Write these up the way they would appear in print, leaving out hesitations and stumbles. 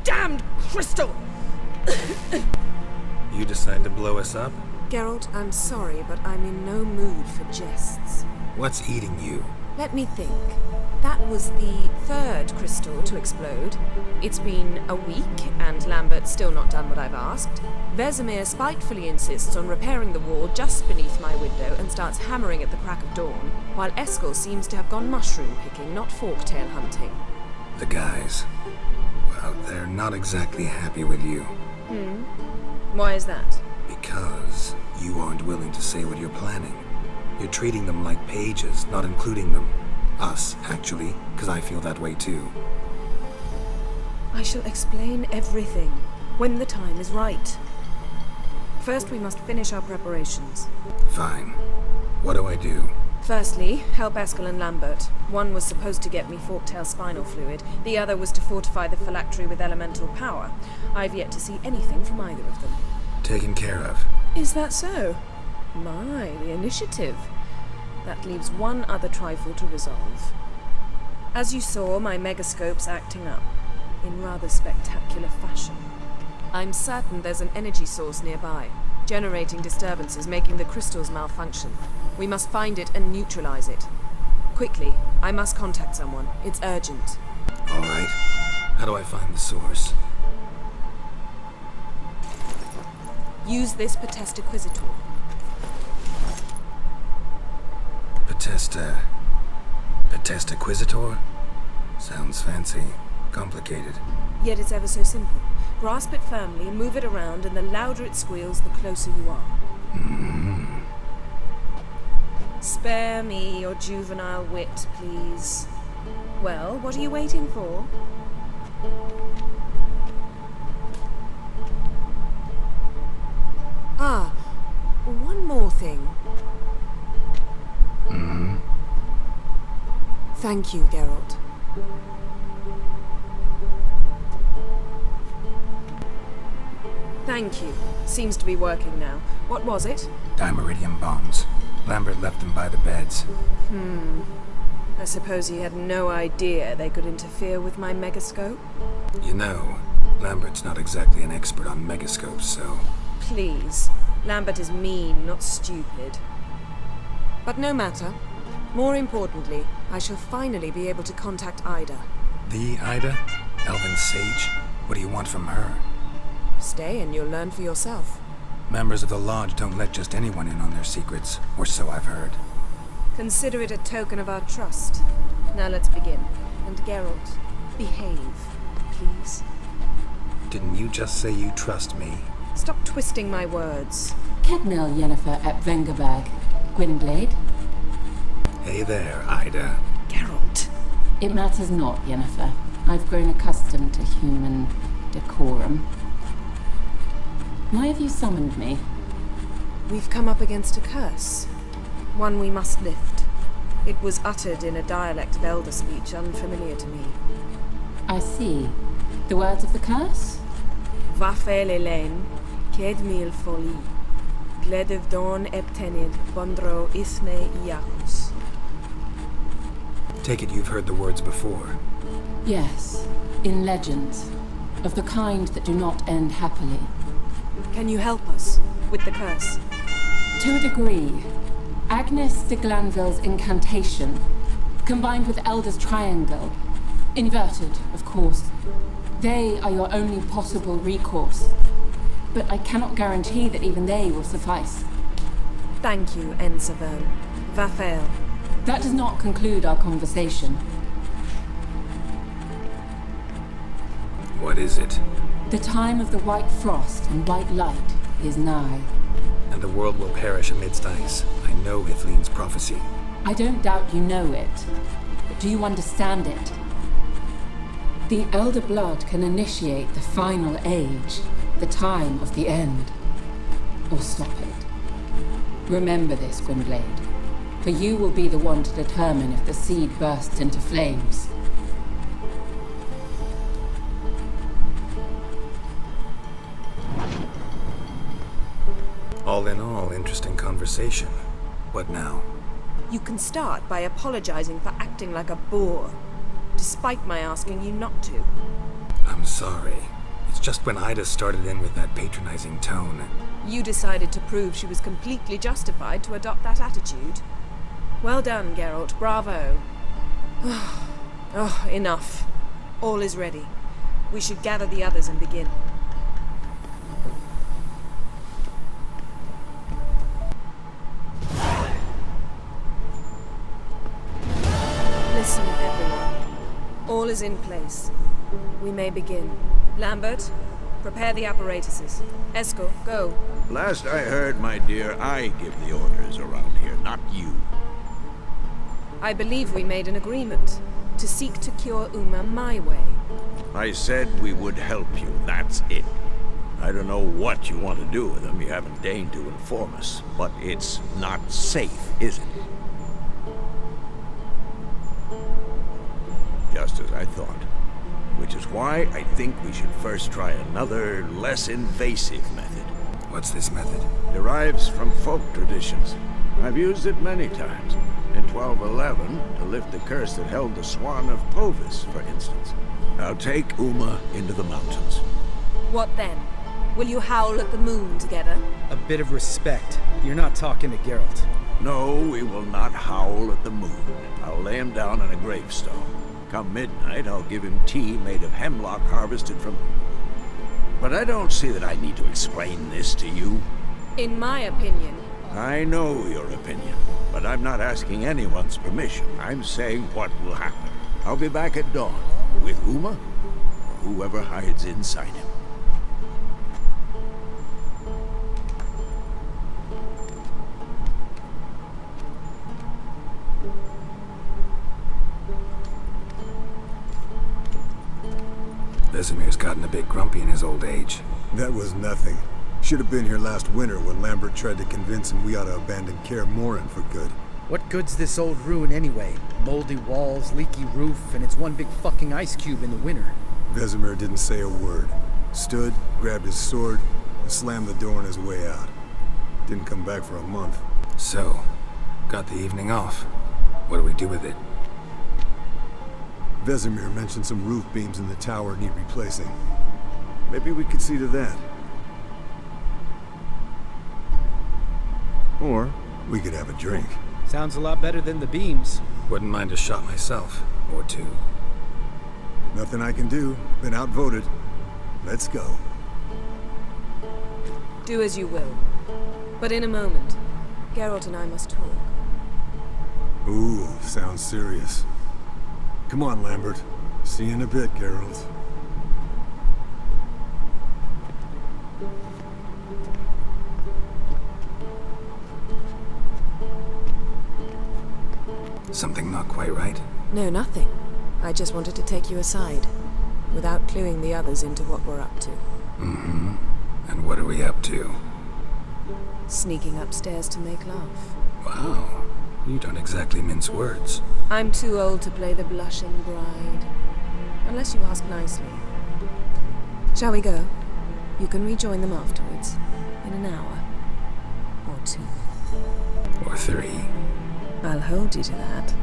Damned crystal! You decide to blow us up? Geralt, I'm sorry, but I'm in no mood for jests. What's eating you? Let me think. That was the third crystal to explode. It's been a week, and Lambert's still not done what I've asked. Vesemir spitefully insists on repairing the wall just beneath my window and starts hammering at the crack of dawn, while Eskel seems to have gone mushroom picking, not forktail hunting. The guys. Well, they're not exactly happy with you. Why is that? Because you aren't willing to say what you're planning. You're treating them like pages, not including them. Us, actually, because I feel that way too. I shall explain everything when the time is right. First, we must finish our preparations. Fine. What do I do? Firstly, help Eskel and Lambert. One was supposed to get me forktail spinal fluid, the other was to fortify the phylactery with elemental power. I've yet to see anything from either of them. Taken care of. Is that so? My, the initiative. That leaves one other trifle to resolve. As you saw, my megascope's acting up, in rather spectacular fashion. I'm certain there's an energy source nearby, generating disturbances, making the crystals malfunction. We must find it and neutralize it. Quickly, I must contact someone. It's urgent. All right. How do I find the source? Use this Potestaquizitor. Potestaquizitor? Sounds fancy. Complicated. Yet it's ever so simple. Grasp it firmly, move it around, and the louder it squeals, the closer you are. Spare me your juvenile wit, please. Well, what are you waiting for? Ah, one more thing. Thank you, Geralt. Thank you. Seems to be working now. What was it? Dimeridium bombs. Lambert left them by the beds. I suppose he had no idea they could interfere with my megascope? You know, Lambert's not exactly an expert on megascopes, so... Please. Lambert is mean, not stupid. But no matter. More importantly, I shall finally be able to contact Ida. The Ida? Elven Sage? What do you want from her? Stay and you'll learn for yourself. Members of the Lodge don't let just anyone in on their secrets, or so I've heard. Consider it a token of our trust. Now let's begin. And Geralt, behave, please. Didn't you just say you trust me? Stop twisting my words. Kedmil Yennefer at Vengerberg. Gwynblade? Hey there, Ida. Geralt. It matters not, Yennefer. I've grown accustomed to human decorum. Why have you summoned me? We've come up against a curse. One we must lift. It was uttered in a dialect of Elder speech unfamiliar to me. I see. The words of the curse? Vafel Elaine, Kedmil Foli, Gledev Dawn Eptenid, Bondro Isne Iacus. Take it you've heard the words before. Yes, in legends. Of the kind that do not end happily. Can you help us with the curse? To a degree. Agnes de Glanville's incantation, combined with Elder's triangle, inverted, of course. They are your only possible recourse. But I cannot guarantee that even they will suffice. Thank you, Ensavern. Vafel. That does not conclude our conversation. What is it? The time of the white frost and white light is nigh. And the world will perish amidst ice. I know Ithleen's prophecy. I don't doubt you know it, but do you understand it? The Elder Blood can initiate the final age, the time of the end, or stop it. Remember this, Gwynblade, for you will be the one to determine if the seed bursts into flames. All in all, interesting conversation. What now? You can start by apologizing for acting like a boor. despite my asking you not to. I'm sorry. It's just when Ida started in with that patronizing tone. You decided to prove she was completely justified to adopt that attitude. Well done, Geralt. Bravo. Oh, enough. All is ready. We should gather the others and begin. Listen, everyone. All is in place. We may begin. Lambert, prepare the apparatuses. Eskel, go. Last I heard, my dear, I give the orders around here, not you. I believe we made an agreement to seek to cure Uma my way. I said we would help you, that's it. I don't know what you want to do with them, you haven't deigned to inform us, but it's not safe, is it? Just as I thought. Which is why I think we should first try another, less invasive method. What's this method? Derives from folk traditions. I've used it many times. In 1211, to lift the curse that held the Swan of Povis, for instance. I'll take Uma into the mountains. What then? Will you howl at the moon together? A bit of respect. You're not talking to Geralt. No, we will not howl at the moon. I'll lay him down on a gravestone. Come midnight, I'll give him tea made of hemlock harvested from... But I don't see that I need to explain this to you. In my opinion... I know your opinion, but I'm not asking anyone's permission. I'm saying what will happen. I'll be back at dawn, with Uma, or whoever hides inside him. Vesemir's gotten a bit grumpy in his old age. That was nothing. Should have been here last winter when Lambert tried to convince him we ought to abandon Kaer Morhen for good. What good's this old ruin anyway? Moldy walls, leaky roof, and it's one big fucking ice cube in the winter. Vesemir didn't say a word. Stood, grabbed his sword, and slammed the door on his way out. Didn't come back for a month. So, got the evening off. What do we do with it? Vesemir mentioned some roof beams in the tower need replacing. Maybe we could see to that. Or we could have a drink. Sounds a lot better than the beams. Wouldn't mind a shot myself, or two. Nothing I can do. Been outvoted. Let's go. Do as you will. But in a moment, Geralt and I must talk. Ooh, sounds serious. Come on, Lambert. See you in a bit, Geralt. Something not quite right? No, nothing. I just wanted to take you aside, without cluing the others into what we're up to. Mm-hmm. And what are we up to? Sneaking upstairs to make love. Wow. You don't exactly mince words. I'm too old to play the blushing bride. Unless you ask nicely. Shall we go? You can rejoin them afterwards. In an hour. Or two. Or three. I'll hold you to that.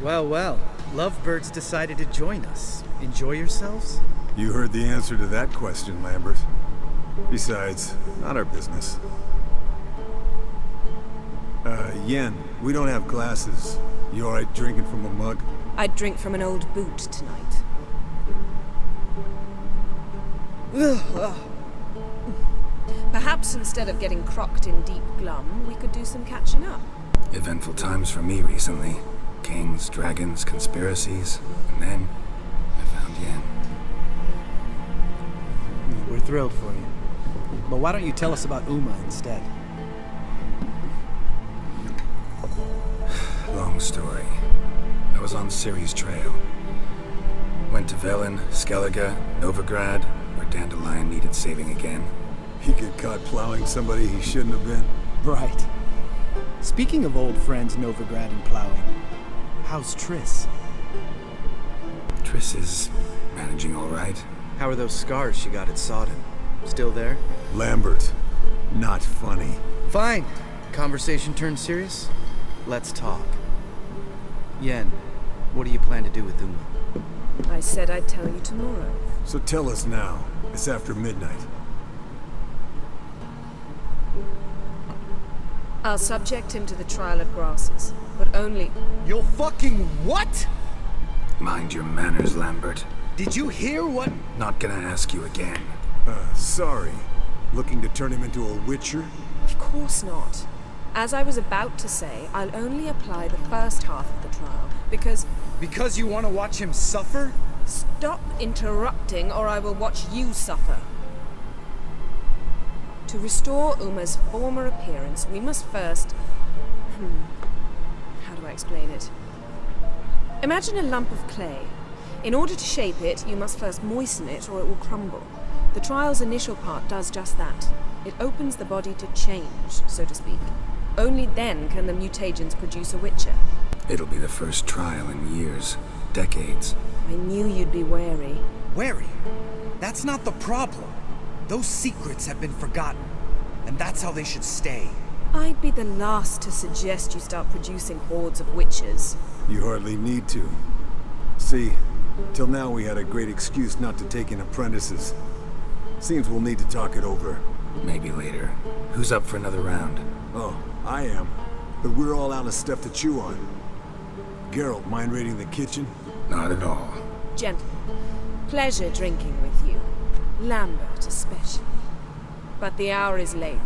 Well, well. Lovebirds decided to join us. Enjoy yourselves? You heard the answer to that question, Lambert. Besides, not our business. Yen, we don't have glasses. You alright drinking from a mug? I'd drink from an old boot tonight. Ugh. Perhaps instead of getting crocked in deep glum, we could do some catching up. Eventful times for me recently. Kings, dragons, conspiracies, and then I found Yen. We're thrilled for you. But why don't you tell us about Uma instead? Long story. I was on Ciri's trail. Went to Velen, Skellige, Novigrad, where Dandelion needed saving again. He get caught plowing somebody he shouldn't have been. Right. Speaking of old friends Novigrad and plowing, how's Triss? Triss is managing all right. How are those scars she got at Sodden? Still there? Lambert, not funny. Fine. Conversation turned serious? Let's talk. Yen, what do you plan to do with Uma? I said I'd tell you tomorrow. So tell us now. It's after midnight. I'll subject him to the trial of grasses, but only... You'll fucking what? Mind your manners, Lambert. Did you hear what? Not gonna ask you again. Sorry. Looking to turn him into a witcher? Of course not. As I was about to say, I'll only apply the first half of the trial, because... Because you want to watch him suffer? Stop interrupting, or I will watch you suffer. To restore Uma's former appearance, we must first... How do I explain it? Imagine a lump of clay. In order to shape it, you must first moisten it, or it will crumble. The trial's initial part does just that. It opens the body to change, so to speak. Only then can the mutagens produce a witcher. It'll be the first trial in years, decades. I knew you'd be wary. Wary? That's not the problem. Those secrets have been forgotten, and that's how they should stay. I'd be the last to suggest you start producing hordes of witches. You hardly need to. See, till now we had a great excuse not to take in apprentices. Seems we'll need to talk it over. Maybe later. Who's up for another round? Oh, I am. But we're all out of stuff to chew on. Geralt, mind raiding the kitchen? Not at all. Gentlemen, pleasure drinking with you. Lambert especially. But the hour is late.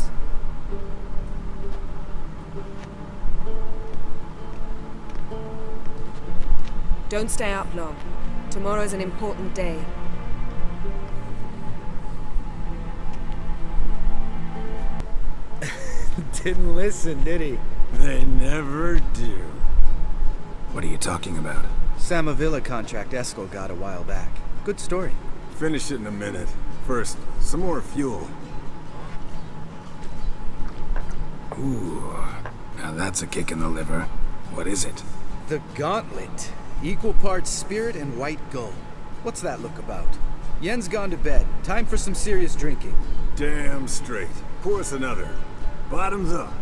Don't stay up long. Tomorrow's an important day. Didn't listen, did he? They never do. What are you talking about? Samavilla contract Eskel got a while back. Good story. Finish it in a minute. First, some more fuel. Ooh, now that's a kick in the liver. What is it? The Gauntlet. Equal parts spirit and white gold. What's that look about? Yen's gone to bed. Time for some serious drinking. Damn straight. Pour us another. Bottoms up.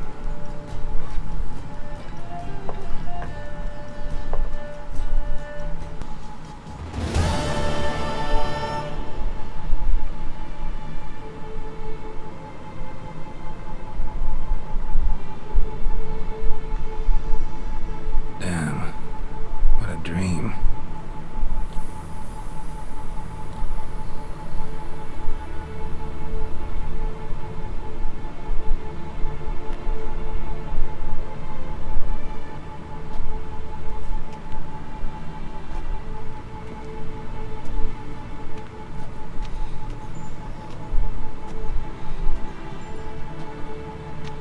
Damn. What a dream.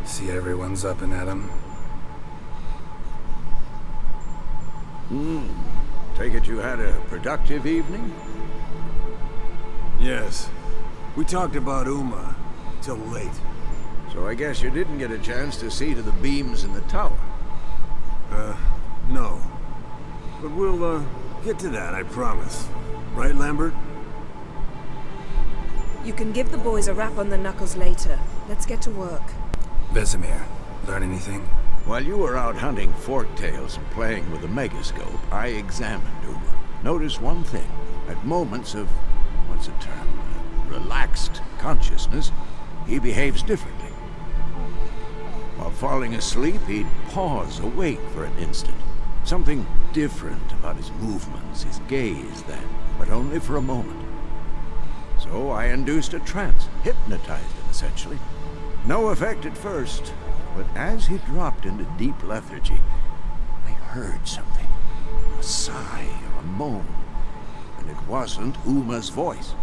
See everyone's up and at 'em. Take it you had a productive evening? Yes. We talked about Uma till late. So I guess you didn't get a chance to see to the beams in the tower. No. But we'll, get to that, I promise. Right, Lambert? You can give the boys a rap on the knuckles later. Let's get to work. Vesemir, learn anything? While you were out hunting forktails and playing with the megascope, I examined Uma. Noticed one thing. At moments of, what's the term, relaxed consciousness, he behaves differently. While falling asleep, he'd pause awake for an instant. Something different about his movements, his gaze then, but only for a moment. So I induced a trance, hypnotized him essentially. No effect at first, but as he dropped into deep lethargy, I heard something. A sigh or a moan. And it wasn't Uma's voice.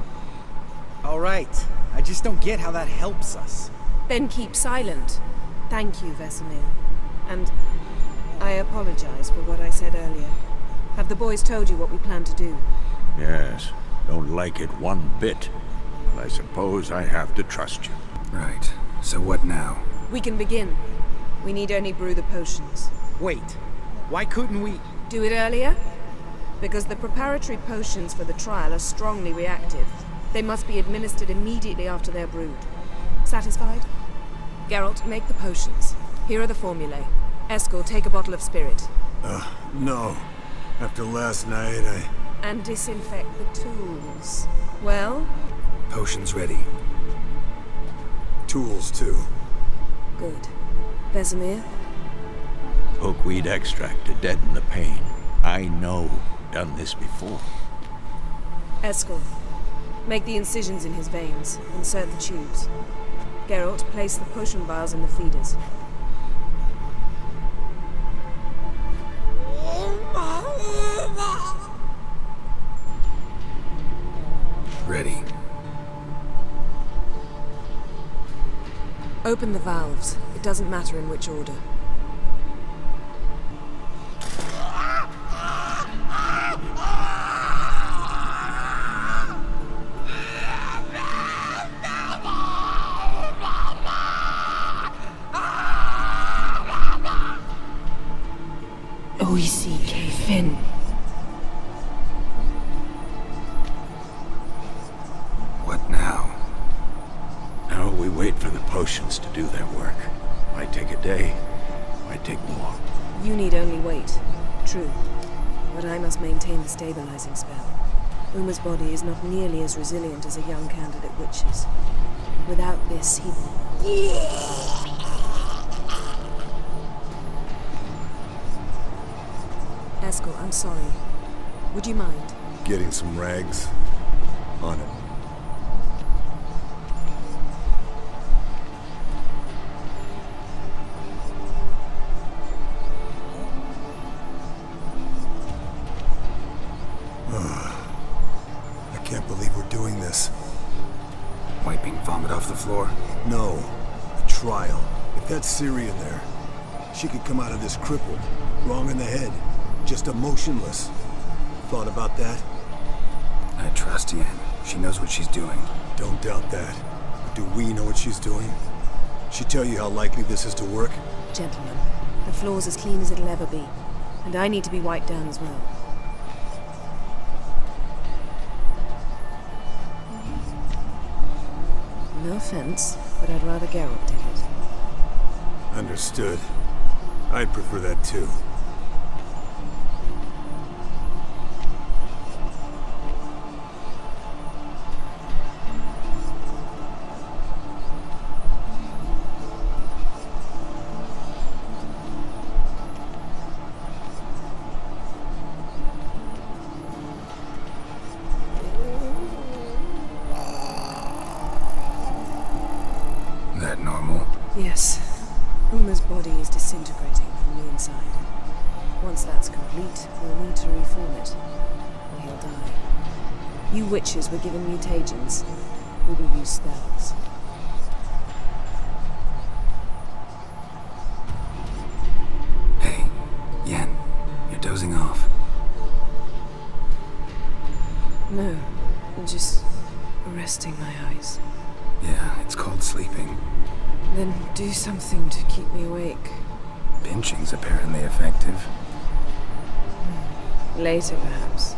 All right. I just don't get how that helps us. Then keep silent. Thank you, Vesemir. And I apologize for what I said earlier. Have the boys told you what we plan to do? Yes, don't like it one bit. But I suppose I have to trust you. Right. So what now? We can begin. We need only brew the potions. Wait. Why couldn't we... Do it earlier? Because the preparatory potions for the trial are strongly reactive. They must be administered immediately after they're brewed. Satisfied? Geralt, make the potions. Here are the formulae. Eskel, take a bottle of spirit. No. After last night, And disinfect the tools. Well? Potions ready. Tools, too. Good. Vesemir? Oakweed extract to deaden the pain. I know. Done this before. Eskel, make the incisions in his veins. Insert the tubes. Geralt, place the potion vials in the feeders. Ready. Open the valves. It doesn't matter in which order. Oisi K-Fin. What now? Now we wait for the potions to do their work. Might take a day, might take more. You need only wait. True. But I must maintain the stabilizing spell. Uma's body is not nearly as resilient as a young candidate witch's. Without this, he... Eskel, I'm sorry. Would you mind? getting some rags on it. I can't believe we're doing this. Wiping vomit off the floor? No, the trial. If that's Ciri in there, she could come out of this crippled, wrong in the head, just emotionless. Thought about that? I trust Yen. She knows what she's doing. Don't doubt that. But do we know what she's doing? She tell you how likely this is to work? Gentlemen, the floor's as clean as it'll ever be. And I need to be wiped down as well. No offense, but I'd rather Geralt did it. Understood. I'd prefer that too. That normal? Yes. Uma's body is disintegrating from the inside. Once that's complete, we'll need to reform it, or he'll die. You witches were given mutagens. We will use spells. Hey, Yen, you're dozing off. No, I'm just resting my eyes. Yeah, it's called sleeping. Then do something to keep me awake. Pinching's apparently effective. Later, perhaps.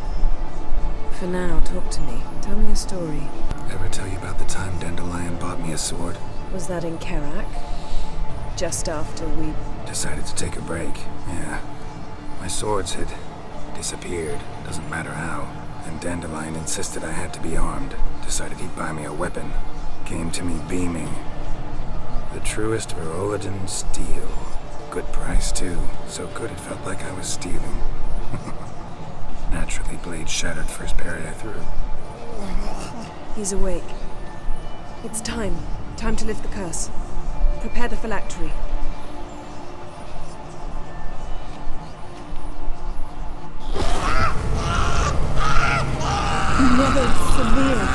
For now, talk to me. Tell me a story. Ever tell you about the time Dandelion bought me a sword? Was that in Kerak? just after we... Decided to take a break, yeah. My swords had disappeared, doesn't matter how. And Dandelion insisted I had to be armed. Decided he'd buy me a weapon. Came to me beaming. The truest Verolidan steel. Good price, too. So good it felt like I was stealing. Naturally, blade shattered first parry I threw. He's awake. It's time. Time to lift the curse. Prepare the phylactery. Never severe.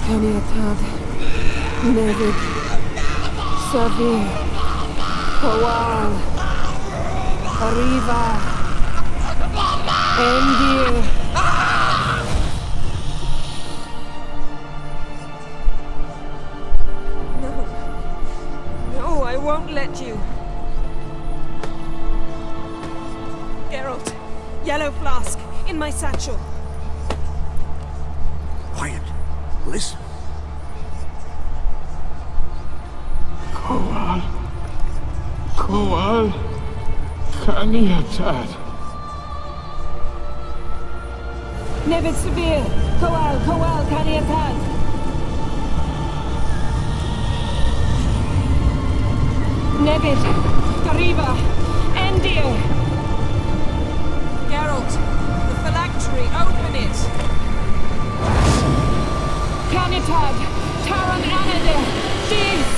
Kaniatad. Nevid. Severe. Kowal. Arriva. Endir. No, I won't let you. Geralt, yellow flask, in my satchel. Quiet. Listen. Kowal, Kaniatad. Nevid Severe, Kowal, Kaniatad. Nevid, Gariba, Endir. Geralt, the phylactery, open it. Kaniatad, Taran Anadir, Dis.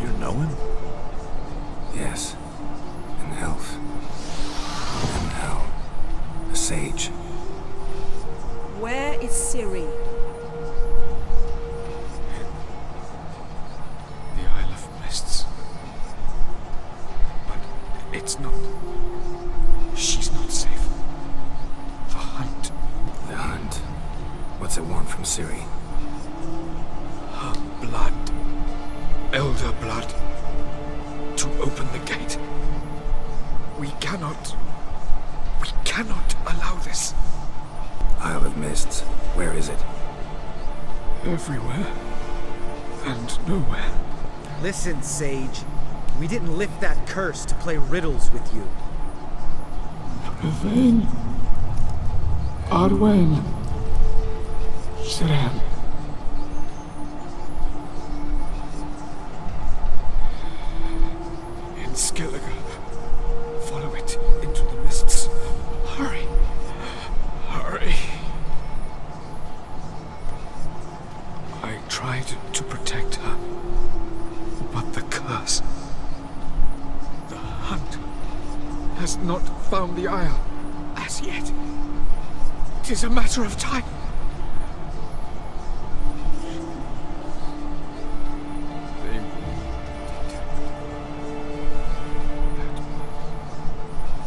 You know him? Yes. An elf. And now, a sage. Where is Ciri? The Isle of Mists. But it's not. She's not safe. The hunt. The hunt. What's it want from Ciri? Her blood. Elder blood. To open the gate. We cannot allow this. Isle of Mists. Where is it? Everywhere. And nowhere. Listen, Sage. We didn't lift that curse to play riddles with you. Yvain. Arwen. Siran. In Skellige. Follow it into the mists. Hurry. Hurry. I tried to protect her. But the curse. The hunt has not found the Isle as yet. It is a matter of time.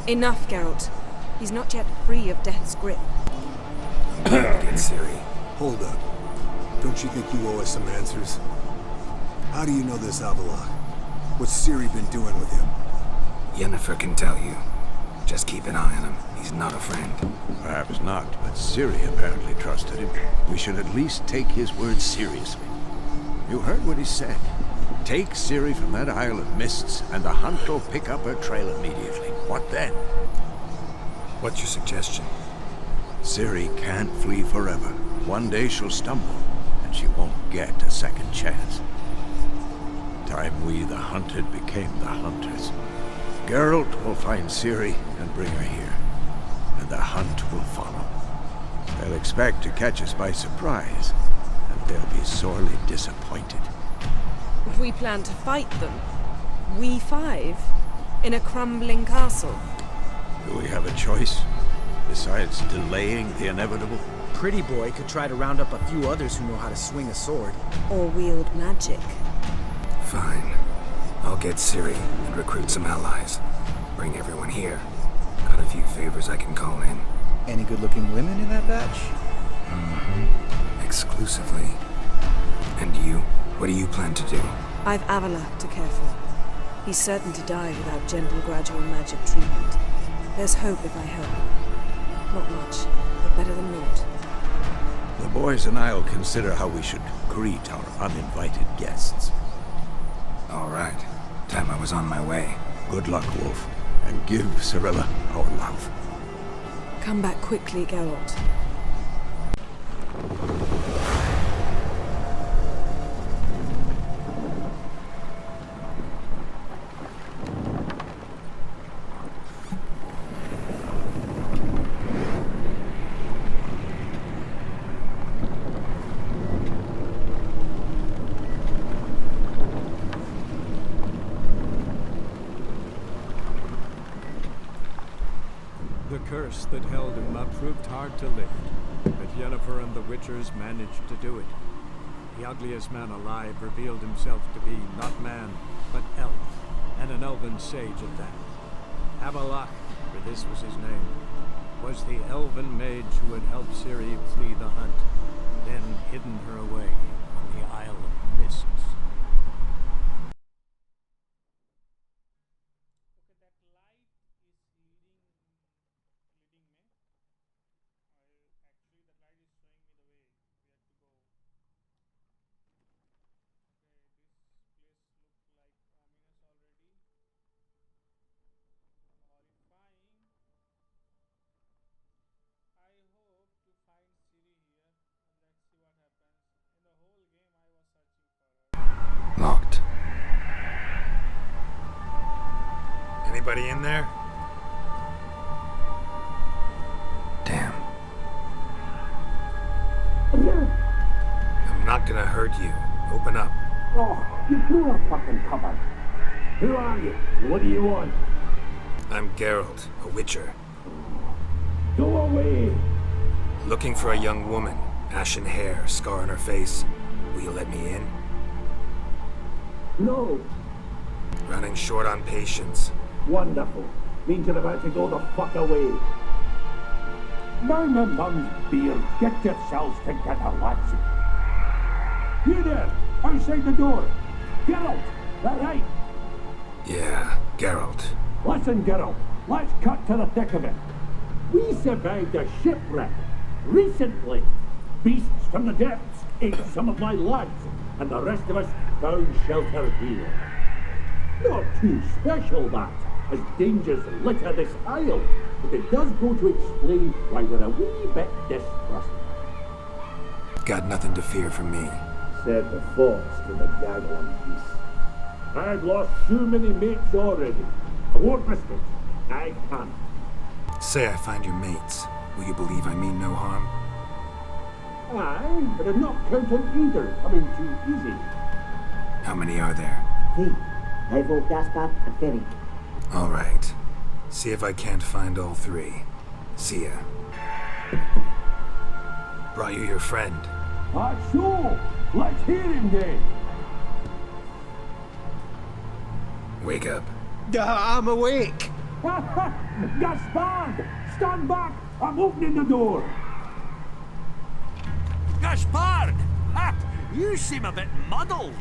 Enough, Geralt. He's not yet free of death's grip. Get Ciri. Hold up. Don't you think you owe us some answers? How do you know this Avalok? What's Ciri been doing with him? Yennefer can tell you. Just keep an eye on him. He's not a friend. Perhaps not, but Ciri apparently trusted him. We should at least take his words seriously. You heard what he said. Take Ciri from that Isle of Mists, and the hunt will pick up her trail immediately. What then? What's your suggestion? Ciri can't flee forever. One day she'll stumble, and she won't get a second chance. Time we, the hunted, became the hunters. Geralt will find Ciri and bring her here, and the hunt will follow. They'll expect to catch us by surprise, and they'll be sorely disappointed. We plan to fight them. We five? In a crumbling castle. Do we have a choice? Besides delaying the inevitable? Pretty Boy could try to round up a few others who know how to swing a sword. Or wield magic. Fine. I'll get Ciri and recruit some allies. Bring everyone here. Got a few favors I can call in. Any good-looking women in that batch? Exclusively. And you? What do you plan to do? I've Avalok to care for. He's certain to die without gentle, gradual magic treatment. There's hope if I help. Not much, but better than naught. The boys and I'll consider how we should greet our uninvited guests. All right. Time I was on my way. Good luck, Wolf, and give Cirilla our love. Come back quickly, Geralt. The curse that held him up proved hard to lift, but Yennefer and the Witchers managed to do it. The ugliest man alive revealed himself to be not man, but elf, and an elven sage at that. Avalok, for this was his name, was the elven mage who had helped Ciri flee the hunt, then hidden her away on the Isle of Mists. Locked. Anybody in there? Damn. I'm not gonna hurt you. Open up. Oh, you blew a fucking cupboard. Who are you? What do you want? I'm Geralt, a witcher. Go away! Looking for a young woman. Ashen hair, scar on her face. Will you let me in? No. Running short on patience. Wonderful. Means you're about to go the fuck away. Mind the mum's beard. Get yourselves together, lads. You there, outside the door. Geralt, that right? Yeah, Geralt. Listen, Geralt. Let's cut to the thick of it. We survived a shipwreck recently. Beasts from the depths ate some of my lads, and the rest of us found shelter here. Not too special, that, as dangers litter this isle, but it does go to explain why we're a wee bit distrustful. Got nothing to fear from me. Said the fox to the gaggling geese. I've lost too many mates already. I won't risk it. I can't. Say I find your mates. Will you believe I mean no harm? Aye, but I'm not counting either coming too easy. How many are there? Hey, Ivo, Gaspard, and Ferric. All right. See if I can't find all three. See ya. Brought you your friend. So, let's hear him then. Wake up. I'm awake. Gaspard, stand back. I'm opening the door. Gaspard! Ha! You seem a bit muddled.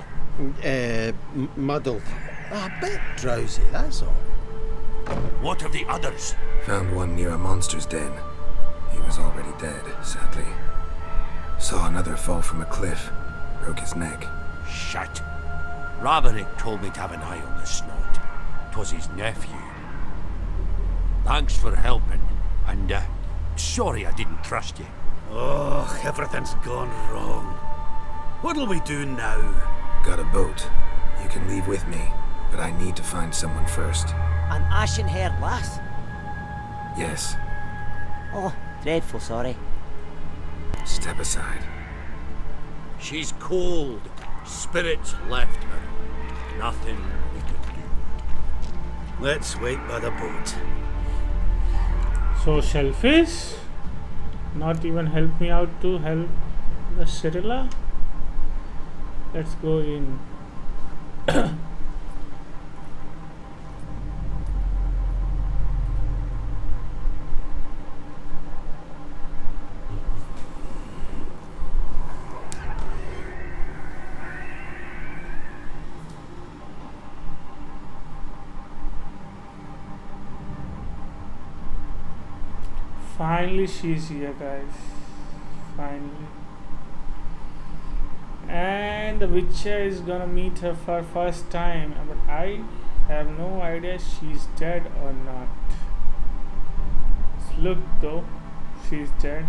Muddled. A bit drowsy, that's all. What of the others? Found one near a monster's den. He was already dead, sadly. Saw another fall from a cliff. Broke his neck. Shit. Roderick told me to have an eye on the snot. 'Twas his nephew. Thanks for helping, and sorry I didn't trust you. Oh, everything's gone wrong. What'll we do now? Got a boat. You can leave with me, but I need to find someone first. An ashen-haired lass? Yes. Oh, dreadful sorry. Step aside. She's cold. Spirits left her. Nothing we can do. Let's wait by the boat. So selfish? Not even help me out to help the Cirilla? Let's go in. Finally, she's here, guys. Finally. And the Witcher is gonna meet her for first time, but I have no idea she's dead or not. Look though, she's dead.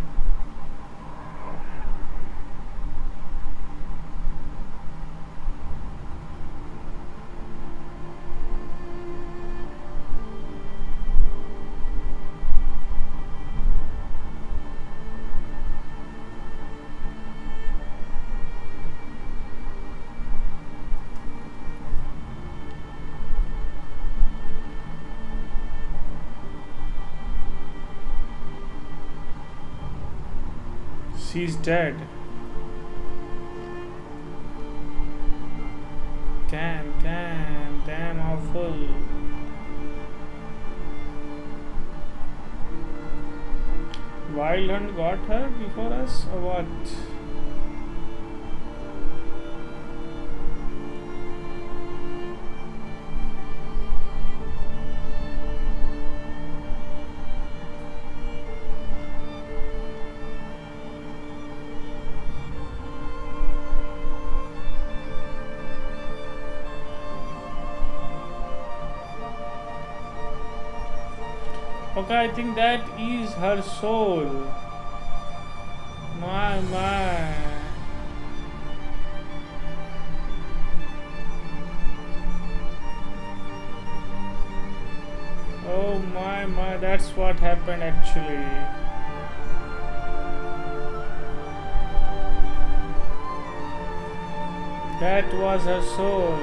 She's dead. Damn awful. Wild Hunt got her before us, or what? Okay, I think that is her soul. My. Oh my, that's what happened actually. That was her soul.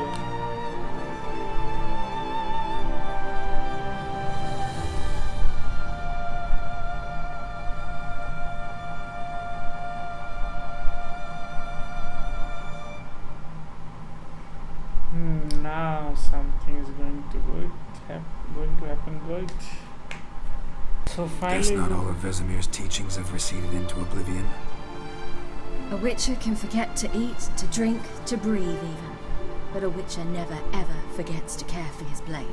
Now something is going to happen good. So finally, guess not all of Vesemir's teachings have receded into oblivion. A Witcher can forget to eat, to drink, to breathe even. But a Witcher never ever forgets to care for his blade.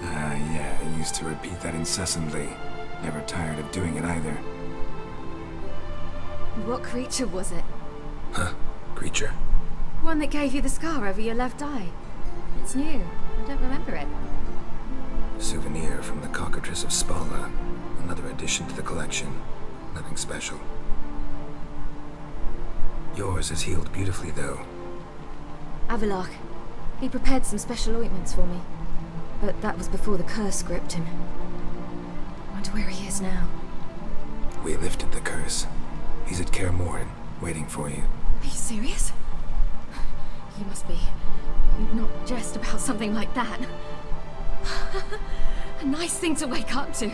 Yeah, I used to repeat that incessantly. Never tired of doing it either. What creature was it? Huh? Creature? One that gave you the scar over your left eye. It's new. I don't remember it. Souvenir from the Cockatrice of Spala. Another addition to the collection. Nothing special. Yours is healed beautifully, though. Avalok. He prepared some special ointments for me. But that was before the curse gripped him. Wonder where he is now. We lifted the curse. He's at Kaer Morhen, waiting for you. Are you serious? You must be. You'd not jest about something like that. A nice thing to wake up to.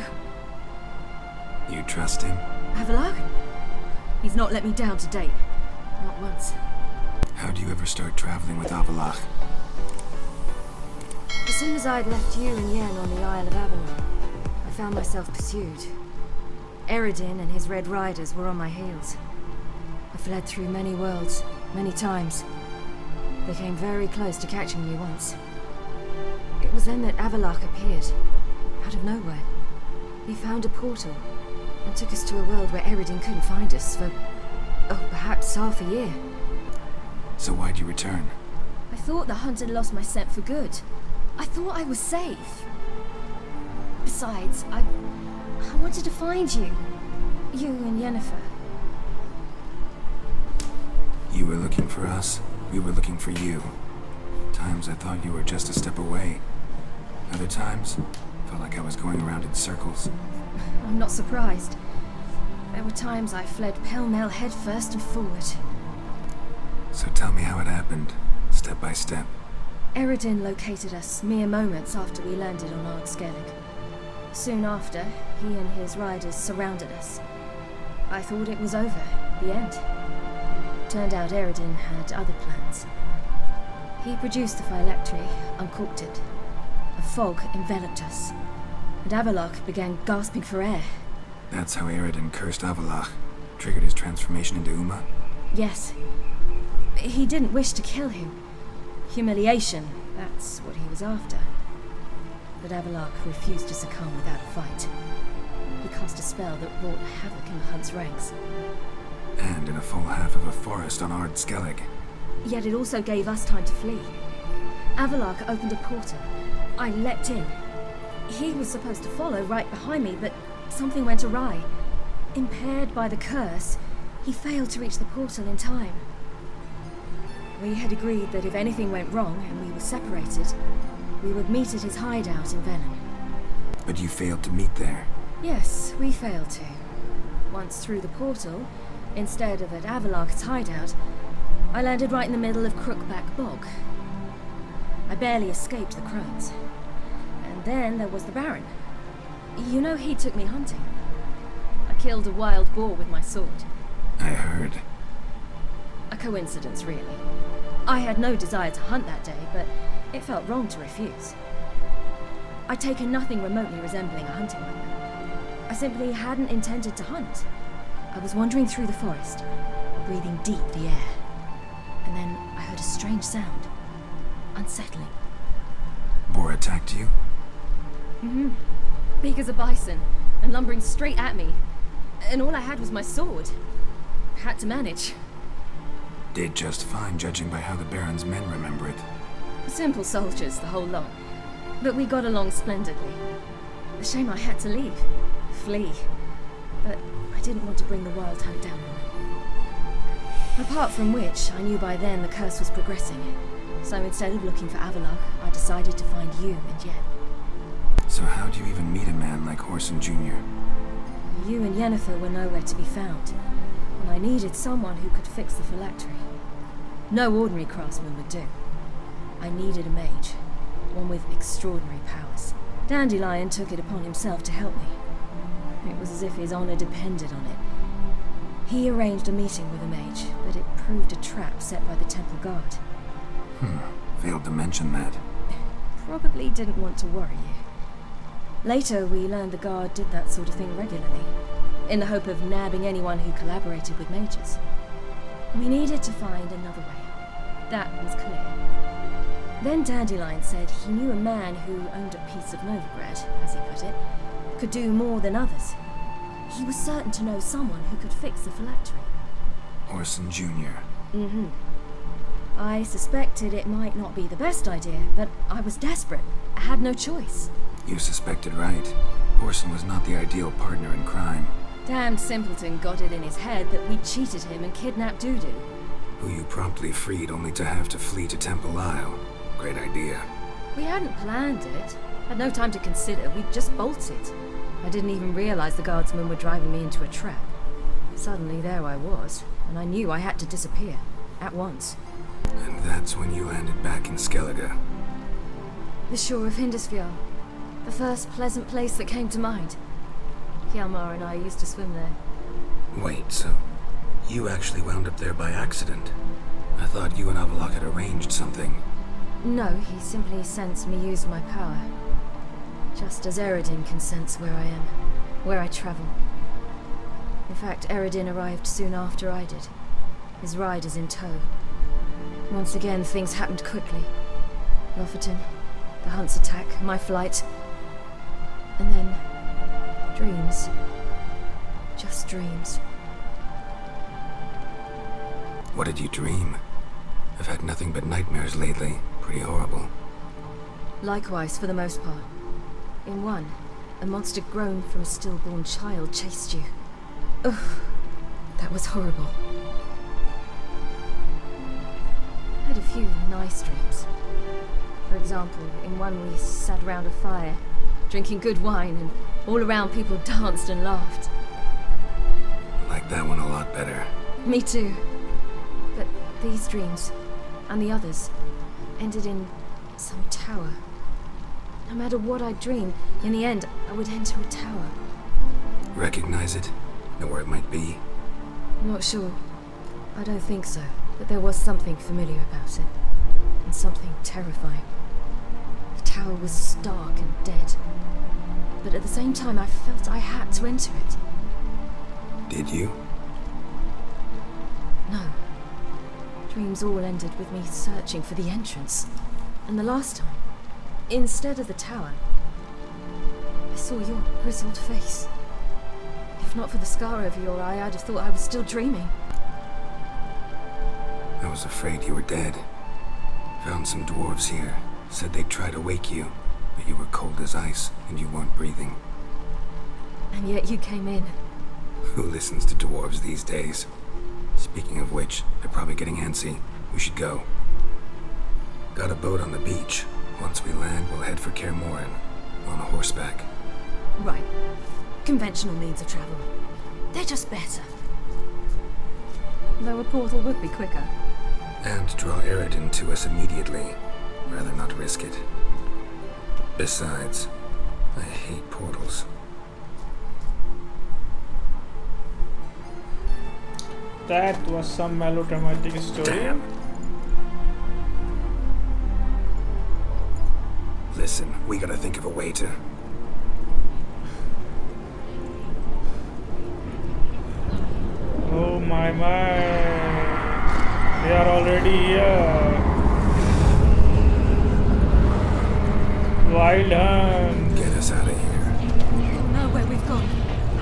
You trust him? Avalok? He's not let me down to date. Not once. How'd you ever start traveling with Avalach? As soon as I'd left you and Yen on the Isle of Avalon, I found myself pursued. Eredin and his Red Riders were on my heels. I fled through many worlds, many times. They came very close to catching me once. It was then that Avalok appeared, out of nowhere. He found a portal, and took us to a world where Eredin couldn't find us for, perhaps half a year. So why'd you return? I thought the hunt had lost my scent for good. I thought I was safe. Besides, I wanted to find you. You and Yennefer. You were looking for us. We were looking for you. Times I thought you were just a step away. Other times, felt like I was going around in circles. I'm not surprised. There were times I fled pell-mell headfirst and forward. So tell me how it happened, step by step. Eredin located us mere moments after we landed on Ard Skellig. Soon after, he and his riders surrounded us. I thought it was over, the end. Turned out Eredin had other plans. He produced the phylactery, uncorked it. A fog enveloped us, and Avalok began gasping for air. That's how Eredin cursed Avalach, triggered his transformation into Uma? Yes. He didn't wish to kill him. Humiliation, that's what he was after. But Avalok refused to succumb without a fight. cast a spell that wrought havoc in the Hunt's ranks. And in a full half of a forest on Ard Skellig. Yet it also gave us time to flee. Avalark opened a portal. I leapt in. He was supposed to follow right behind me, but something went awry. Impaired by the curse, he failed to reach the portal in time. We had agreed that if anything went wrong and we were separated, we would meet at his hideout in Venom. But you failed to meet there. Yes, we failed to. Once through the portal, instead of at Avalark's hideout, I landed right in the middle of Crookback Bog. I barely escaped the crones. And then there was the Baron. You know, he took me hunting. I killed a wild boar with my sword. I heard. A coincidence, really. I had no desire to hunt that day, but it felt wrong to refuse. I'd taken nothing remotely resembling a hunting weapon. I simply hadn't intended to hunt. I was wandering through the forest, breathing deep the air. And then I heard a strange sound. Unsettling. Boar attacked you? Mm-hmm. Big as a bison, and lumbering straight at me. And all I had was my sword. Had to manage. Did just fine, judging by how the Baron's men remember it. Simple soldiers, the whole lot. But we got along splendidly. A shame I had to leave. Flee. But I didn't want to bring the Wild Hunt down on them. Apart from which, I knew by then the curse was progressing. So instead of looking for Avalark, I decided to find you and Yen. So how do you even meet a man like Horson Jr.? You and Yennefer were nowhere to be found. And I needed someone who could fix the phylactery. No ordinary craftsman would do. I needed a mage. One with extraordinary powers. Dandelion took it upon himself to help me. It was as if his honor depended on it. He arranged a meeting with a mage, but it proved a trap set by the temple guard. Failed to mention that. Probably didn't want to worry you. Later, we learned the guard did that sort of thing regularly, in the hope of nabbing anyone who collaborated with mages. We needed to find another way. That was clear. Then Dandelion said he knew a man who owned a piece of Novigrad, as he put it, could do more than others. He was certain to know someone who could fix the phylactery. Horson Jr. Mm-hmm. I suspected it might not be the best idea, but I was desperate. I had no choice. You suspected right. Horson was not the ideal partner in crime. Damned simpleton got it in his head that we cheated him and kidnapped Dudu. Who you promptly freed only to have to flee to Temple Isle. Great idea. We hadn't planned it. Had no time to consider. We just bolted. I didn't even realize the guardsmen were driving me into a trap. Suddenly there I was, and I knew I had to disappear. At once. And that's when you landed back in Skellige. The shore of Hindisfjord. The first pleasant place that came to mind. Hjalmar and I used to swim there. Wait, so you actually wound up there by accident? I thought you and Avalark had arranged something. No, he simply sensed me use my power. Just as Eredin can sense where I am, where I travel. In fact, Eredin arrived soon after I did. His riders in tow. Once again, things happened quickly. Lofoten, the Hunt's attack, my flight. And then... dreams. Just dreams. What did you dream? I've had nothing but nightmares lately. Pretty horrible. Likewise, for the most part. In one, a monster grown from a stillborn child chased you. Ugh, that was horrible. I had a few nice dreams. For example, in one we sat around a fire, drinking good wine, and all around people danced and laughed. Like that one a lot better. Me too. But these dreams, and the others, ended in some tower. No matter what I dreamed, in the end, I would enter a tower. Recognize it? Know where it might be? Not sure. I don't think so, but there was something familiar about it. And something terrifying. The tower was stark and dead. But at the same time, I felt I had to enter it. Did you? No. Dreams all ended with me searching for the entrance. And the last time, instead of the tower, I saw your grizzled face. If not for the scar over your eye, I'd have thought I was still dreaming. I was afraid you were dead. Found some dwarves here. Said they'd try to wake you, but you were cold as ice and you weren't breathing. And yet you came in. Who listens to dwarves these days? Speaking of which, they're probably getting antsy. We should go. Got a boat on the beach. Once we land, we'll head for Kaer Morhen. On a horseback. Right. Conventional means of travel. They're just better. Though a portal would be quicker. And draw Eredin to us immediately. Rather not risk it. Besides, I hate portals. That was some melodramatic story. Damn. Listen, we gotta think of a way to... Oh my. They are already here. Wild hunt. Get us out of here. They'll know where we've gone.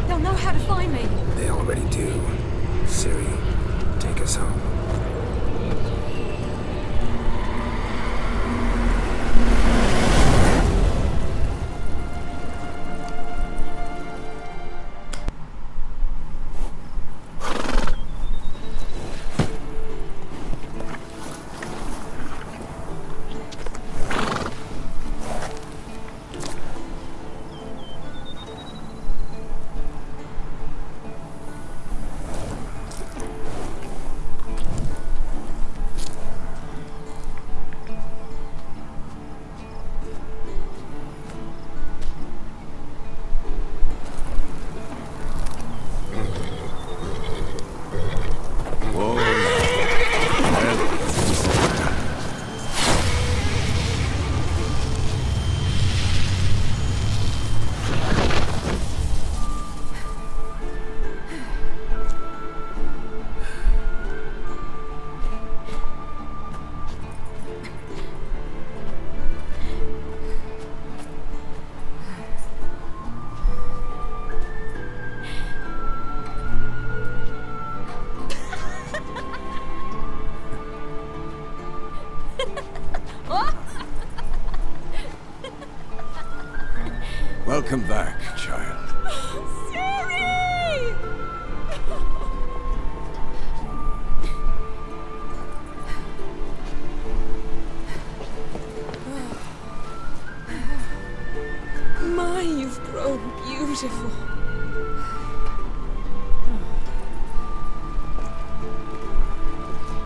They'll know how to find me. They already do. Ciri, take us home. Welcome back, child. Ciri! My, you've grown beautiful.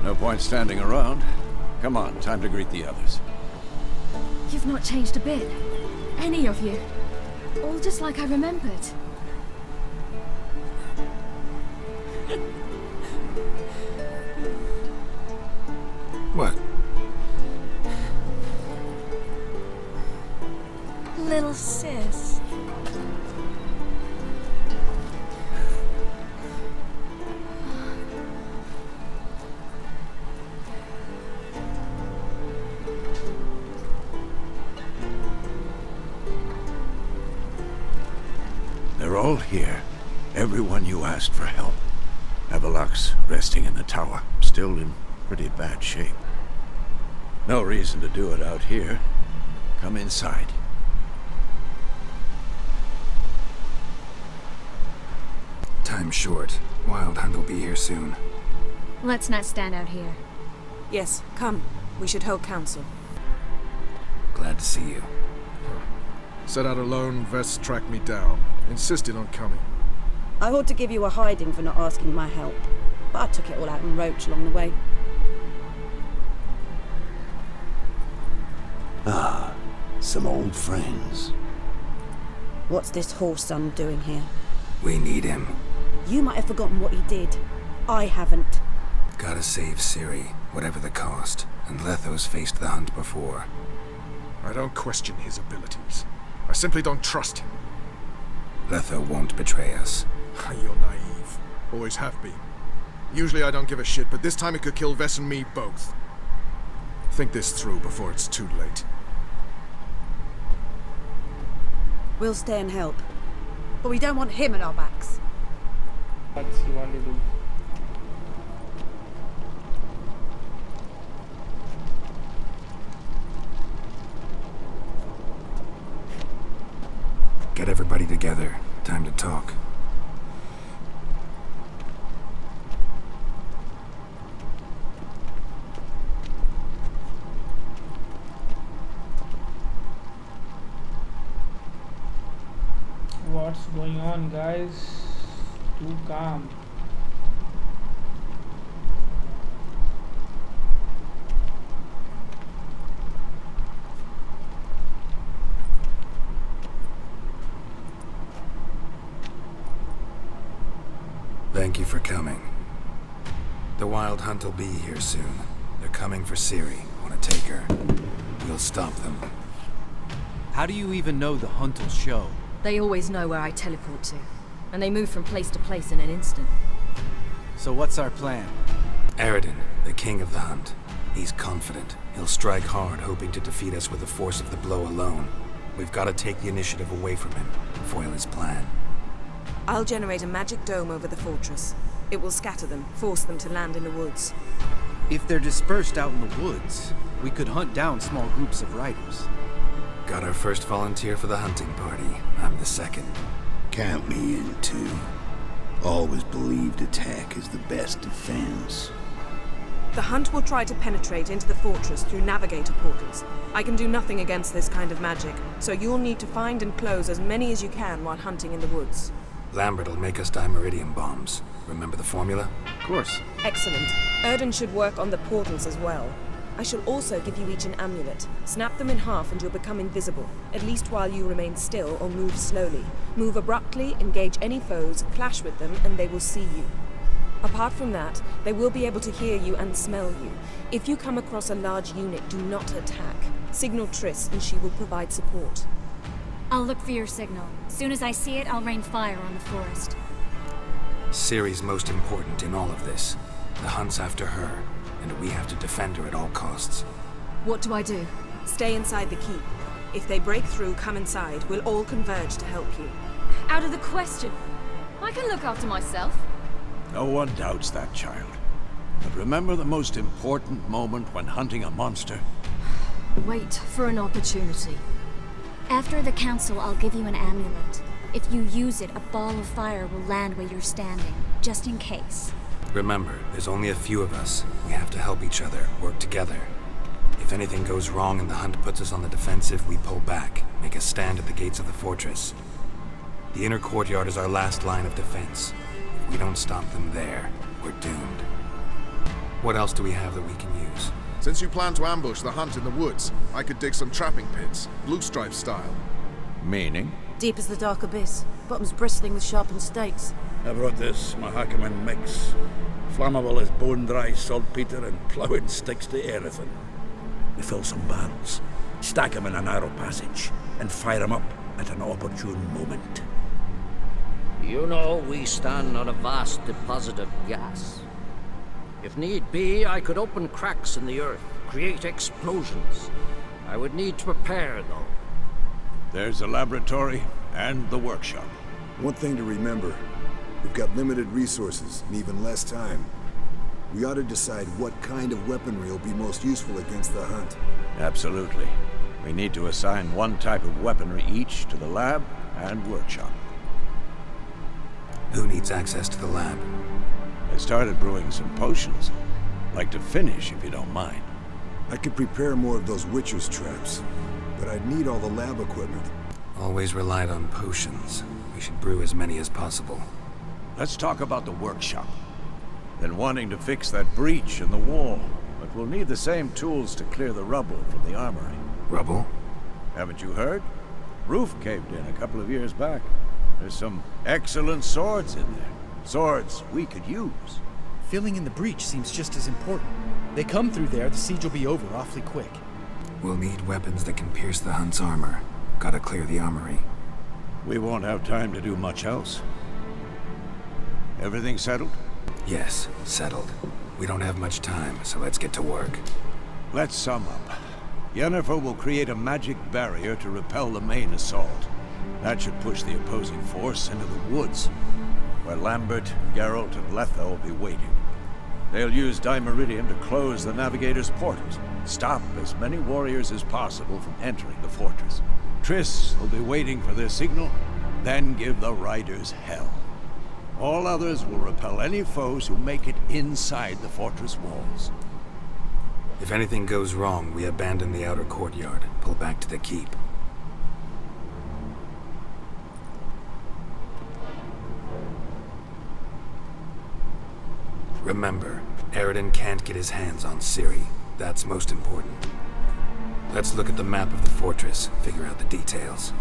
No point standing around. Come on, time to greet the others. You've not changed a bit. Any of you. All just like I remembered. What? Little sis. They're all here. Everyone you asked for help. Avalok's resting in the tower, still in pretty bad shape. No reason to do it out here. Come inside. Time's short. Wild Hunt will be here soon. Let's not stand out here. Yes, come. We should hold council. Glad to see you. Set out alone, Vest tracked me down. Insisted on coming. I ought to give you a hiding for not asking my help, but I took it all out in Roach along the way. Ah, some old friends. What's this horse son doing here? We need him. You might have forgotten what he did. I haven't. Gotta save Ciri, whatever the cost. And Letho's faced the hunt before. I don't question his abilities. I simply don't trust him. Letho won't betray us. You're naive. Always have been. Usually I don't give a shit, but this time it could kill Vess and me both. Think this through before it's too late. We'll stay and help. But we don't want him at our backs. What's he want to do? Get everybody together. Time to talk. What's going on, guys? Too calm. Thank you for coming. The Wild Hunt will be here soon. They're coming for Ciri. Want to take her? We'll stop them. How do you even know the Hunt will show? They always know where I teleport to, and they move from place to place in an instant. So what's our plan? Eredin, the king of the Hunt. He's confident. He'll strike hard, hoping to defeat us with the force of the blow alone. We've got to take the initiative away from him, foil his plan. I'll generate a magic dome over the fortress. It will scatter them, force them to land in the woods. If they're dispersed out in the woods, we could hunt down small groups of riders. Got our first volunteer for the hunting party. I'm the second. Count me in, too. Always believed attack is the best defense. The Hunt will try to penetrate into the fortress through navigator portals. I can do nothing against this kind of magic, so you'll need to find and close as many as you can while hunting in the woods. Lambert will make us dimeridium bombs. Remember the formula? Of course. Excellent. Erden should work on the portals as well. I shall also give you each an amulet. Snap them in half and you'll become invisible, at least while you remain still or move slowly. Move abruptly, engage any foes, clash with them, and they will see you. Apart from that, they will be able to hear you and smell you. If you come across a large unit, do not attack. Signal Triss and she will provide support. I'll look for your signal. Soon as I see it, I'll rain fire on the forest. Ciri's most important in all of this. The Hunt's after her, and we have to defend her at all costs. What do I do? Stay inside the keep. If they break through, come inside. We'll all converge to help you. Out of the question. I can look after myself. No one doubts that, child. But remember the most important moment when hunting a monster? Wait for an opportunity. After the council, I'll give you an amulet. If you use it, a ball of fire will land where you're standing, just in case. Remember, there's only a few of us. We have to help each other, work together. If anything goes wrong and the Hunt puts us on the defensive, we pull back, make a stand at the gates of the fortress. The inner courtyard is our last line of defense. If we don't stop them there, we're doomed. What else do we have that we can use? Since you plan to ambush the Hunt in the woods, I could dig some trapping pits, blue stripe style. Meaning? Deep as the dark abyss, bottoms bristling with sharpened stakes. I brought this Mahakaman mix. Flammable as bone-dry saltpeter and ploughing sticks to anything. We fill some barrels, stack them in a narrow passage, and fire them up at an opportune moment. You know, we stand on a vast deposit of gas. If need be, I could open cracks in the earth, create explosions. I would need to prepare, though. There's the laboratory and the workshop. One thing to remember, we've got limited resources and even less time. We ought to decide what kind of weaponry will be most useful against the Hunt. Absolutely. We need to assign one type of weaponry each to the lab and workshop. Who needs access to the lab? I started brewing some potions. Like to finish, if you don't mind. I could prepare more of those Witcher's traps, but I'd need all the lab equipment. Always relied on potions. We should brew as many as possible. Let's talk about the workshop. Been wanting to fix that breach in the wall, but we'll need the same tools to clear the rubble from the armory. Rubble? Haven't you heard? Roof caved in a couple of years back. There's some excellent swords in there. Swords we could use. Filling in the breach seems just as important. They come through there, the siege will be over awfully quick. We'll need weapons that can pierce the Hunt's armor. Gotta clear the armory. We won't have time to do much else. Everything settled? Yes, settled. We don't have much time, so let's get to work. Let's sum up. Yennefer will create a magic barrier to repel the main assault. That should push the opposing force into the woods. where Lambert, Geralt, and Letha will be waiting. They'll use Dimeridium to close the Navigator's portals, stop as many warriors as possible from entering the fortress. Triss will be waiting for their signal, then give the riders hell. All others will repel any foes who make it inside the fortress walls. If anything goes wrong, we abandon the outer courtyard, pull back to the keep. Remember, Eredin can't get his hands on Ciri. That's most important. Let's look at the map of the fortress, figure out the details.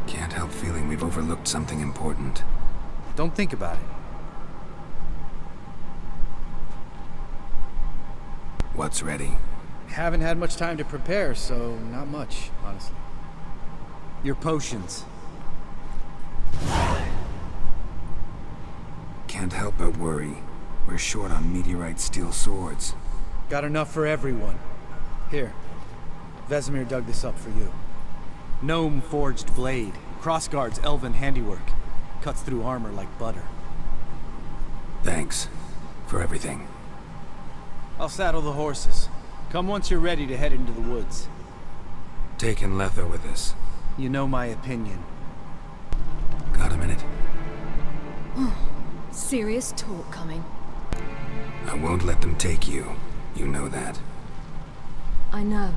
Can't help feeling we've overlooked something important. Don't think about it. What's ready? Haven't had much time to prepare, so not much, honestly. Your potions. Can't help but worry. We're short on meteorite steel swords. Got enough for everyone. Here. Vesemir dug this up for you. Gnome forged blade. Crossguard's elven handiwork. Cuts through armor like butter. Thanks for everything. I'll saddle the horses. Come once you're ready to head into the woods. Taking Letha with us. You know my opinion. Got a minute? Serious talk coming. I won't let them take you. You know that. I know.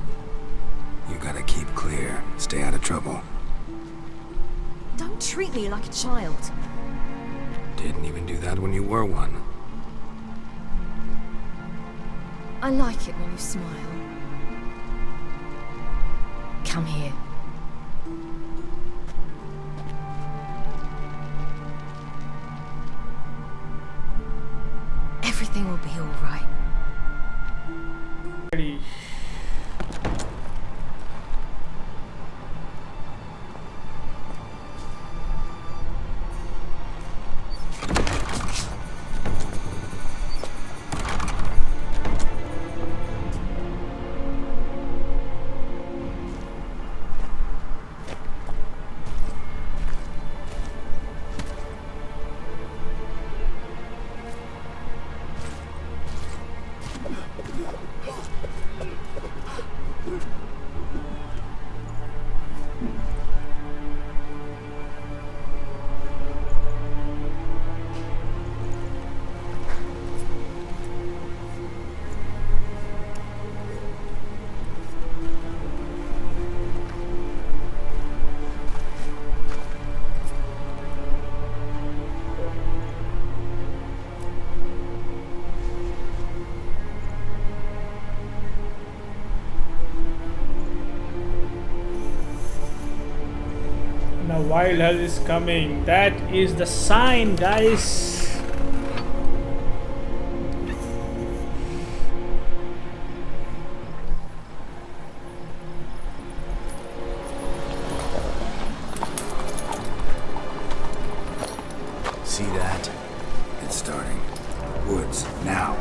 You gotta keep clear. Stay out of trouble. Don't treat me like a child. Didn't even do that when you were one. I like it when you smile. Come here. Everything will be all right. Ready. Now wild hell is coming. That is the sign, guys. See that? It's starting. Woods, now.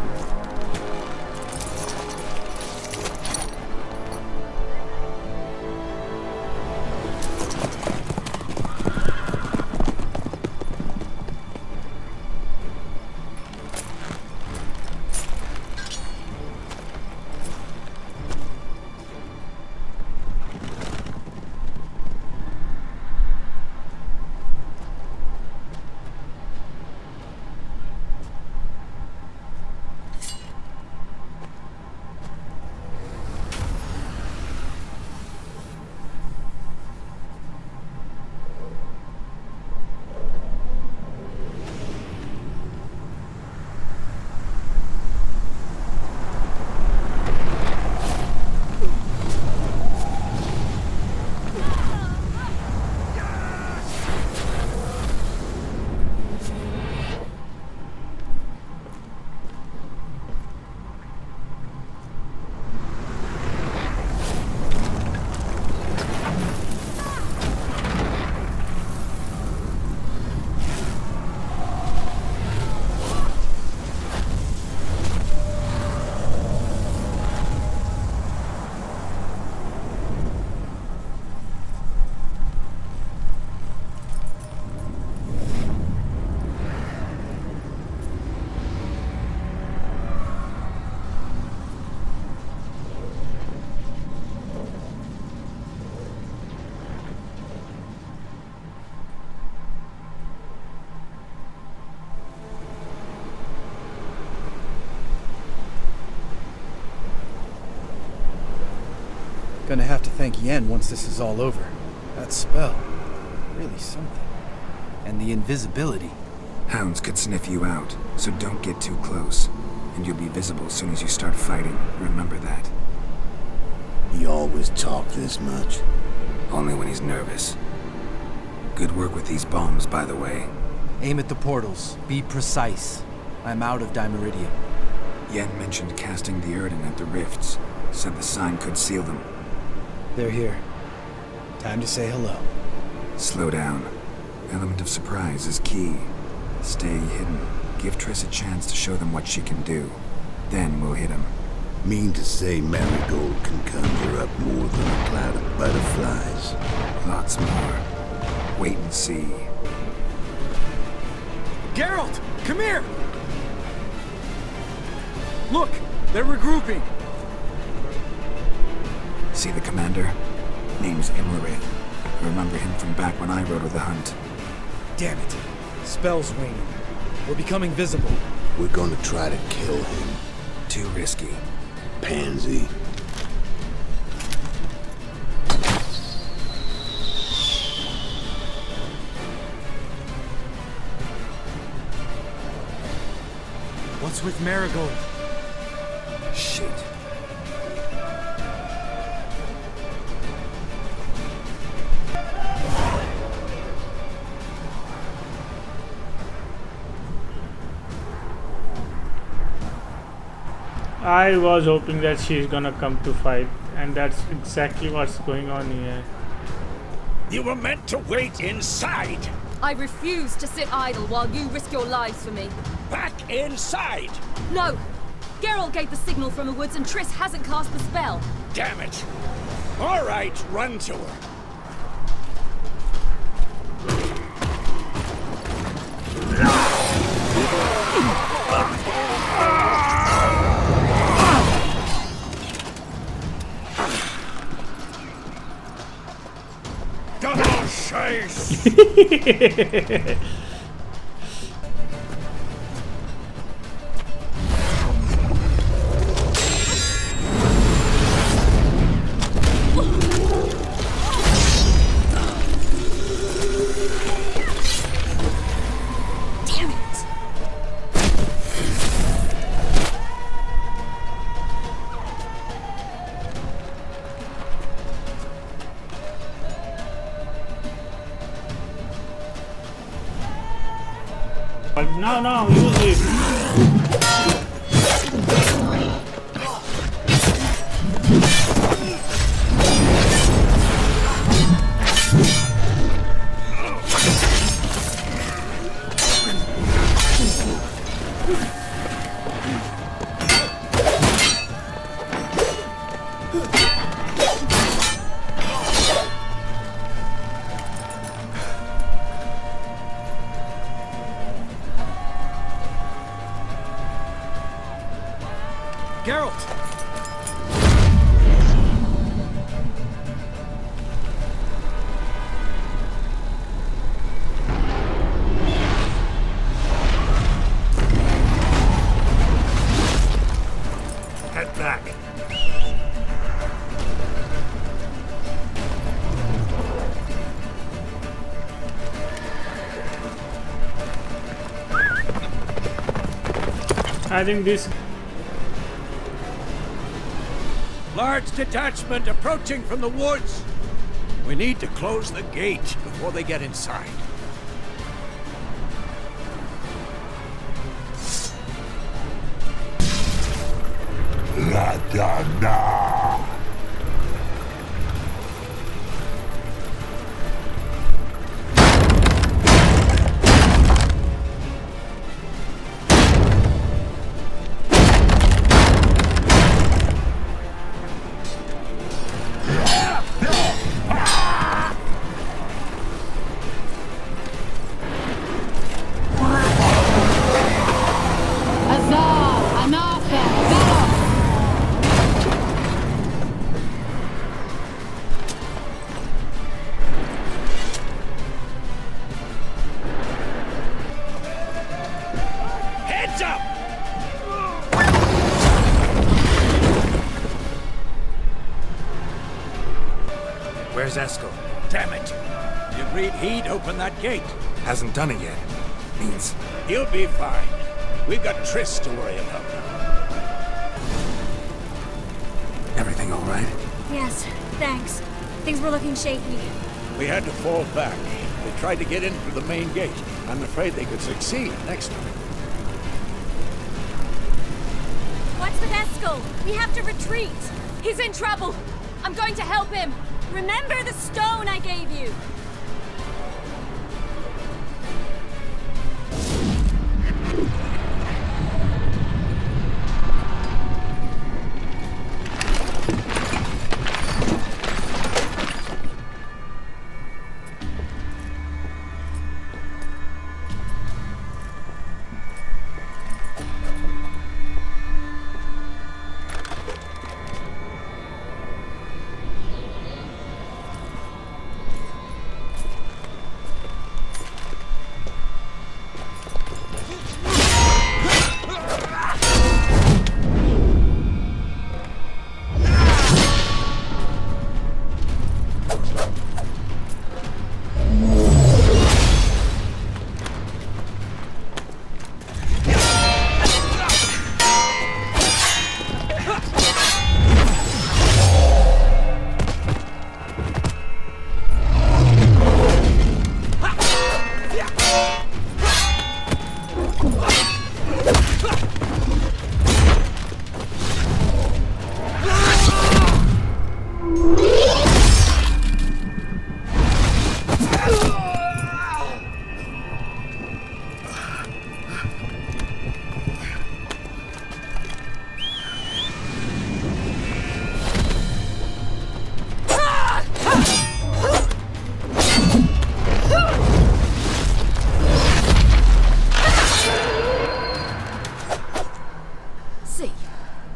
gonna have to thank Yen once this is all over. That spell, really something. And the invisibility. Hounds could sniff you out, so don't get too close. And you'll be visible as soon as you start fighting. Remember that. He always talk this much? Only when he's nervous. Good work with these bombs, by the way. Aim at the portals. Be precise. I'm out of Dimeridium. Yen mentioned casting the Erden at the rifts. Said the sign could seal them. They're here. Time to say hello. Slow down. Element of surprise is key. Stay hidden. Give Triss a chance to show them what she can do. Then we'll hit him. Mean to say Marigold can conjure up more than a cloud of butterflies? Lots more. Wait and see. Geralt! Come here! Look! They're regrouping! See the commander? Name's Imlerith. I remember him from back when I rode with the hunt. Damn it. Spell's waning. We're becoming visible. We're gonna try to kill him. Too risky. Pansy. What's with Marigold? Shit. I was hoping that she's gonna come to fight, and that's exactly what's going on here. You were meant to wait inside! I refuse to sit idle while you risk your lives for me. Back inside! No! Geralt gave the signal from the woods and Triss hasn't cast the spell. Damn it! All right, run to her. Double chase! No, use it. Geralt! Head back. I think this... Large detachment approaching from the woods. We need to close the gate before they get inside. La-da-da! Where's Eskel? Damn it! He agreed he'd open that gate. Hasn't done it yet. Means... He'll be fine. We've got Triss to worry about now. Everything all right? Yes, thanks. Things were looking shaky. We had to fall back. They tried to get in through the main gate. I'm afraid they could succeed next time. What's with Eskel? We have to retreat. He's in trouble. I'm going to help him. Remember the stone I gave you.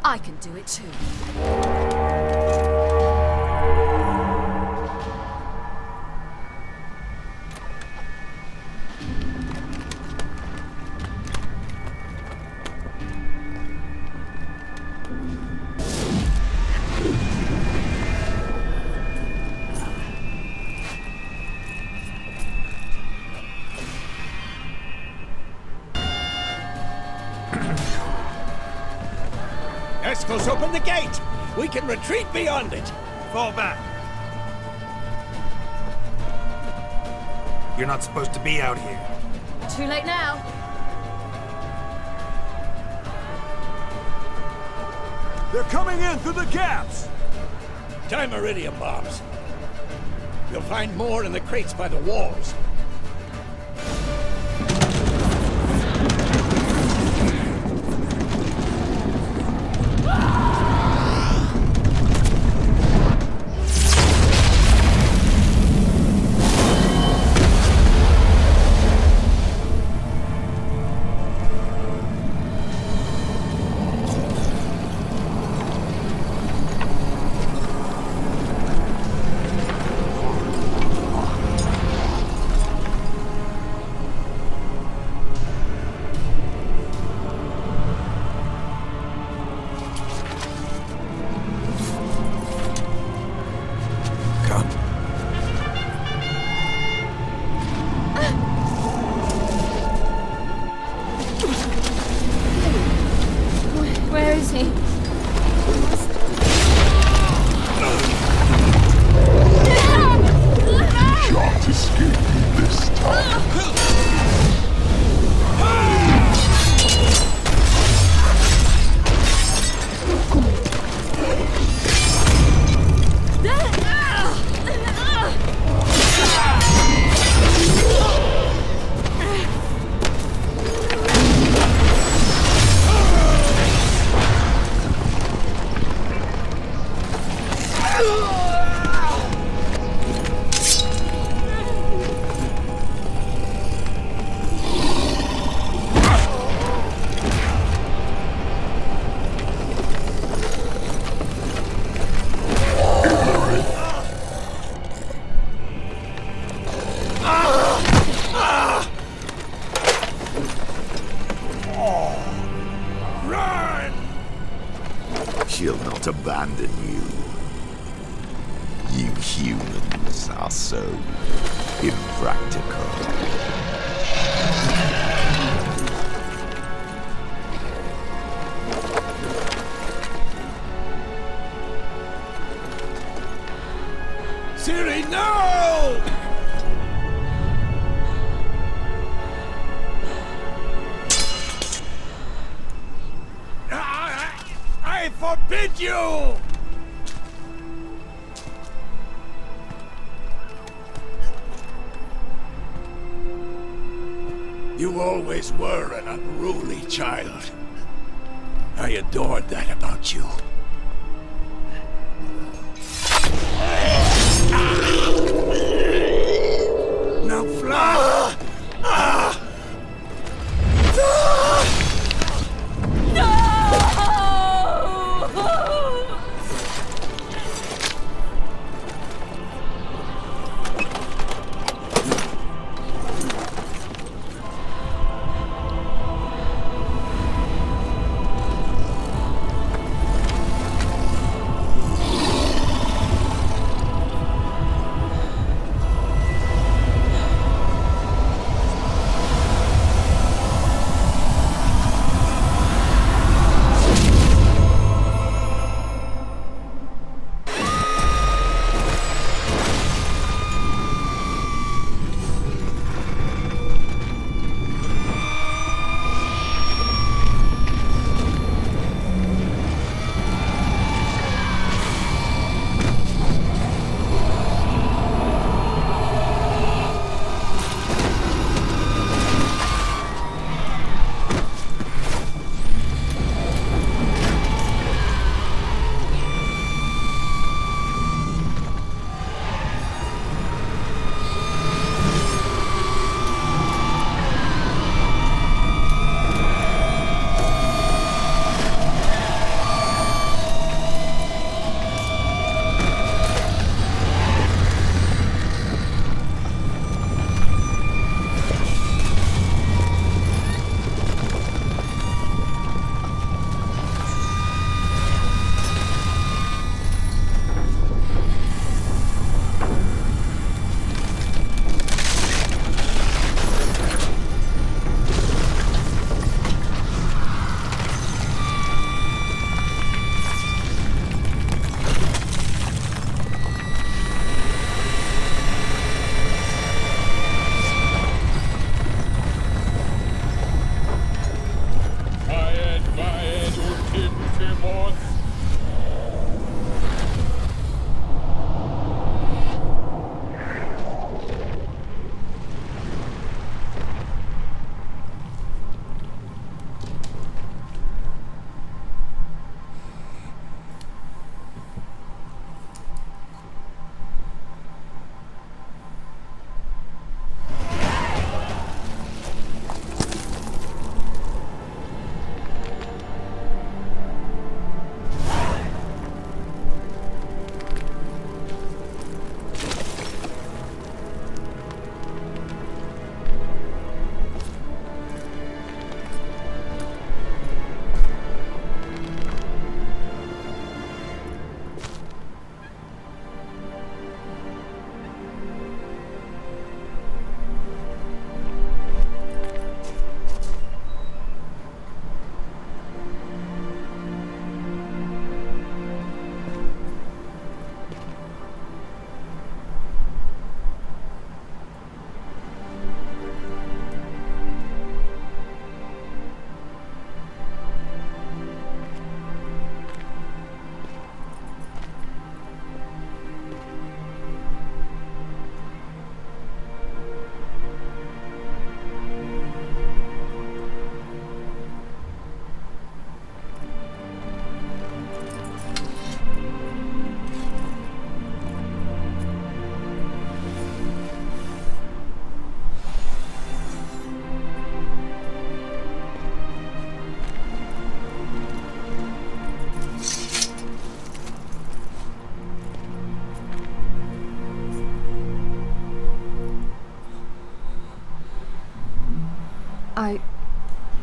I can do it too. Eskel's open the gate! We can retreat beyond it! Fall back. You're not supposed to be out here. Too late now. They're coming in through the gaps! Time iridium bombs. You'll find more in the crates by the walls. Where is he? Shan't escape me this time. She'll not abandon you. You Humans are so impractical. Siri, no! I forbid you! You always were an unruly child. I adored that about you. Now fly!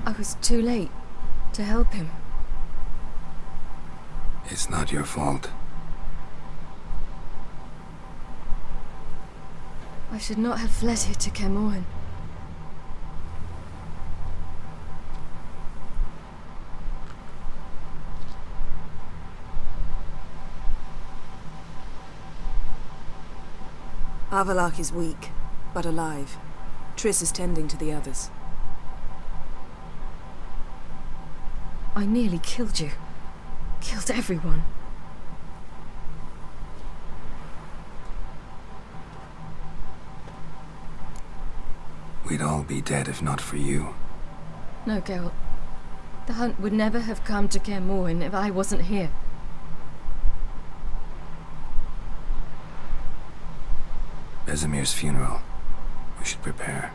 I was too late to help him. It's not your fault. I should not have fled here to Kermorhen. Avalak is weak, but alive. Triss is tending to the others. I nearly killed you. Killed everyone. We'd all be dead if not for you. No, Geralt. The hunt would never have come to Kermorhen if I wasn't here. Vesemir's funeral. We should prepare.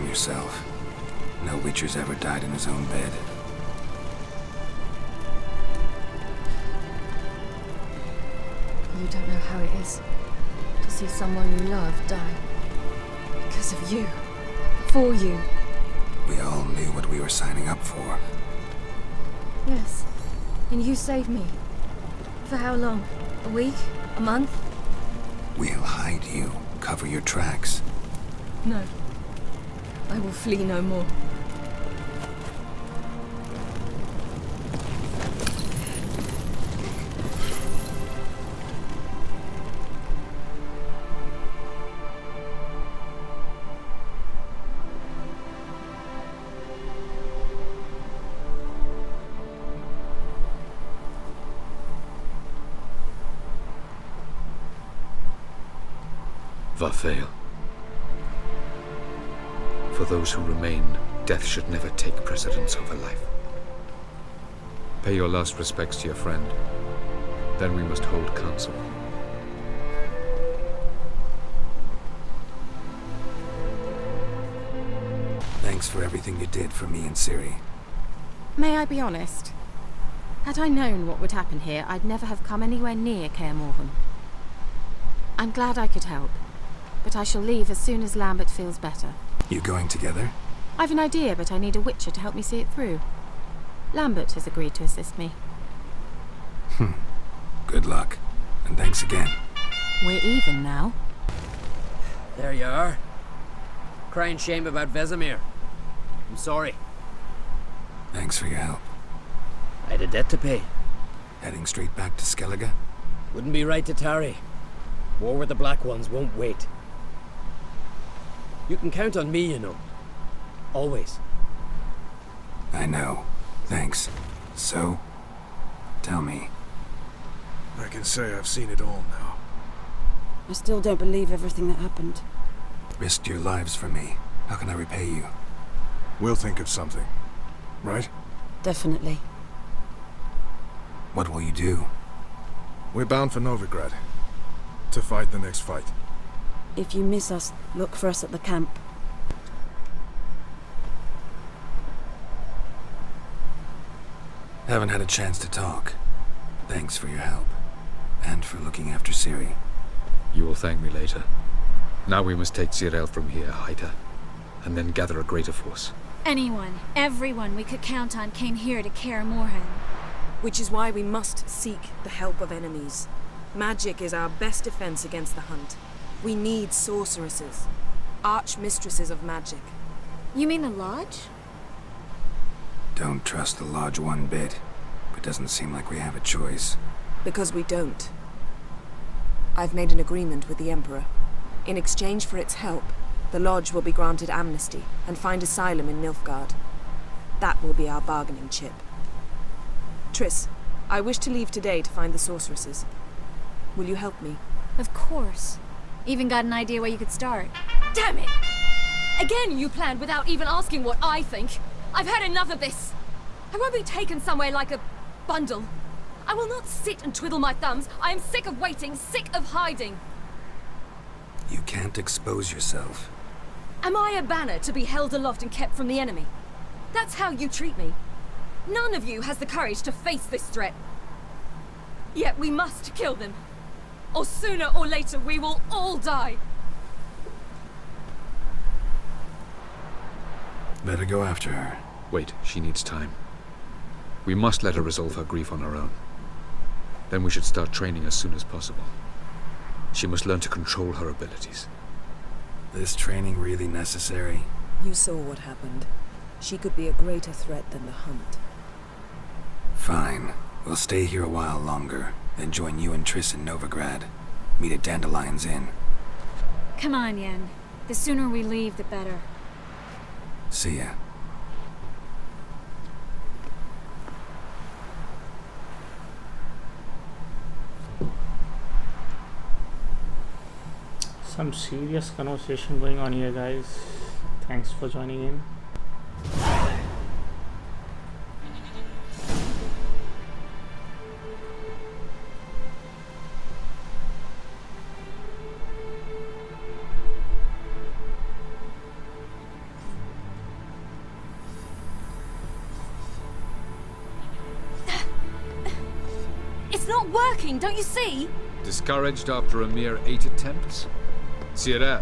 Yourself. No Witcher's ever died in his own bed. You don't know how it is to see someone you love die. Because of you. For you. We all knew what we were signing up for. Yes. And you saved me. For how long? A week? A month? We'll hide you. Cover your tracks. No. I will flee no more. Varthael. For those who remain, death should never take precedence over life. Pay your last respects to your friend. Then we must hold council. Thanks for everything you did for me and Ciri. May I be honest? Had I known what would happen here, I'd never have come anywhere near Kaer Morhen. I'm glad I could help, but I shall leave as soon as Lambert feels better. You going together? I've an idea, but I need a Witcher to help me see it through. Lambert has agreed to assist me. Good luck, and thanks again. We're even now. There you are. Crying shame about Vesemir. I'm sorry. Thanks for your help. I had a debt to pay. Heading straight back to Skellige? Wouldn't be right to tarry. War with the Black Ones won't wait. You can count on me, you know. Always. I know. Thanks. So, tell me. I can say I've seen it all now. I still don't believe everything that happened. Risked your lives for me. How can I repay you? We'll think of something. Right? Definitely. What will you do? We're bound for Novigrad. To fight the next fight. If you miss us, look for us at the camp. Haven't had a chance to talk. Thanks for your help. And for looking after Ciri. You will thank me later. Now we must take Cyril from here, Haida. And then gather a greater force. Anyone, everyone we could count on came here to Kaer Morhen. Which is why we must seek the help of enemies. Magic is our best defense against the hunt. We need sorceresses. Archmistresses of magic. You mean the Lodge? Don't trust the Lodge one bit. It doesn't seem like we have a choice. Because we don't. I've made an agreement with the Emperor. In exchange for its help, the Lodge will be granted amnesty and find asylum in Nilfgaard. That will be our bargaining chip. Triss, I wish to leave today to find the sorceresses. Will you help me? Of course. Even got an idea where you could start. Damn it! Again you planned without even asking what I think. I've had enough of this. I won't be taken somewhere like a bundle. I will not sit and twiddle my thumbs. I am sick of waiting, sick of hiding. You can't expose yourself. Am I a banner to be held aloft and kept from the enemy? That's how you treat me. None of you has the courage to face this threat. Yet we must kill them. Or sooner or later we will all die. Better go after her. Wait, she needs time. We must let her resolve her grief on her own. Then we should start training as soon as possible. She must learn to control her abilities. This training really necessary? You saw what happened. She could be a greater threat than the hunt. Fine. We'll stay here a while longer, then join you and Triss in Novigrad. Meet at Dandelion's Inn. Come on, Yen. The sooner we leave, the better. See ya. Some serious conversation going on here, guys. Thanks for joining in. It's not working, don't you see? Discouraged after a mere 8 attempts? Cyril,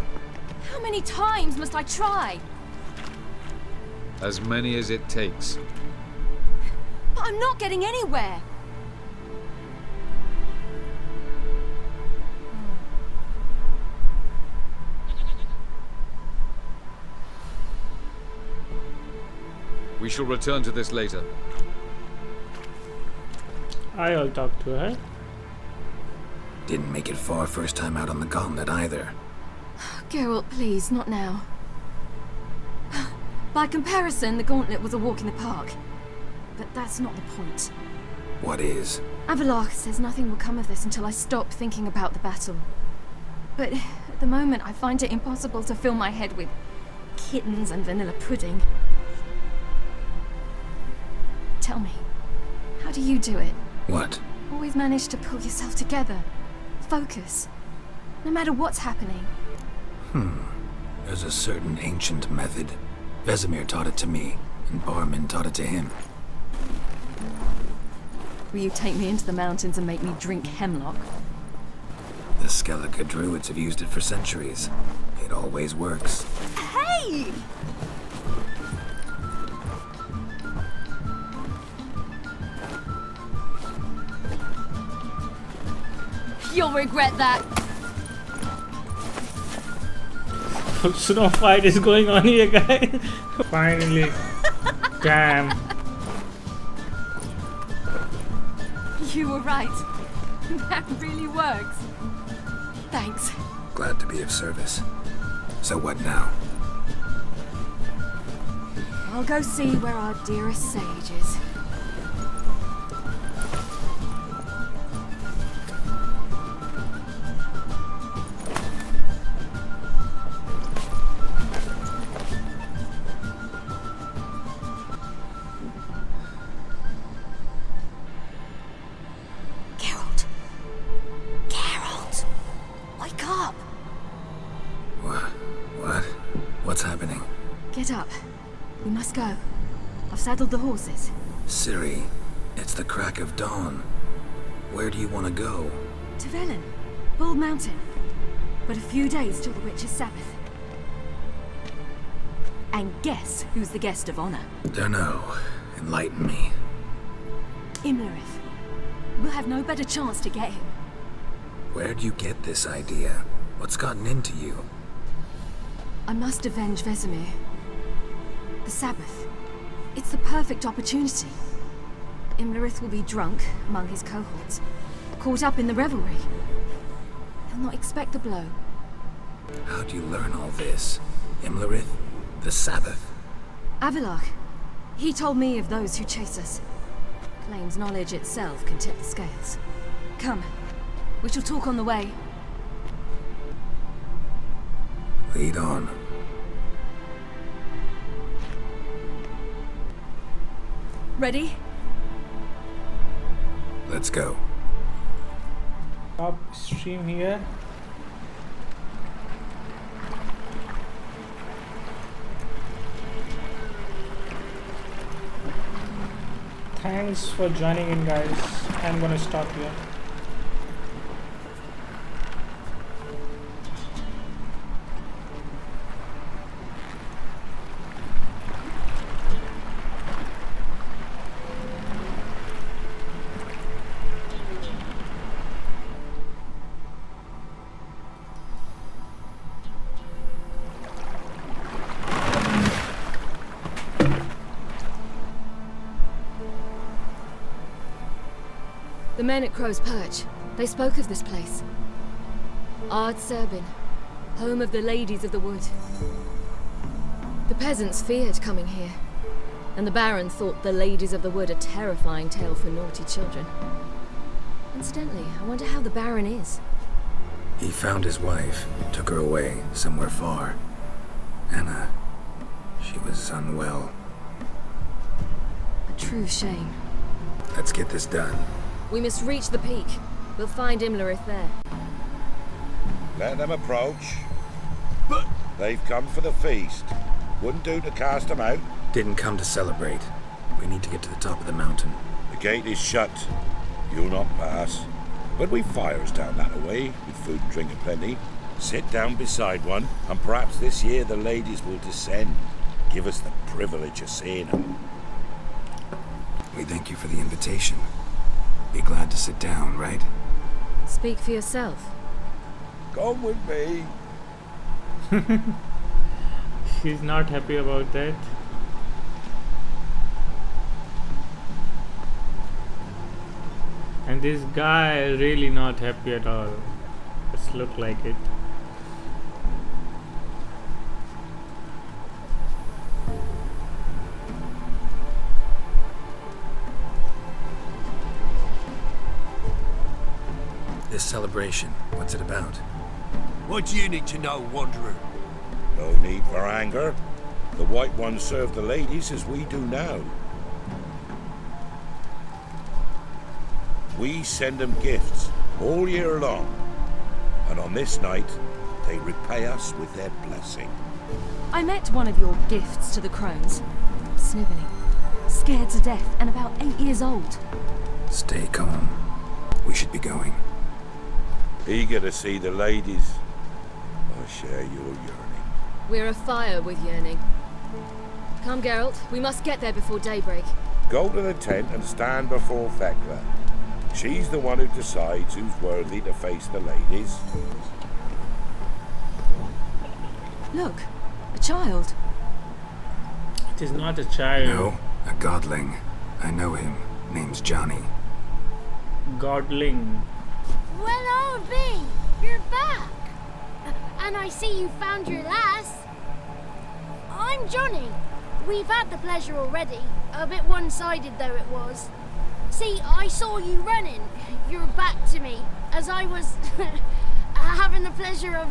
How many times must I try? as many as it takes. But I'm not getting anywhere. We shall return to this later. I'll talk to her. Didn't make it far first time out on the gauntlet either. Geralt, please, not now. By comparison, the gauntlet was a walk in the park. But that's not the point. What is? Avallac'h says nothing will come of this until I stop thinking about the battle. But at the moment, I find it impossible to fill my head with kittens and vanilla pudding. Tell me, how do you do it? What? Always manage to pull yourself together. Focus. No matter what's happening. There's a certain ancient method. Vesemir taught it to me, and Barman taught it to him. Will you take me into the mountains and make me drink hemlock? The Skellige druids have used it for centuries. It always works. Hey! You'll regret that. Snow fight is going on here, guys. Finally. Damn. You were right. That really works. Thanks. Glad to be of service. So what now? I'll go see where our dearest sage is. Geralt! Wake up! What? What's happening? Get up. We must go. I've saddled the horses. Ciri, it's the crack of dawn. Where do you want to go? To Velen, Bald Mountain. But a few days till the Witch's Sabbath. And guess who's the guest of honor? Dunno. Enlighten me. Imlerith. We'll have no better chance to get him. Where'd you get this idea? What's gotten into you? I must avenge Vesemir. The Sabbath. It's the perfect opportunity. Imlerith will be drunk among his cohorts, caught up in the revelry. He'll not expect the blow. How'd you learn all this? Imlerith? The Sabbath? Avilark. He told me of those who chase us. Claims knowledge itself can tip the scales. Come. We shall talk on the way. Lead on. Ready? Let's go. Stop stream here. Thanks for joining in, guys. I'm gonna stop here. The men at Crow's Perch, they spoke of this place. Ard Serbin, home of the Ladies of the Wood. The peasants feared coming here, and the Baron thought the Ladies of the Wood a terrifying tale for naughty children. Incidentally, I wonder how the Baron is. He found his wife, took her away, somewhere far. Anna, she was unwell. A true shame. Let's get this done. We must reach the peak. We'll find Imlerith there. Let them approach. But they've come for the feast. Wouldn't do to cast them out. Didn't come to celebrate. We need to get to the top of the mountain. The gate is shut. You'll not pass. But we've fires down that way, with food and drink aplenty. Sit down beside one, and perhaps this year the ladies will descend. Give us the privilege of seeing them. We thank you for the invitation. Be glad to sit down, right? Speak for yourself. Come with me. She's not happy about that. And this guy is really not happy at all. Just look like it. This celebration, what's it about? What do you need to know, Wanderer? No need for anger. The White Ones serve the ladies as we do now. We send them gifts all year long, and on this night, they repay us with their blessing. I met one of your gifts to the crones. Sniveling, scared to death, and about 8 years old. Stay calm. We should be going. Eager to see the ladies. I share your yearning. We're afire with yearning. Come, Geralt. We must get there before daybreak. Go to the tent and stand before Thekla. She's the one who decides who's worthy to face the ladies. Look, a child. It is not a child. No, a godling. I know him. Name's Johnny. Godling. Well, old B, you're back. And I see you found your lass. I'm Johnny. We've had the pleasure already. A bit one-sided though it was. See, I saw you running, your back to me, as I was having the pleasure of...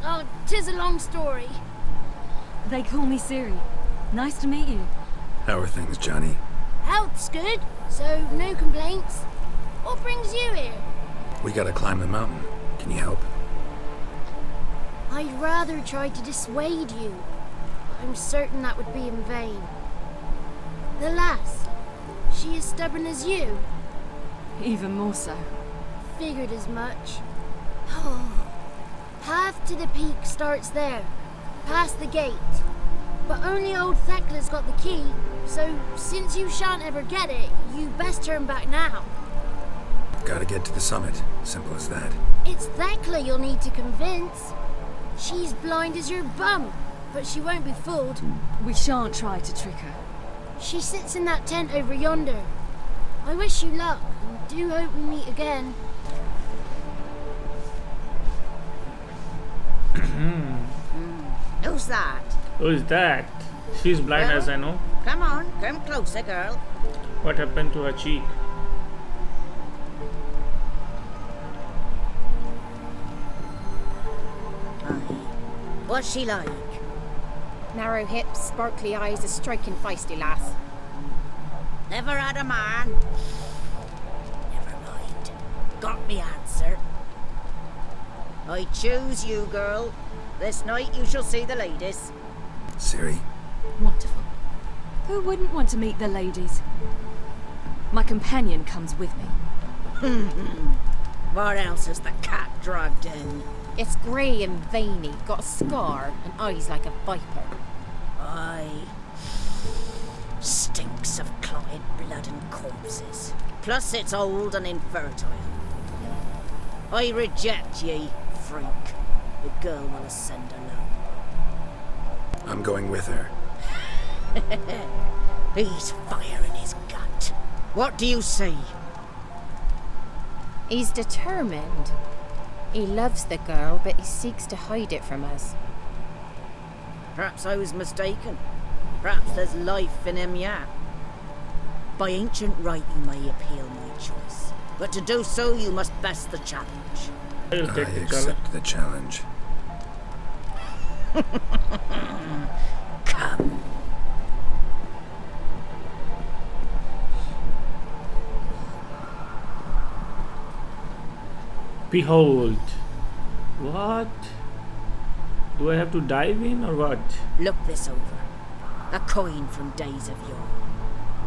Oh, 'tis a long story. They call me Ciri. Nice to meet you. How are things, Johnny? Health's good, so no complaints. What brings you here? We gotta climb the mountain. Can you help? I'd rather try to dissuade you. I'm certain that would be in vain. The lass, she as stubborn as you? Even more so. Figured as much. Path to the peak starts there, past the gate. But only old Thekla's got the key, so since you shan't ever get it, you best turn back now. Gotta get to the summit. Simple as that. It's Thekla you'll need to convince. She's blind as your bum, but she won't be fooled. We shan't try to trick her. She sits in that tent over yonder. I wish you luck, and do hope we meet again. Who's that? Who's that? She's blind as I know. Come on, come closer, girl. What happened to her cheek? What's she like? Narrow hips, sparkly eyes, a striking feisty lass. Never had a man. Never mind. Got me answer. I choose you, girl. This night you shall see the ladies. Ciri? Wonderful. Who wouldn't want to meet the ladies? My companion comes with me. What else has the cat dragged in? It's grey and veiny, got a scar, and eyes like a viper. Aye. Stinks of clotted blood and corpses. Plus it's old and infertile. I reject ye, freak. The girl will ascend alone. I'm going with her. He's fire in his gut. What do you see? He's determined. He loves the girl, but he seeks to hide it from us. Perhaps I was mistaken. Perhaps there's life in him yet. By ancient right you may appeal my choice. But to do so you must best the challenge. I accept the challenge. Come. Behold. What? Do I have to dive in or what? Look this over. A coin from days of yore.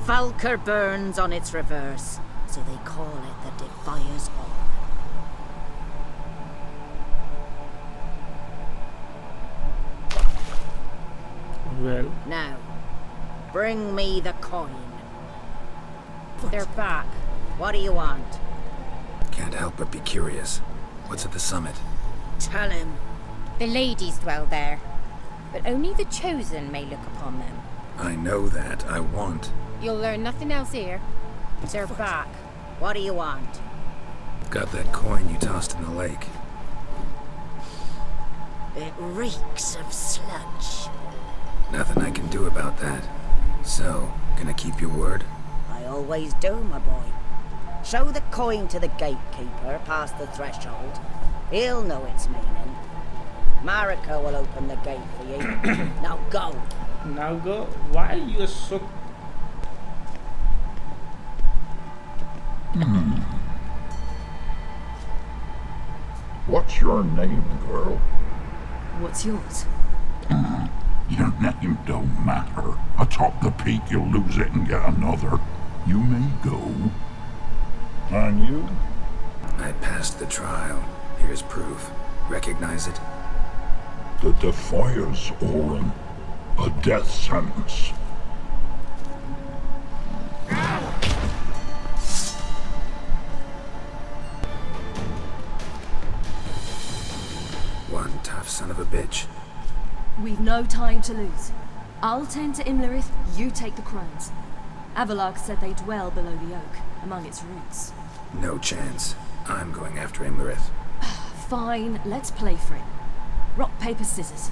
Falker burns on its reverse, so they call it the Defier's Orb. Well. Now, bring me the coin. They're back. What do you want? Can't help but be curious. What's at the summit? Tell him. The ladies dwell there, but only the chosen may look upon them. I know that. I want. You'll learn nothing else here. They're back. What do you want? Got that coin you tossed in the lake. It reeks of sludge. Nothing I can do about that. So, gonna keep your word? I always do, my boy. Show the coin to the gatekeeper past the threshold. He'll know its meaning. Marika will open the gate for you. Now go. Now go? Why you are so... What's your name, girl? What's yours? Your name don't matter. Atop the peak you'll lose it and get another. You may go. And you? I passed the trial. Here's proof. Recognize it? The Defier's Orin. A death sentence. One tough son of a bitch. We've no time to lose. I'll tend to Imlerith, you take the crones. Avalark said they dwell below the oak, among its roots. No chance. I'm going after Imlerith. Fine, let's play for it. Rock, paper, scissors.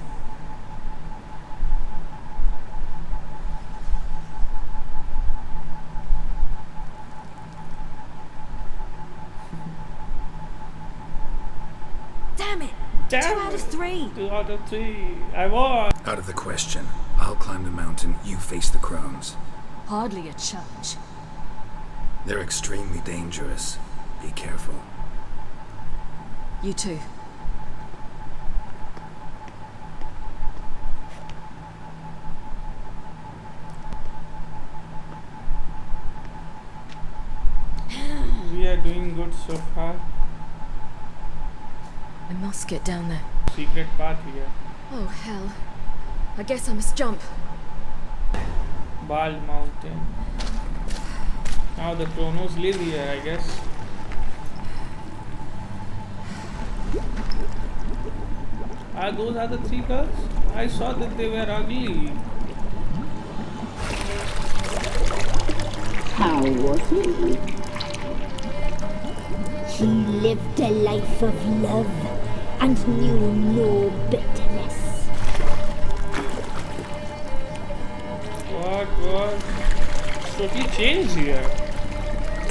Damn 2 out of 3. 2 out of 3. I won. Out of the question. I'll climb the mountain, you face the crones. Hardly a challenge. They're extremely dangerous. Be careful. You too. We are doing good so far. I must get down there. Secret path here. Oh, hell. I guess I must jump. Bald Mountain. Now the Chronos live here, I guess. Those are the 3 girls? I saw that they were ugly. How was he? He lived a life of love and knew no bitterness. What? So he changed here.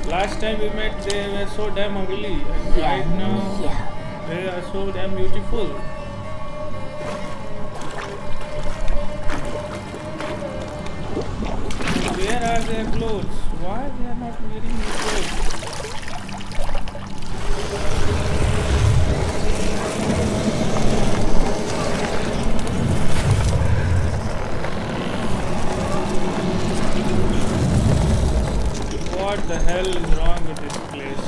Last time we met, they were so damn ugly. And right now, they are so damn beautiful. Where are their clothes? Why they are not wearing new clothes? What the hell is wrong with this place?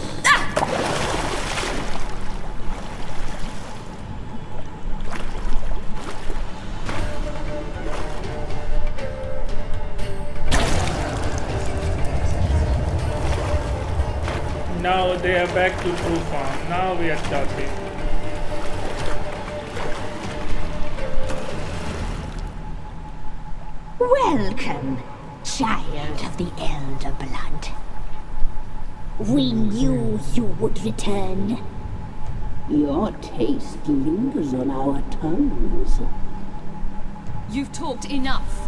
Now they are back to true form. Now we are talking. Welcome, child of the Elder Blood. We knew you would return. Your taste lingers on our tongues. You've talked enough.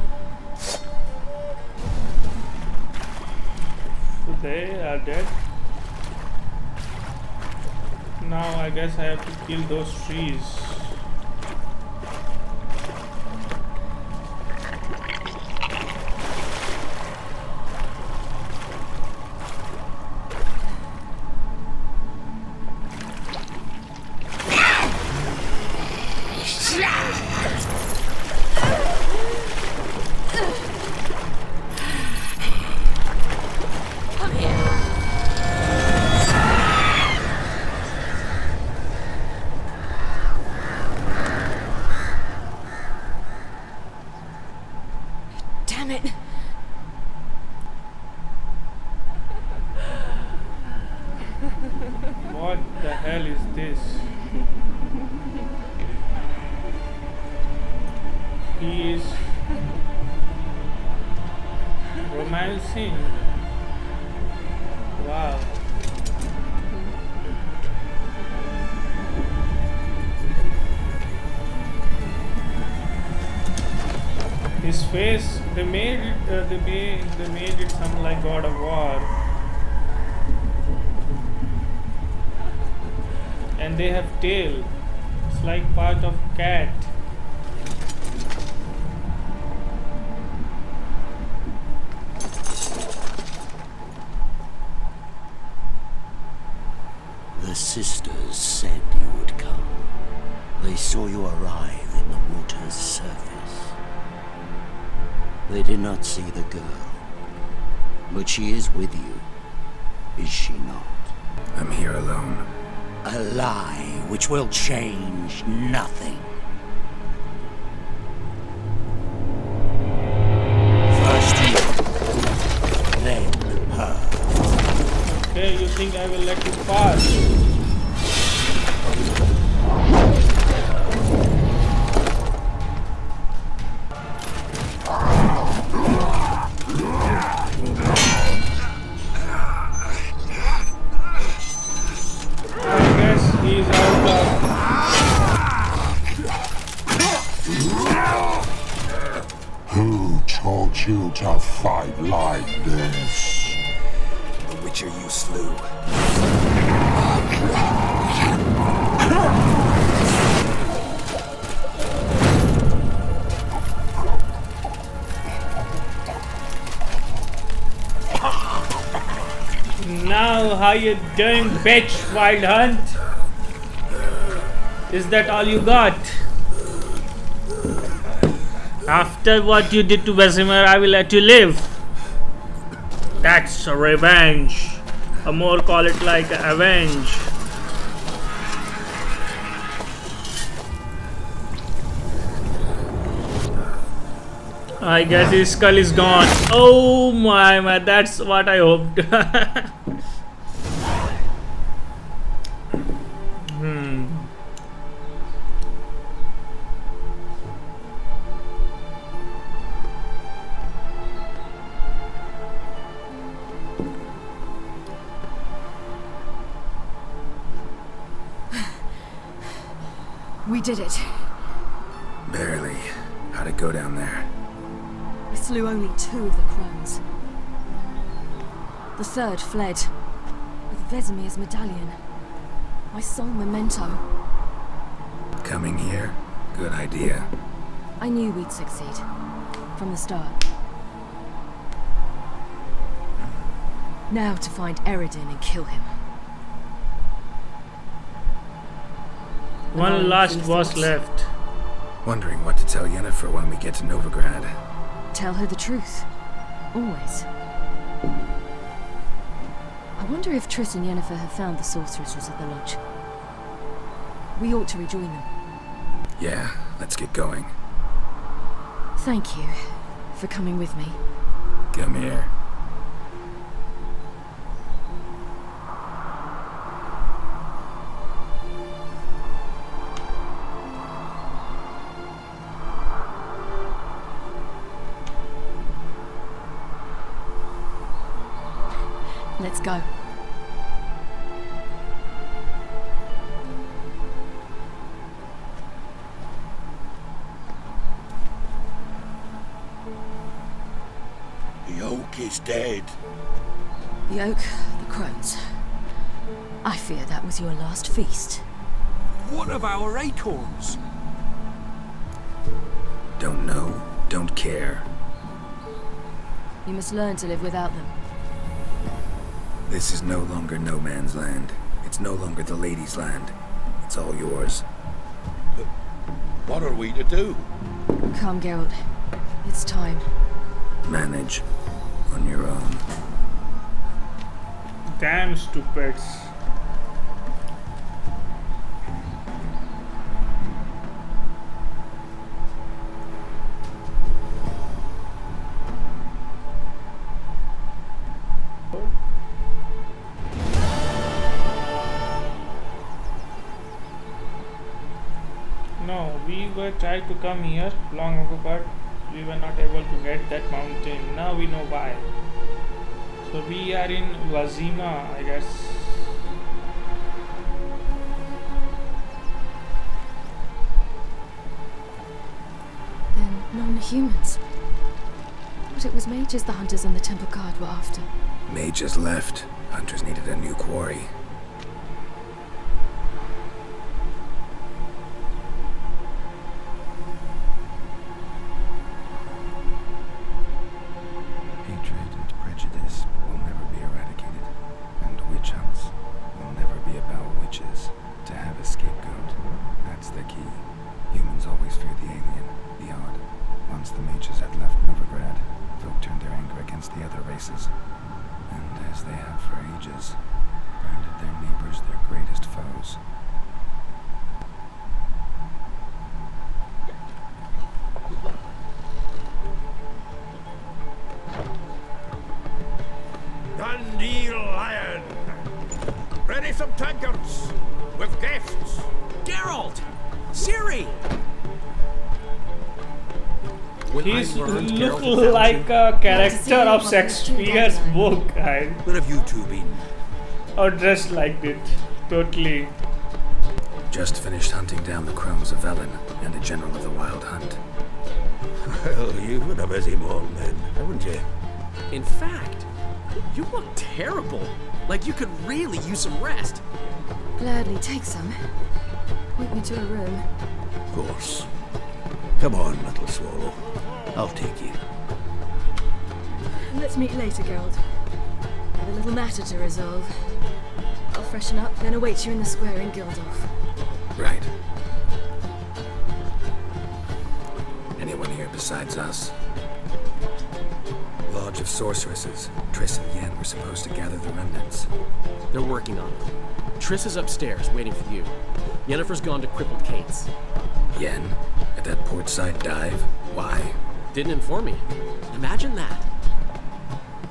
They are dead. Now I guess I have to kill those trees. Damn it. What the hell is this? He is romancing. Wow. His face, they made it some like God of War. And they have tail. It's like part of cat. The sisters said you would come. They saw you arrive in the water's surface. They did not see the girl. But she is with you, is she not? I'm here alone. A lie which will change nothing. First you, then her. Okay, you think I will let you pass? Who taught you to fight like this? The Witcher you slew. Now, how you doing, bitch, Wild Hunt? Is that all you got? After what you did to Vesemir, I will let you live. That's a revenge. Or more call it like avenge. I guess his skull is gone. Oh my, that's what I hoped. We did it. Barely. How'd it go down there? We slew only 2 of the crones. The third fled with Vesemir's medallion. My sole memento. Coming here? Good idea. I knew we'd succeed. From the start. Now to find Eredin and kill him. One last boss left. Wondering what to tell Yennefer when we get to Novigrad. Tell her the truth. Always. I wonder if Triss and Yennefer have found the sorceresses at the lodge. We ought to rejoin them. Yeah, let's get going. Thank you for coming with me. Come here. Let's go. The oak is dead. The oak, the crones. I fear that was your last feast. What of our acorns? Don't know, don't care. You must learn to live without them. This is no longer no man's land. It's no longer the lady's land. It's all yours. But what are we to do? Come, Geralt. It's time. Manage. On your own. Damn stupids. No, we were trying to come here long ago, but we were not able to get that mountain. Now we know why. So we are in Vizima, I guess. Then non-humans. But it was mages the hunters and the temple guard were after. Mages left. Hunters needed a new quarry. Hatred and prejudice will never be eradicated, and witch hunts will never be about witches. To have a scapegoat, that's the key. Humans always fear the alien, the odd. Once the mages had left Novigrad, folk turned their anger against the other races, and as they have for ages, branded their neighbors their greatest foes. Dundee Lion! Ready some tankards with guests! Geralt! Ciri! He's look like a character of Shakespeare's book, right? Where have you two been? Or dressed like it. Totally. Just finished hunting down the crones of Velen and a general of the Wild Hunt. Well, you've been a busy morning then, haven't you? In fact, you look terrible. Like you could really use some rest. Gladly take some. Point me to a room. Of course. Come on, little swallow. I'll take you. Let's meet later, Geralt. By the a little matter to resolve. I'll freshen up, then await you in the square in Gildorf. Right. Anyone here besides us? Lodge of Sorceresses. Triss and Yen were supposed to gather the remnants. They're working on it. Triss is upstairs, waiting for you. Yennefer's gone to Crippled Kate's. Yen? At that portside dive? Why? Didn't inform me. Imagine that.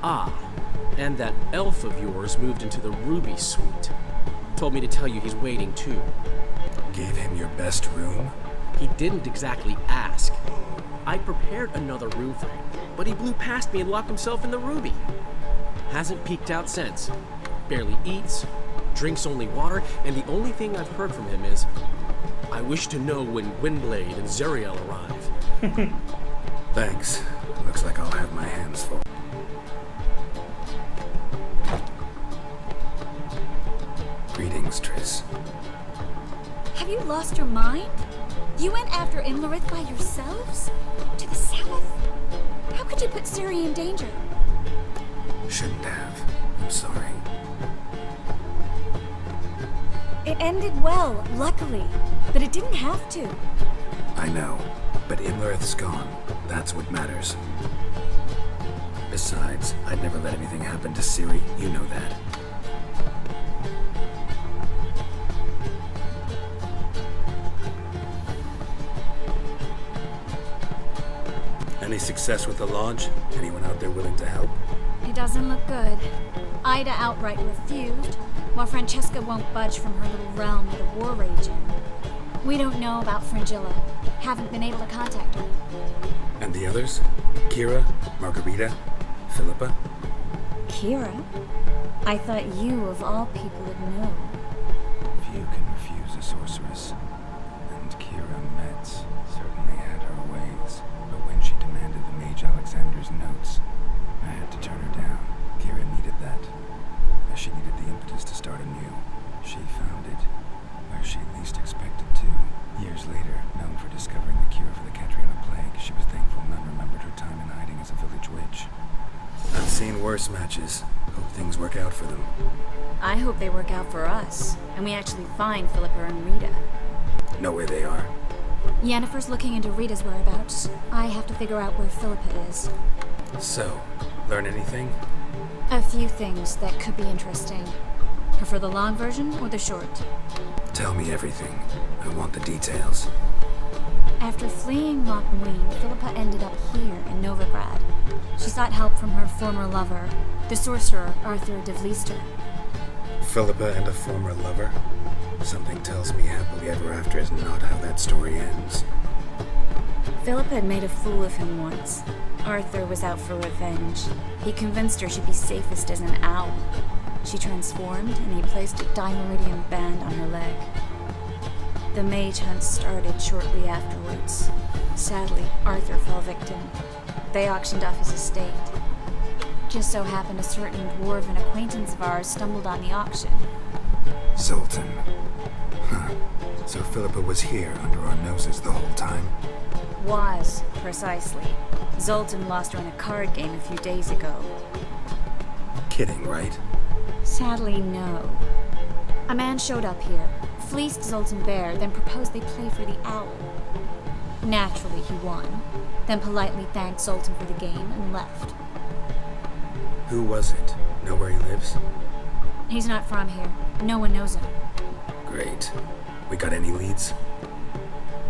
Ah, and that elf of yours moved into the Ruby Suite. Told me to tell you he's waiting too. Gave him your best room? He didn't exactly ask. I prepared another room for him, but he blew past me and locked himself in the Ruby. Hasn't peeked out since. Barely eats, drinks only water, and the only thing I've heard from him is, I wish to know when Gwynblade and Zeriel arrive. Thanks. Looks like I'll have my hands full. Greetings, Triss. Have you lost your mind? You went after Imlerith by yourselves? To the south? How could you put Ciri in danger? Shouldn't have. I'm sorry. It ended well, luckily, but it didn't have to. I know, but Imlerith's gone. That's what matters. Besides, I'd never let anything happen to Ciri. You know that. Any success with the Lodge? Anyone out there willing to help? It doesn't look good. Ida outright refused, while Francesca won't budge from her little realm with a war raging. We don't know about Fringilla. Haven't been able to contact her. And the others? Kira? Margarita? Philippa? Kira? I thought you, of all people, would know. Few can refuse a sorceress. And Kira Metz certainly had her ways. But when she demanded the Mage Alexander's notes, I had to turn her down. Kira needed that. As she needed the impetus to start anew. She found it where she least expected to. Years later, known for discovering the cure for the Catriona plague, she was thankful none remembered her time in hiding as a village witch. I've seen worse matches. Hope things work out for them. I hope they work out for us, and we actually find Philippa and Rita. Know where they are? Yennefer's looking into Rita's whereabouts. I have to figure out where Philippa is. So, learn anything? A few things that could be interesting. Prefer the long version or the short? Tell me everything. I want the details. After fleeing Loch Muin, Philippa ended up here in Novigrad. She sought help from her former lover, the sorcerer Arthur de Vlister. Philippa and a former lover? Something tells me happily ever after is not how that story ends. Philippa had made a fool of him once. Arthur was out for revenge. He convinced her she'd be safest as an owl. She transformed, and he placed a dimeridium band on her leg. The mage hunt started shortly afterwards. Sadly, Arthur fell victim. They auctioned off his estate. Just so happened a certain dwarven acquaintance of ours stumbled on the auction. Zoltan. Huh. So Philippa was here under our noses the whole time? Was, precisely. Zoltan lost her in a card game a few days ago. Kidding, right? Sadly, no. A man showed up here, fleeced Zoltan bare, then proposed they play for the owl. Naturally, he won, then politely thanked Zoltan for the game and left. Who was it? Know where he lives? He's not from here. No one knows him. Great. We got any leads?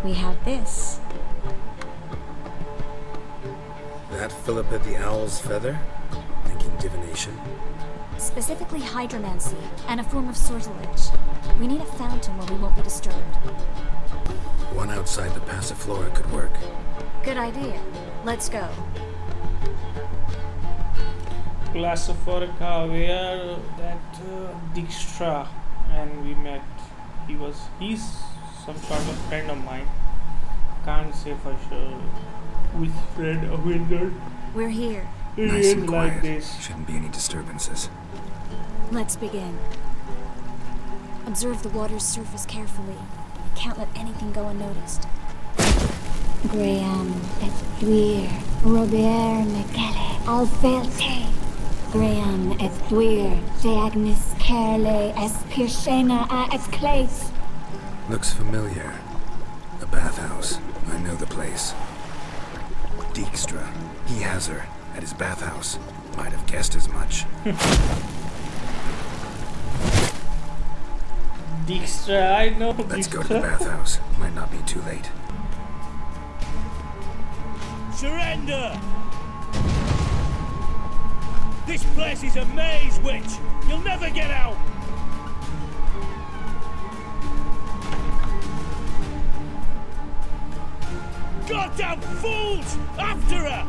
We have this. That Philippa the Owl's feather? Thinking divination? Specifically hydromancy, and a form of sortilege. We need a fountain where we won't be disturbed. One outside the Passiflora could work. Good idea. Let's go. Classiforca, where that Dijkstra and we met. He's some sort of friend of mine. Can't say for sure which friend or wizard. We're here. Nice and quiet. Like this. Shouldn't be any disturbances. Let's begin. Observe the water's surface carefully. Can't let anything go unnoticed. Graham et Dwyer, Robert Mekele, Alfelte. Graham es dwyr, de agnes Kerle es Pirshena a es Clace. Looks familiar. A bathhouse. I know the place. Dijkstra. He has her at his bathhouse. Might have guessed as much. Dijkstra, I know. Let's go to the bathhouse. Might not be too late. Surrender! This place is a maze, witch! You'll never get out! Goddamn fools! After her!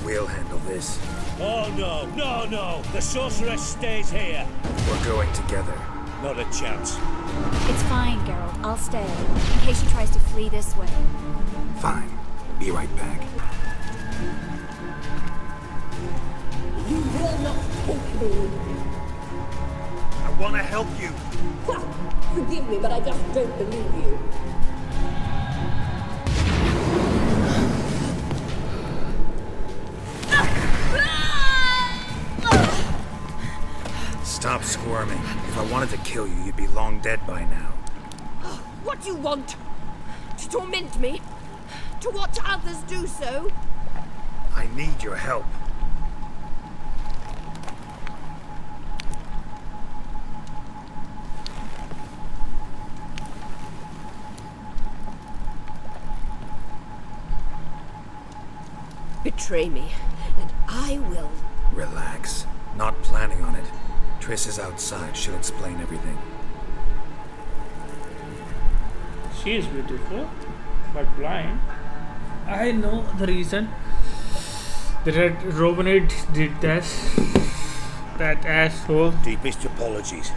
We'll handle this. Oh no, no, no! The sorceress stays here! We're going together. Not a chance. It's fine, Geralt. I'll stay, in case she tries to flee this way. Fine. Be right back. You will not take me. I want to help you. Forgive me, but I just don't believe you. Stop squirming. If I wanted to kill you, you'd be long dead by now. What do you want? To torment me? To watch others do so? I need your help. Betray me, and I will. Relax. Not planning on it. Triss is outside. She'll explain everything. She is beautiful, but blind. I know the reason that Robinette did this. That asshole. Deepest apologies.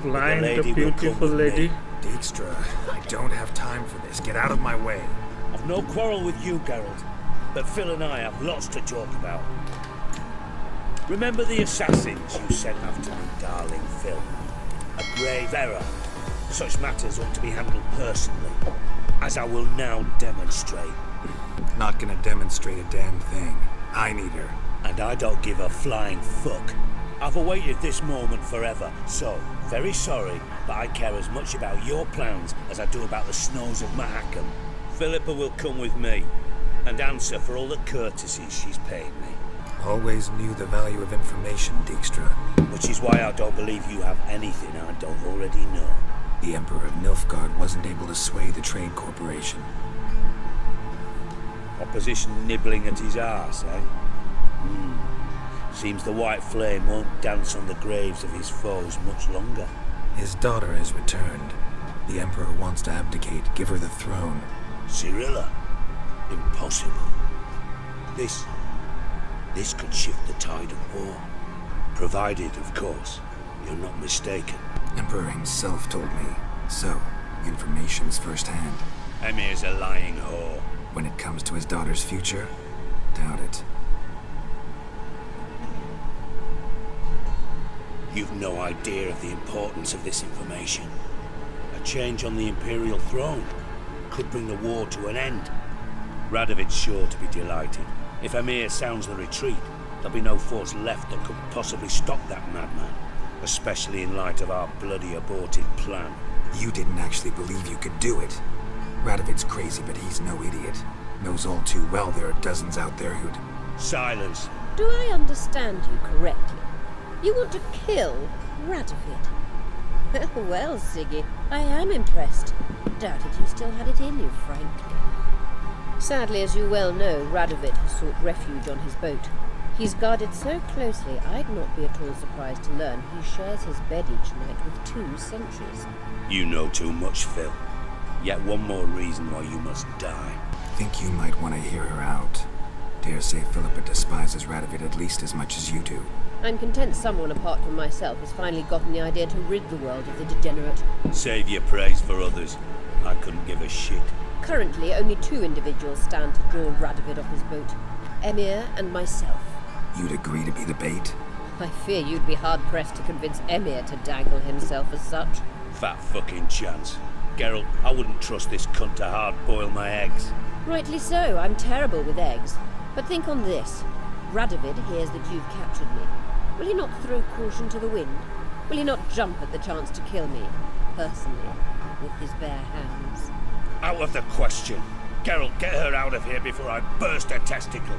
Blind, the beautiful lady. Dijkstra, I don't have time for this. Get out of my way. I've no quarrel with you, Geralt, but Phil and I have lots to talk about. Remember the assassins you sent after me, darling Phil? A grave error. Such matters ought to be handled personally, as I will now demonstrate. Not gonna demonstrate a damn thing. I need her. And I don't give a flying fuck. I've awaited this moment forever, so, very sorry, but I care as much about your plans as I do about the snows of Mahakam. Philippa will come with me, and answer for all the courtesies she's paid me. Always knew the value of information, Dijkstra. Which is why I don't believe you have anything I don't already know. The Emperor of Nilfgaard wasn't able to sway the Trade Corporation. Opposition nibbling at his arse, eh? Seems the White Flame won't dance on the graves of his foes much longer. His daughter has returned. The Emperor wants to abdicate, give her the throne. Cirilla? Impossible. This could shift the tide of war. Provided, of course, you're not mistaken. Emperor himself told me. So, information's firsthand. Emir's a lying whore. When it comes to his daughter's future, doubt it. You've no idea of the importance of this information. A change on the Imperial throne could bring the war to an end. Radovid's sure to be delighted. If Emir sounds the retreat, there'll be no force left that could possibly stop that madman. Especially in light of our bloody aborted plan. You didn't actually believe you could do it. Radovid's crazy, but he's no idiot. Knows all too well there are dozens out there who'd... Silence. Do I understand you correctly? You want to kill Radovid? Well, Siggy, I am impressed. Doubted you still had it in you, frankly. Sadly, as you well know, Radovid has sought refuge on his boat. He's guarded so closely, I'd not be at all surprised to learn he shares his bed each night with 2 sentries. You know too much, Phil. Yet one more reason why you must die. Think you might want to hear her out. Dare say Philippa despises Radovid at least as much as you do. I'm content someone apart from myself has finally gotten the idea to rid the world of the degenerate. Save your praise for others. I couldn't give a shit. Currently, only 2 individuals stand to draw Radovid off his boat. Emir and myself. You'd agree to be the bait? I fear you'd be hard-pressed to convince Emir to dangle himself as such. Fat fucking chance. Geralt, I wouldn't trust this cunt to hard-boil my eggs. Rightly so, I'm terrible with eggs. But think on this. Radovid hears that you've captured me, will he not throw caution to the wind? Will he not jump at the chance to kill me, personally, with his bare hands? Out of the question. Geralt, get her out of here before I burst her testicle.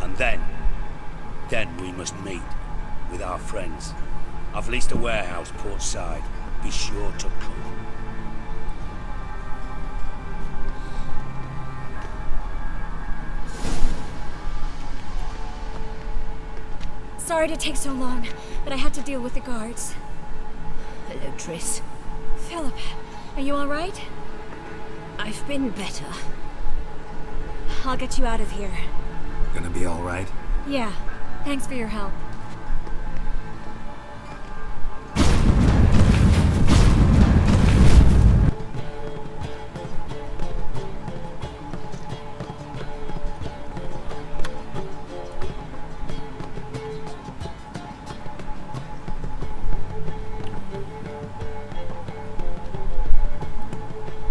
And then we must meet with our friends. I've leased a warehouse port side. Be sure to come. Sorry to take so long, but I had to deal with the guards. Hello, Triss. Philip, are you all right? I've been better. I'll get you out of here. Gonna be all right? Yeah, thanks for your help.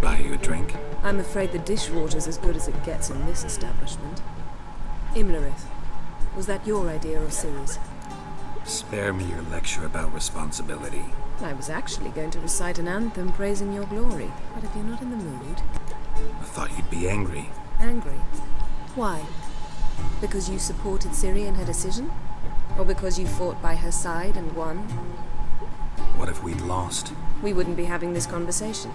Buy you a drink? I'm afraid the dishwater's as good as it gets in this establishment. Imlerith, was that your idea or Ciri's? Spare me your lecture about responsibility. I was actually going to recite an anthem praising your glory, but if you're not in the mood... I thought you'd be angry. Angry? Why? Because you supported Ciri in her decision? Or because you fought by her side and won? What if we'd lost? We wouldn't be having this conversation.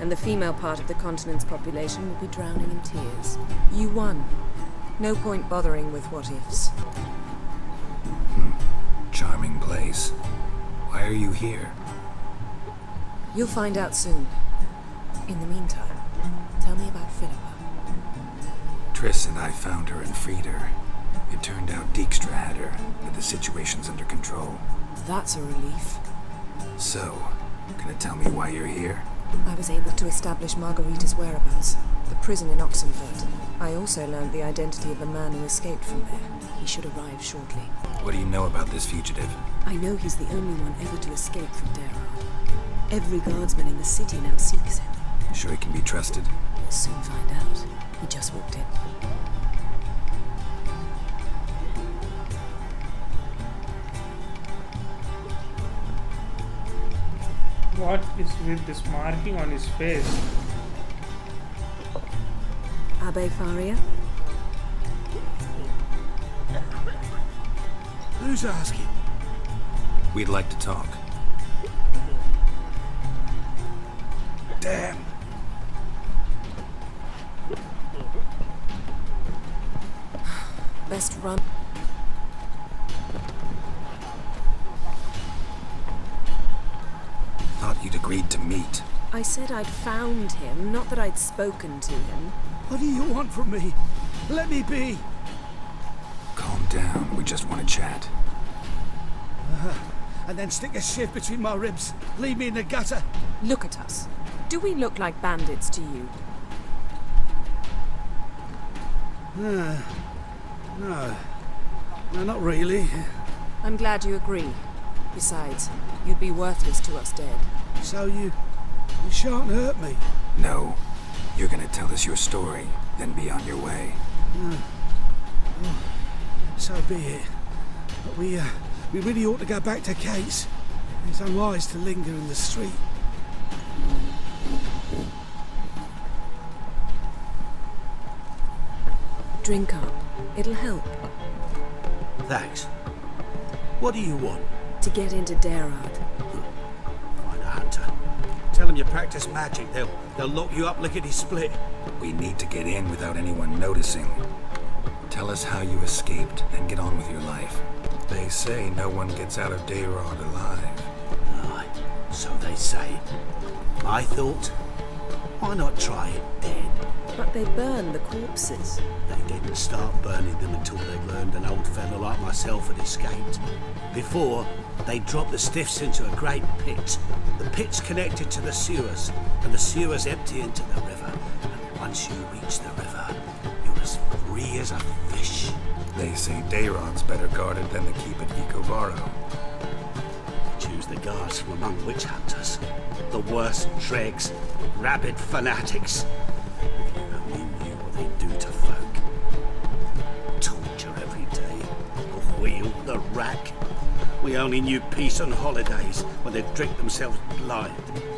And the female part of the continent's population would be drowning in tears. You won. No point bothering with what-ifs. Charming place. Why are you here? You'll find out soon. In the meantime, tell me about Philippa. Triss and I found her and freed her. It turned out Dijkstra had her, but the situation's under control. That's a relief. So, gonna tell me why you're here? I was able to establish Margarita's whereabouts, the prison in Oxenfurt. I also learned the identity of the man who escaped from there. He should arrive shortly. What do you know about this fugitive? I know he's the only one ever to escape from Darrard. Every guardsman in the city now seeks him. Sure he can be trusted? We'll soon find out. He just walked in. What is with this marking on his face? Abbe Faria? Who's asking? We'd like to talk. Damn. Best run. Thought you'd agreed to meet. I said I'd found him, not that I'd spoken to him. What do you want from me? Let me be. Calm down. We just want to chat. And then stick a sieve between my ribs. Leave me in the gutter. Look at us. Do we look like bandits to you? No. No, not really. I'm glad you agree. Besides, you'd be worthless to us dead. So you shan't hurt me? No. You're gonna tell us your story, then be on your way. Oh, so be it. But we really ought to go back to Kate's. It's unwise to linger in the street. Drink up. It'll help. Thanks. What do you want? To get into Darrard. Find a hunter. Tell them you practice magic. They'll lock you up lickety-split. We need to get in without anyone noticing. Tell us how you escaped, then get on with your life. They say no one gets out of Darrard alive. Aye, so they say. I thought, why not try it dead? But they burn the corpses. They didn't start burning them until they learned an old fellow like myself had escaped. Before, they dropped the stiffs into a great pit. The pit's connected to the sewers, and the sewers empty into the river. And once you reach the river, you're as free as a fish. They say Darrod's better guarded than the keep at Vicovaro. Choose the guards from among witch hunters. The worst dregs, rabid fanatics. If you only knew what they do to folk. Torture wheel, the rack. We only knew peace and holidays when they'd drink themselves blind.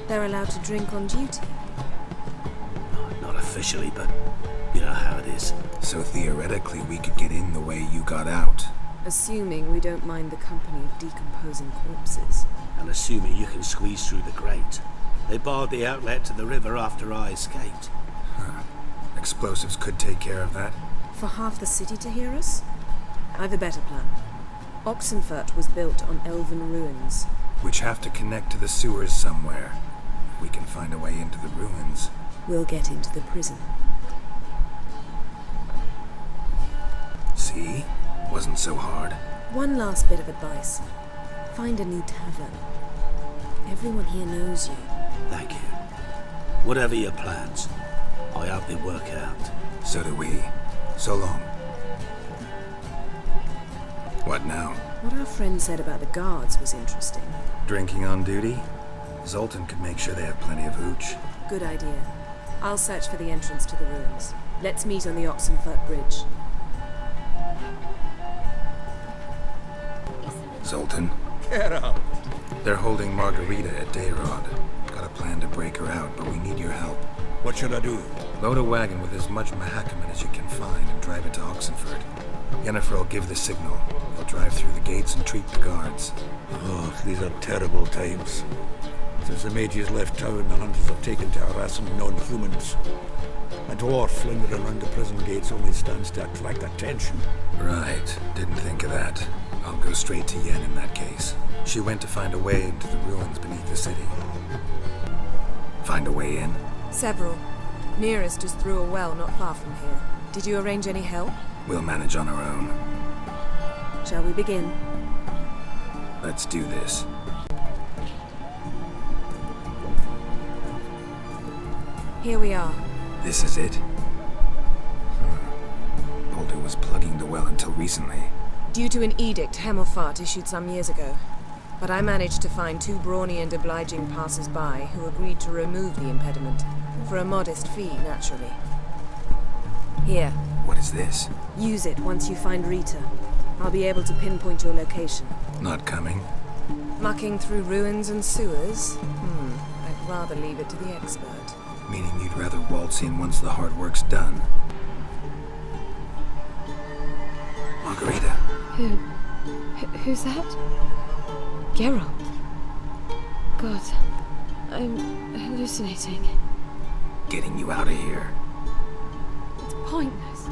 They're allowed to drink on duty. Not officially, but you know how it is. So theoretically, we could get in the way you got out. Assuming we don't mind the company of decomposing corpses. And assuming you can squeeze through the grate. They barred the outlet to the river after I escaped. Huh. Explosives could take care of that. For half the city to hear us? I've a better plan. Oxenfurt was built on elven ruins. Which have to connect to the sewers somewhere. If we can find a way into the ruins. We'll get into the prison. See? Wasn't so hard. One last bit of advice. Find a new tavern. Everyone here knows you. Thank you. Whatever your plans, I hope they work out. So do we. So long. What now? What our friend said about the guards was interesting. Drinking on duty? Zoltan could make sure they have plenty of hooch. Good idea. I'll search for the entrance to the ruins. Let's meet on the Oxenfurt Bridge. Zoltan? Get up! They're holding Margarita at Dayrod. Got a plan to break her out, but we need your help. What should I do? Load a wagon with as much Mahakaman as you can find and drive it to Oxenfurt. Yennefer will give the signal. They'll drive through the gates and treat the guards. Oh, these are terrible times. Since the mages left town, the hunters have taken to harassing non-humans. A dwarf lingering around the prison gates only stands to attract attention. Right. Didn't think of that. I'll go straight to Yen in that case. She went to find a way into the ruins beneath the city. Find a way in? Several. Nearest is through a well not far from here. Did you arrange any help? We'll manage on our own. Shall we begin? Let's do this. Here we are. This is it? Boulder was plugging the well until recently. Due to an edict Hemmelfart issued some years ago. But I managed to find two brawny and obliging passers-by who agreed to remove the impediment. For a modest fee, naturally. Here. What is this? Use it once you find Rita. I'll be able to pinpoint your location. Not coming? Mucking through ruins and sewers? I'd rather leave it to the expert. Meaning you'd rather waltz in once the hard work's done? Margarita. Who's that? Geralt. God, I'm hallucinating. Getting you out of here. It's pointless.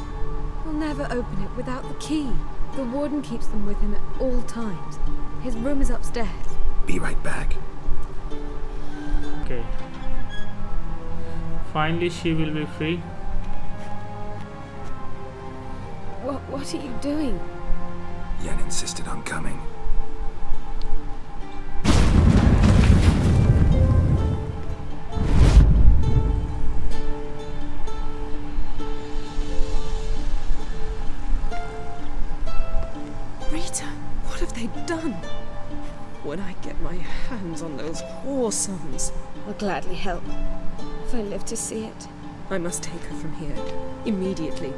We'll never open it without the key. The warden keeps them with him at all times. His room is upstairs. Be right back. Okay. Finally, she will be free. What are you doing? Yen insisted on coming. Rita, what have they done? When I get my hands on those whoresomes, I'll gladly help, if I live to see it. I must take her from here, immediately.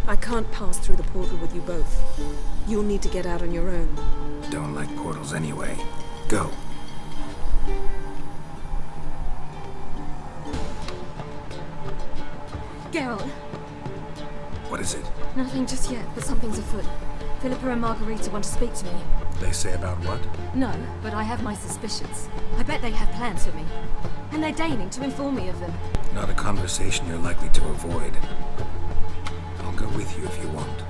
I can't pass through the portal with you both. You'll need to get out on your own. Don't like portals anyway. Go. Geralt. What is it? Nothing just yet, but something's afoot. Philippa and Margarita want to speak to me. They say about what? No, but I have my suspicions. I bet they have plans for me. And they're deigning to inform me of them. Not a conversation you're likely to avoid. I'll go with you if you want.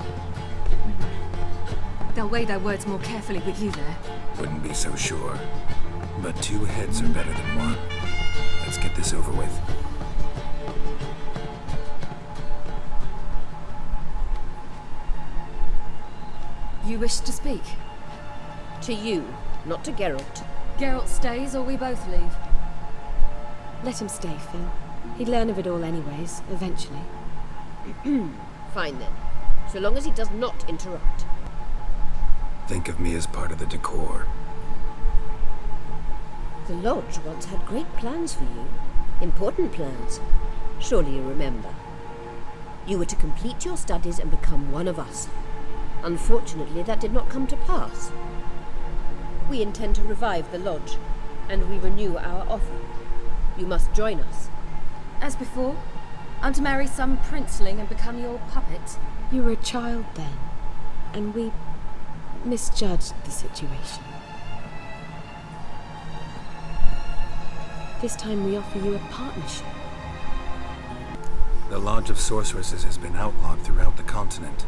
They'll weigh their words more carefully with you there. Wouldn't be so sure. But two heads are better than one. Let's get this over with. You wish to speak? To you, not to Geralt. Geralt stays or we both leave? Let him stay, Phil. He'd learn of it all anyways, eventually. Fine then. So long as he does not interrupt. Think of me as part of the decor. The Lodge once had great plans for you. Important plans. Surely you remember. You were to complete your studies and become one of us. Unfortunately, that did not come to pass. We intend to revive the lodge, and we renew our offer. You must join us. As before, I'm to marry some princeling and become your puppet. You were a child then, and we misjudged the situation. This time we offer you a partnership. The Lodge of Sorceresses has been outlawed throughout the continent.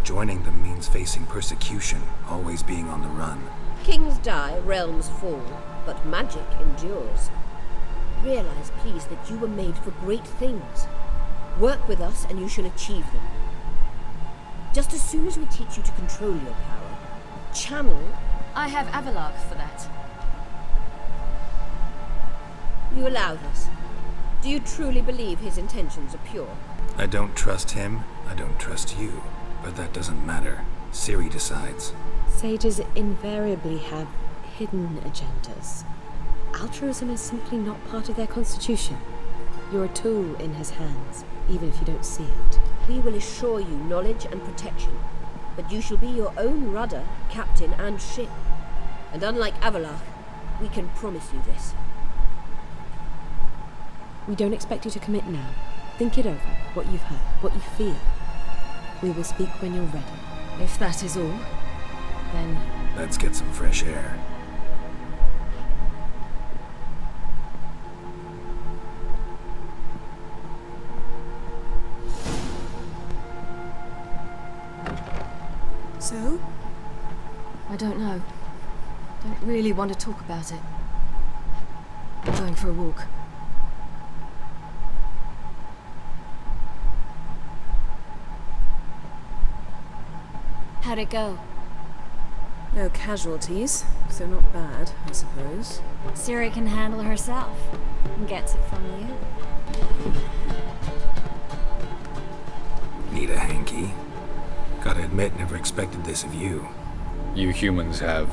Joining them means facing persecution, always being on the run. Kings die, realms fall, but magic endures. Realize, please, that you were made for great things. Work with us and you shall achieve them. Just as soon as we teach you to control your power, channel... I have Avalok for that. You allow this. Do you truly believe his intentions are pure? I don't trust him, I don't trust you. But that doesn't matter. Ciri decides. Sages invariably have hidden agendas. Altruism is simply not part of their constitution. You're a tool in his hands, even if you don't see it. We will assure you knowledge and protection, but you shall be your own rudder, captain, and ship. And unlike Avalok, we can promise you this. We don't expect you to commit now. Think it over, what you've heard, what you feel. We will speak when you're ready. If that is all, then... Let's get some fresh air. So? I don't know. Don't really want to talk about it. I'm going for a walk. How'd it go? No casualties, so not bad, I suppose. Ciri can handle herself. And gets it from you. Need a hanky? Gotta admit, never expected this of you. You humans have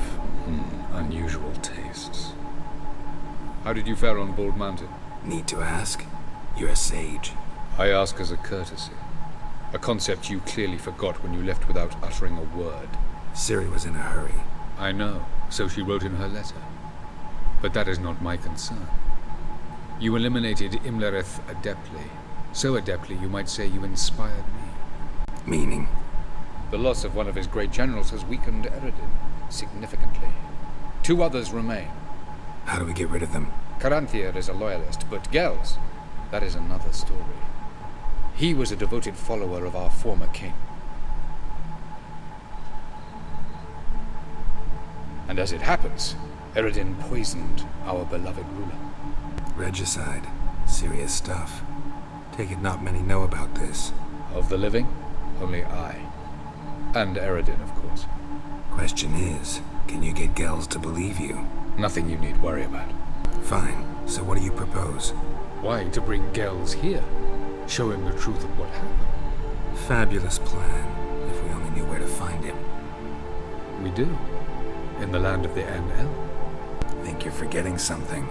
unusual tastes. How did you fare on Bald Mountain? Need to ask? You're a sage. I ask as a courtesy. A concept you clearly forgot when you left without uttering a word. Ciri was in a hurry. I know, so she wrote in her letter. But that is not my concern. You eliminated Imlerith adeptly. So adeptly, you might say you inspired me. Meaning? The loss of one of his great generals has weakened Eredin significantly. 2 others remain. How do we get rid of them? Caranthier is a loyalist, but Gels, that is another story. He was a devoted follower of our former king. And as it happens, Eredin poisoned our beloved ruler. Regicide. Serious stuff. Take it not many know about this. Of the living, only I. And Eredin, of course. Question is, can you get Gels to believe you? Nothing you need worry about. Fine. So what do you propose? Why to bring Gels here? Show him the truth of what happened. Fabulous plan, if we only knew where to find him. We do. In the land of the NL. Think you're forgetting something.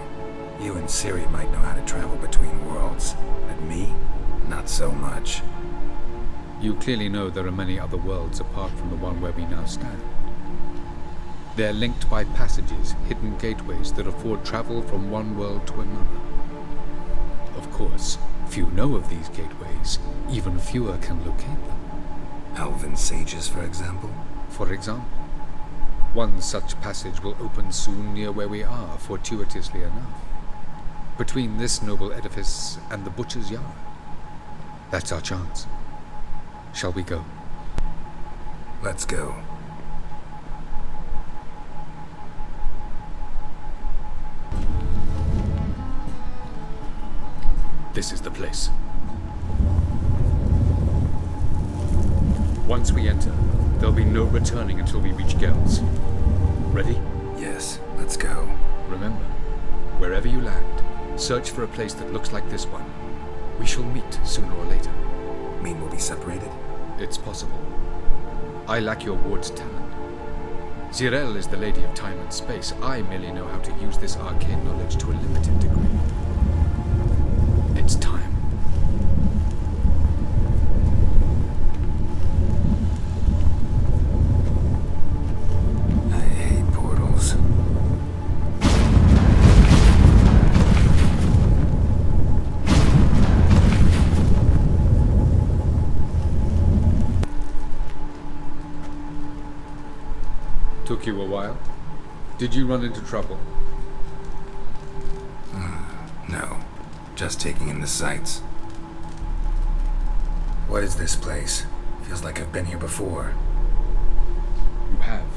You and Ciri might know how to travel between worlds, but me? Not so much. You clearly know there are many other worlds apart from the one where we now stand. They're linked by passages, hidden gateways that afford travel from one world to another. Of course, few know of these gateways, even fewer can locate them. Elven sages, for example? For example. One such passage will open soon near where we are, fortuitously enough. Between this noble edifice and the butcher's yard. That's our chance. Shall we go? Let's go. This is the place. Once we enter, there'll be no returning until we reach Gels. Ready? Yes, let's go. Remember, wherever you land, search for a place that looks like this one. We shall meet sooner or later. Mean we'll be separated? It's possible. I lack your ward's talent. Zirel is the lady of time and space. I merely know how to use this arcane knowledge to a limited degree. It's time. Took you a while? Did you run into trouble? No. Just taking in the sights. What is this place? Feels like I've been here before. You have.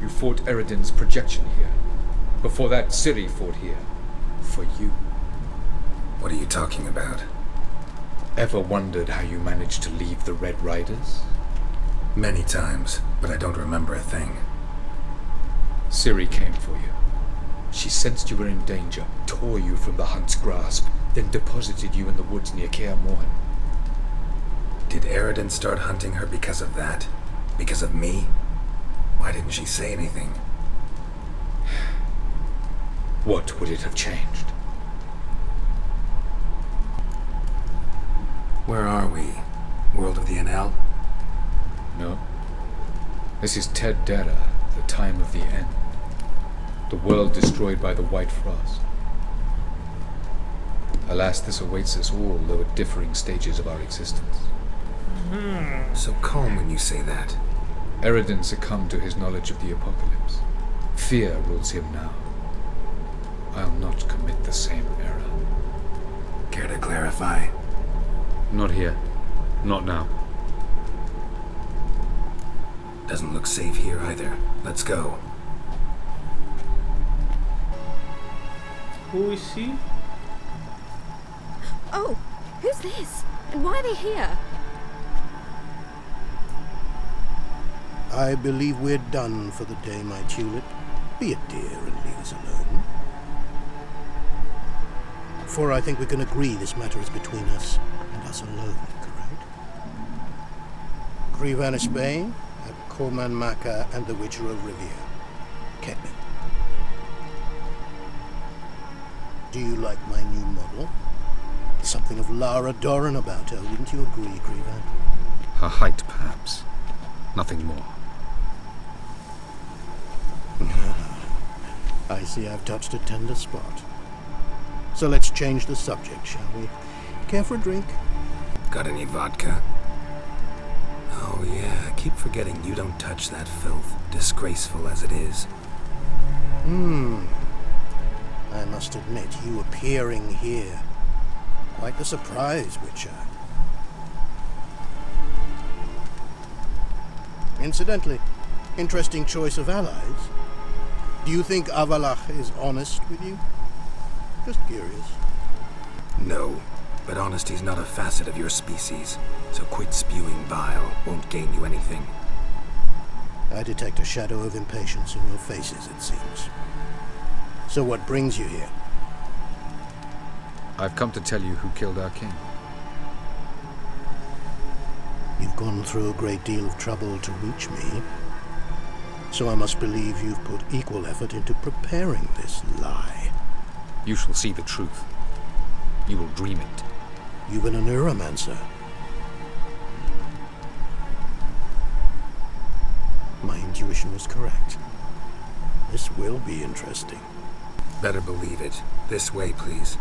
You fought Eredin's projection here. Before that, Ciri fought here. For you. What are you talking about? Ever wondered how you managed to leave the Red Riders? Many times, but I don't remember a thing. Ciri came for you. She sensed you were in danger, tore you from the Hunt's grasp, then deposited you in the woods near Kaer Morhen. Did Eredin start hunting her because of that? Because of me? Why didn't she say anything? What would it have changed? Where are we? World of the NL? No. This is Ted Dara, the time of the end. The world destroyed by the White Frost. Alas, this awaits us all, though at differing stages of our existence. So calm when you say that. Eredin succumbed to his knowledge of the apocalypse. Fear rules him now. I'll not commit the same error. Care to clarify? Not here. Not now. Doesn't look safe here either. Let's go. Who is she? Oh, who's this? And why are they here? I believe we're done for the day, my tulip. Be a dear and leave us alone. For I think we can agree this matter is between us and us alone, correct? Grievanish Bane, at Corman Maka, and the Witcher of Rivia. Ketman. Do you like my new model? Something of Lara Doran about her, wouldn't you agree, Grievan? Her height, perhaps. Nothing more. I see I've touched a tender spot. So let's change the subject, shall we? Care for a drink? Got any vodka? Oh yeah, I keep forgetting you don't touch that filth, disgraceful as it is. I must admit, you appearing here, quite the surprise, Witcher. Incidentally, interesting choice of allies. Do you think Avalach is honest with you? Just curious. No, but honesty's not a facet of your species, so quit spewing bile. Won't gain you anything. I detect a shadow of impatience in your faces, it seems. So what brings you here? I've come to tell you who killed our king. You've gone through a great deal of trouble to reach me. So I must believe you've put equal effort into preparing this lie. You shall see the truth. You will dream it. You've been a neuromancer. My intuition was correct. This will be interesting. Better believe it. This way, please.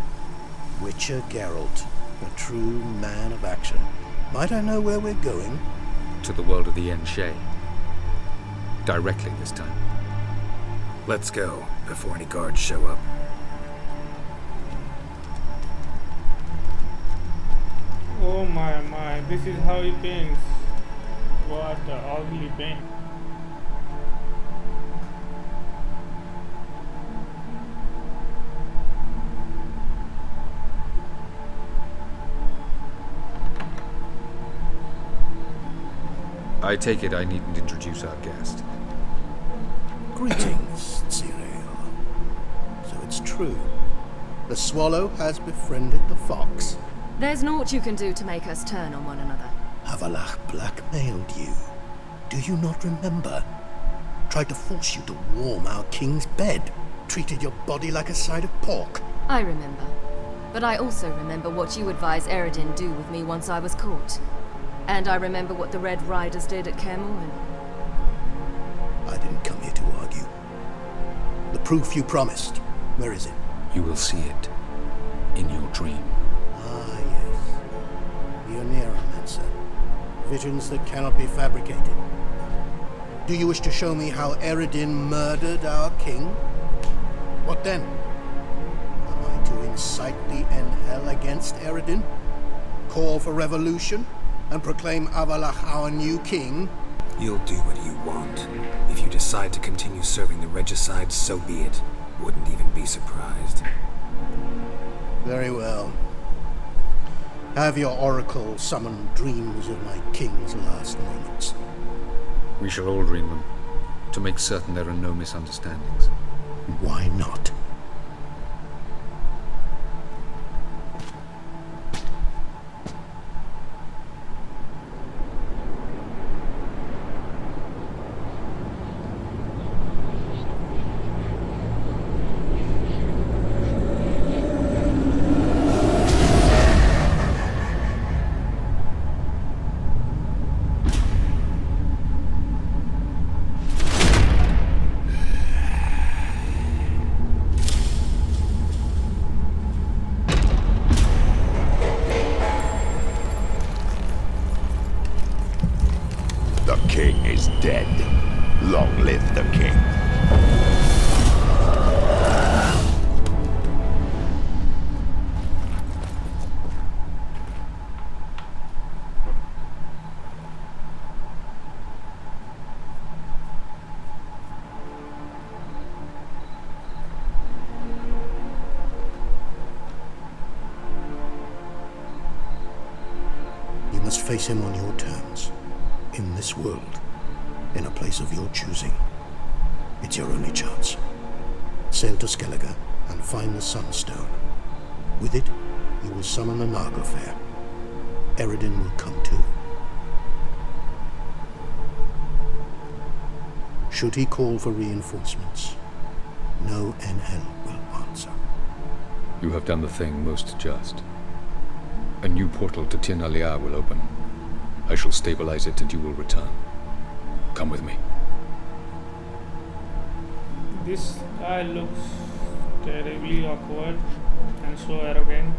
Witcher Geralt, a true man of action. Might I know where we're going? To the world of the Enshe. Directly this time. Let's go, before any guards show up. Oh my, this is how he paints. What a ugly paint. I take it I needn't introduce our guest. Greetings, Cyril. So it's true. The swallow has befriended the fox. There's naught you can do to make us turn on one another. Avalach blackmailed you. Do you not remember? Tried to force you to warm our king's bed. Treated your body like a side of pork. I remember. But I also remember what you advised Eredin do with me once I was caught. And I remember what the Red Riders did at Kaer Morhen. I didn't come here to argue. The proof you promised, where is it? You will see it in your dream. Ah, yes. The Oneiromancer. Visions that cannot be fabricated. Do you wish to show me how Eredin murdered our king? What then? Am I to incite the Enhel against Eredin? Call for revolution? And proclaim Avalach our new king? You'll do what you want. If you decide to continue serving the regicide, so be it. Wouldn't even be surprised. Very well. Have your oracle summon dreams of my king's last moments. We shall all dream them, to make certain there are no misunderstandings. Why not? The king is dead. Long live the king. You must face him on your terms. In this world, in a place of your choosing. It's your only chance. Sail to Skellige and find the Sunstone. With it, you will summon the Naga Fair. Eredin will come too. Should he call for reinforcements, no Enhel will answer. You have done the thing most just. A new portal to Tir na Liar will open. I shall stabilize it and you will return. Come with me. This guy looks terribly awkward and so arrogant.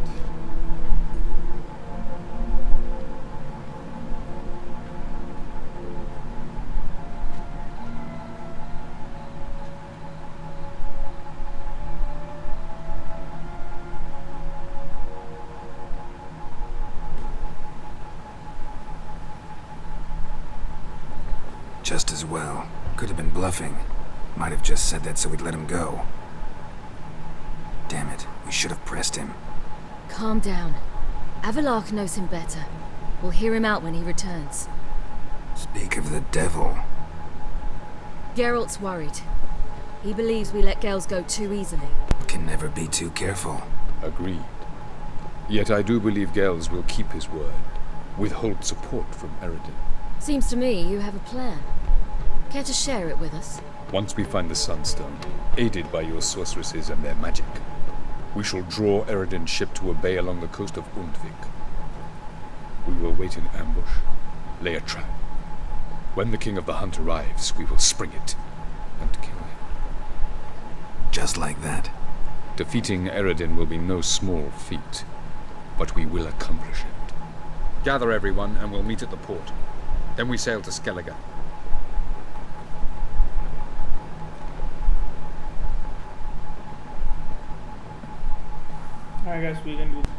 Just as well. Could have been bluffing. Might have just said that so we'd let him go. Damn it, we should have pressed him. Calm down. Avalach knows him better. We'll hear him out when he returns. Speak of the devil. Geralt's worried. He believes we let girls go too easily. Can never be too careful. Agreed. Yet I do believe Gels will keep his word. Withhold support from Eredin. Seems to me you have a plan. Care to share it with us? Once we find the Sunstone, aided by your sorceresses and their magic, we shall draw Eredin's ship to a bay along the coast of Undvik. We will wait in ambush, lay a trap. When the King of the Hunt arrives, we will spring it and kill him. Just like that. Defeating Eredin will be no small feat, but we will accomplish it. Gather everyone and we'll meet at the port. Then we sail to Skellige. I guess we can do that.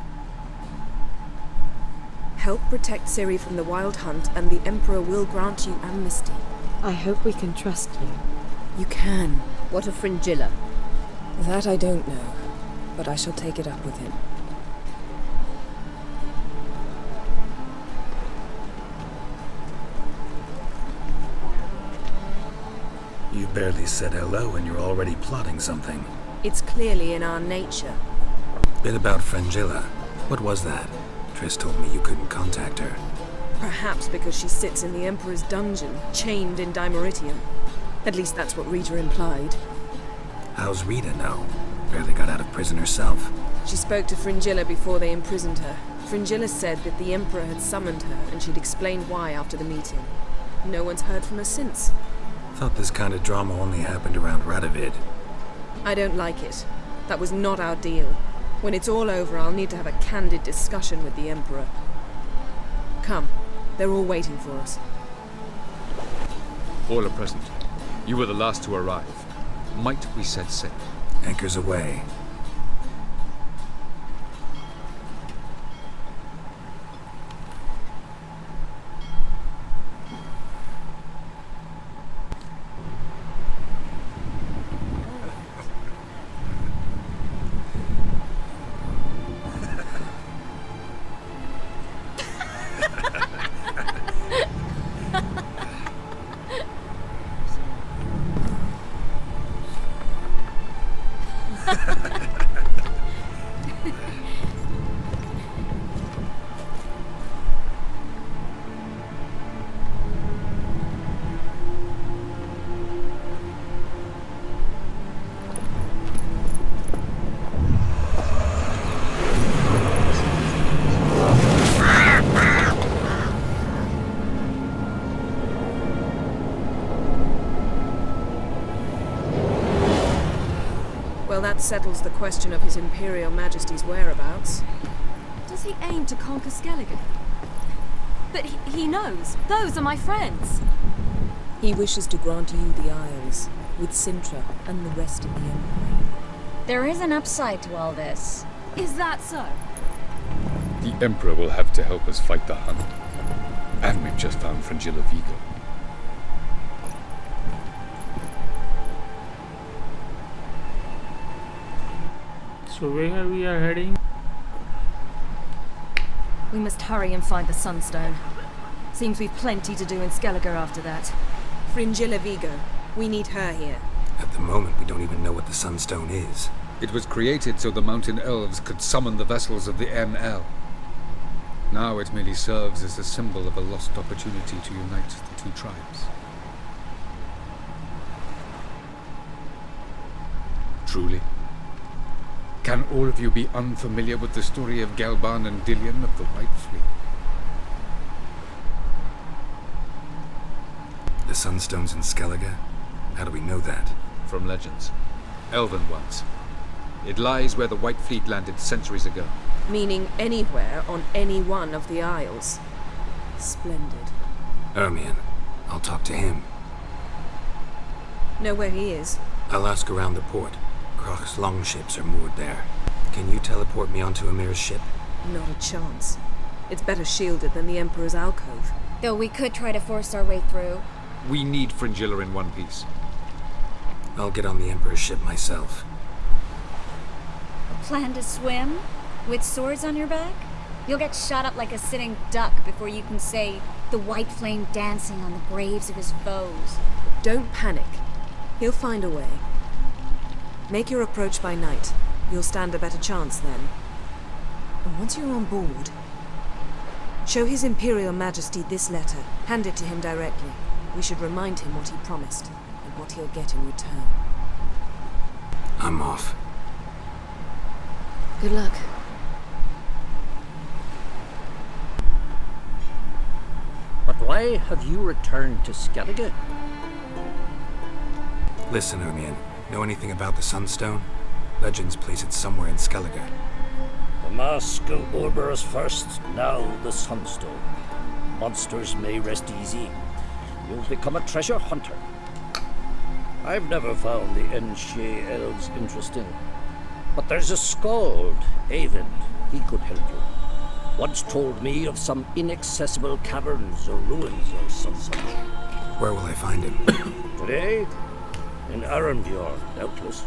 Help protect Ciri from the Wild Hunt, and the Emperor will grant you amnesty. I hope we can trust you. You can. What of Fringilla? That I don't know, but I shall take it up with him. You barely said hello and you're already plotting something. It's clearly in our nature. Bit about Fringilla. What was that? Triss told me you couldn't contact her. Perhaps because she sits in the Emperor's dungeon, chained in Dimeritium. At least that's what Rita implied. How's Rita know? Barely got out of prison herself. She spoke to Fringilla before they imprisoned her. Fringilla said that the Emperor had summoned her, and she'd explained why after the meeting. No one's heard from her since. Thought this kind of drama only happened around Radovid. I don't like it. That was not our deal. When it's all over, I'll need to have a candid discussion with the Emperor. Come. They're all waiting for us. All are present. You were the last to arrive. Might we set sail? Anchors away. Well, that settles the question of His Imperial Majesty's whereabouts. Does he aim to conquer Skellige? But he knows. Those are my friends. He wishes to grant you the Isles, with Sintra and the rest of the Empire. There is an upside to all this. Is that so? The Emperor will have to help us fight the Hunt. And we've just found Fringilla Vigo. So where we are heading? We must hurry and find the Sunstone. Seems we've plenty to do in Skellige after that. Fringilla Vigo. We need her here. At the moment, we don't even know what the Sunstone is. It was created so the mountain elves could summon the vessels of the ML. Now it merely serves as a symbol of a lost opportunity to unite the two tribes. Truly? Can all of you be unfamiliar with the story of Galban and Dillion of the White Fleet? The Sunstone's in Skellige? How do we know that? From legends. Elven ones. It lies where the White Fleet landed centuries ago. Meaning anywhere on any one of the Isles. Splendid. Ermion. I'll talk to him. Know where he is? I'll ask around the port. Krach's longships are moored there. Can you teleport me onto Amir's ship? Not a chance. It's better shielded than the Emperor's alcove. Though we could try to force our way through. We need Fringilla in one piece. I'll get on the Emperor's ship myself. Plan to swim? With swords on your back? You'll get shot up like a sitting duck before you can say the white flame dancing on the graves of his foes. Don't panic. He'll find a way. Make your approach by night. You'll stand a better chance then. And once you're on board, show His Imperial Majesty this letter. Hand it to him directly. We should remind him what he promised, and what he'll get in return. I'm off. Good luck. But why have you returned to Skellige? Listen, Ermion. Know anything about the Sunstone? Legends place it somewhere in Skellige. The mask of Orberus first, now the Sunstone. Monsters may rest easy. You've become a treasure hunter. I've never found the Enshe elves interesting. But there's a skald, Eyvind. He could help you. Once told me of some inaccessible caverns or ruins or some such. Where will I find him? Today? In Arenbjorn, doubtless.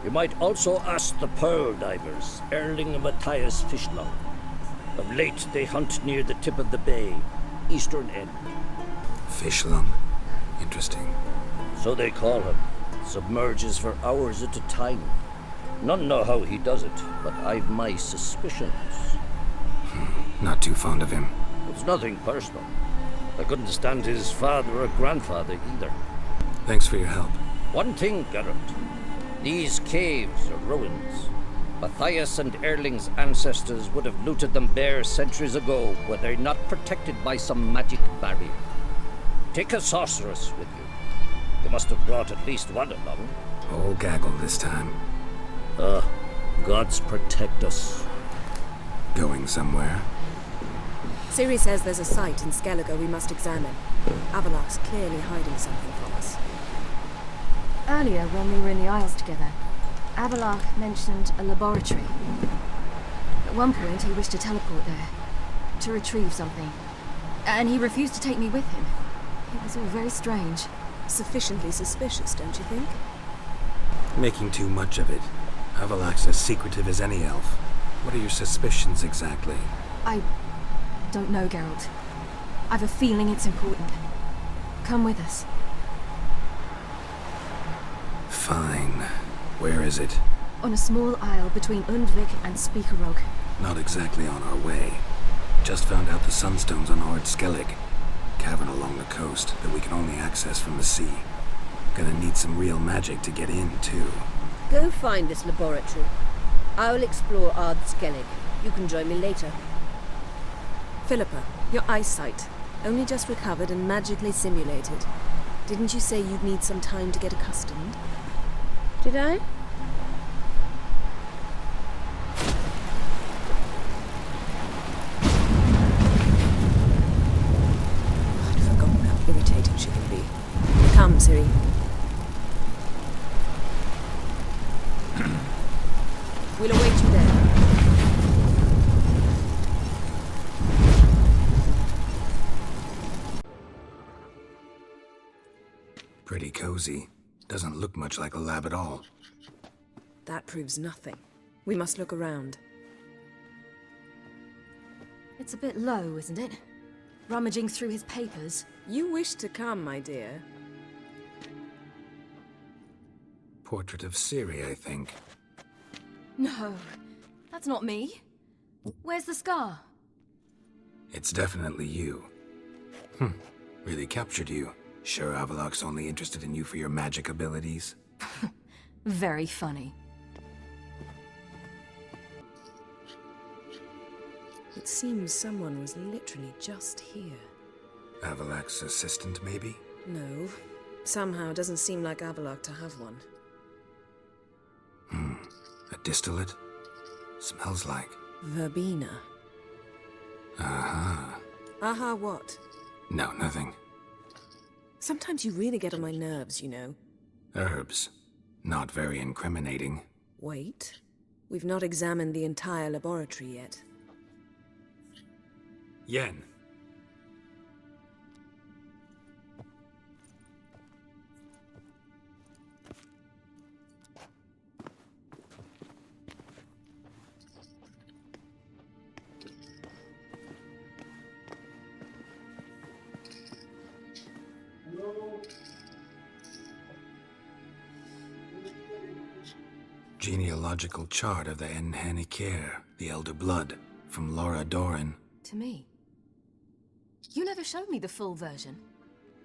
You might also ask the Pearl Divers, Erling and Matthias Fishlung. Of late, they hunt near the tip of the bay, eastern end. Fishlung. Interesting. So they call him. Submerges for hours at a time. None know how he does it, but I've my suspicions. Not too fond of him. It's nothing personal. I couldn't stand his father or grandfather either. Thanks for your help. One thing, Geralt. These caves are ruins. Matthias and Erling's ancestors would have looted them bare centuries ago were they not protected by some magic barrier. Take a sorceress with you. You must have brought at least one along. All gaggle this time. Gods protect us. Going somewhere? Ciri says there's a site in Skellige we must examine. Avalok's clearly hiding something from us. Earlier, when we were in the Isles together, Avalok mentioned a laboratory. At one point, he wished to teleport there, to retrieve something. And he refused to take me with him. It was all very strange. Sufficiently suspicious, don't you think? Making too much of it. Avalok's as secretive as any elf. What are your suspicions exactly? I don't know, Geralt. I've a feeling it's important. Come with us. Fine. Where is it? On a small isle between Undvik and Speakerog. Not exactly on our way. Just found out the sunstones on Ord Skellig. Cavern along the coast that we can only access from the sea. Gonna need some real magic to get in, too. Go find this laboratory. I'll explore Ard Skellig. You can join me later. Philippa, your eyesight. Only just recovered and magically simulated. Didn't you say you'd need some time to get accustomed? Did I? I'd forgotten how irritating she can be. Come, Ciri. We'll await you there. Pretty cozy. Doesn't look much like a lab at all. That proves nothing. We must look around. It's a bit low, isn't it? Rummaging through his papers. You wish to come, my dear. Portrait of Ciri, I think. No, that's not me. Where's the scar? It's definitely you. Really captured you. Sure Avalok's only interested in you for your magic abilities? Very funny. It seems someone was literally just here. Avalok's assistant, maybe? No. Somehow it doesn't seem like Avalok to have one. A distillate? Smells like... Verbena. Aha. Aha what? No, nothing. Sometimes you really get on my nerves, you know. Herbs. Not very incriminating. Wait. We've not examined the entire laboratory yet. Yen. Genealogical chart of the Enhanikir, the Elder Blood, from Laura Doran. To me. You never showed me the full version.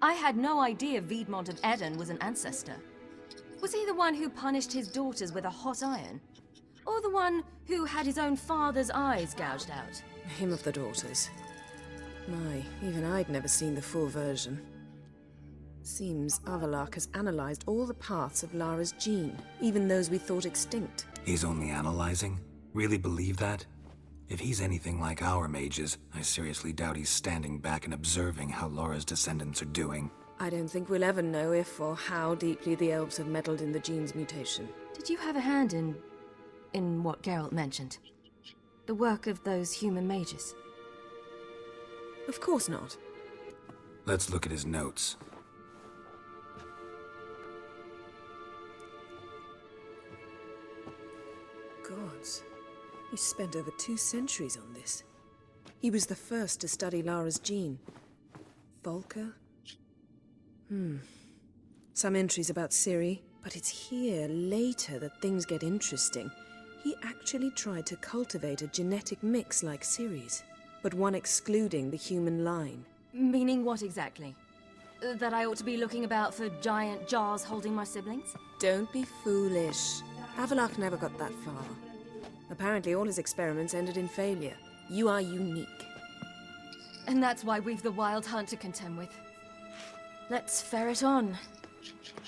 I had no idea Viedmont of Eden was an ancestor. Was he the one who punished his daughters with a hot iron? Or the one who had his own father's eyes gouged out? Him of the daughters. My, even I'd never seen the full version. Seems Avalok has analyzed all the paths of Lara's gene, even those we thought extinct. He's only analyzing? Really believe that? If he's anything like our mages, I seriously doubt he's standing back and observing how Laura's descendants are doing. I don't think we'll ever know if or how deeply the elves have meddled in the gene's mutation. Did you have a hand in what Geralt mentioned? The work of those human mages? Of course not. Let's look at his notes. Gods. He spent over 2 centuries on this. He was the first to study Lara's gene. Volker? Some entries about Ciri, but it's here, later, that things get interesting. He actually tried to cultivate a genetic mix like Ciri's, but one excluding the human line. Meaning what exactly? That I ought to be looking about for giant jars holding my siblings? Don't be foolish. Avalok never got that far. Apparently all his experiments ended in failure. You are unique. And that's why we've the Wild Hunt to contend with. Let's ferret on.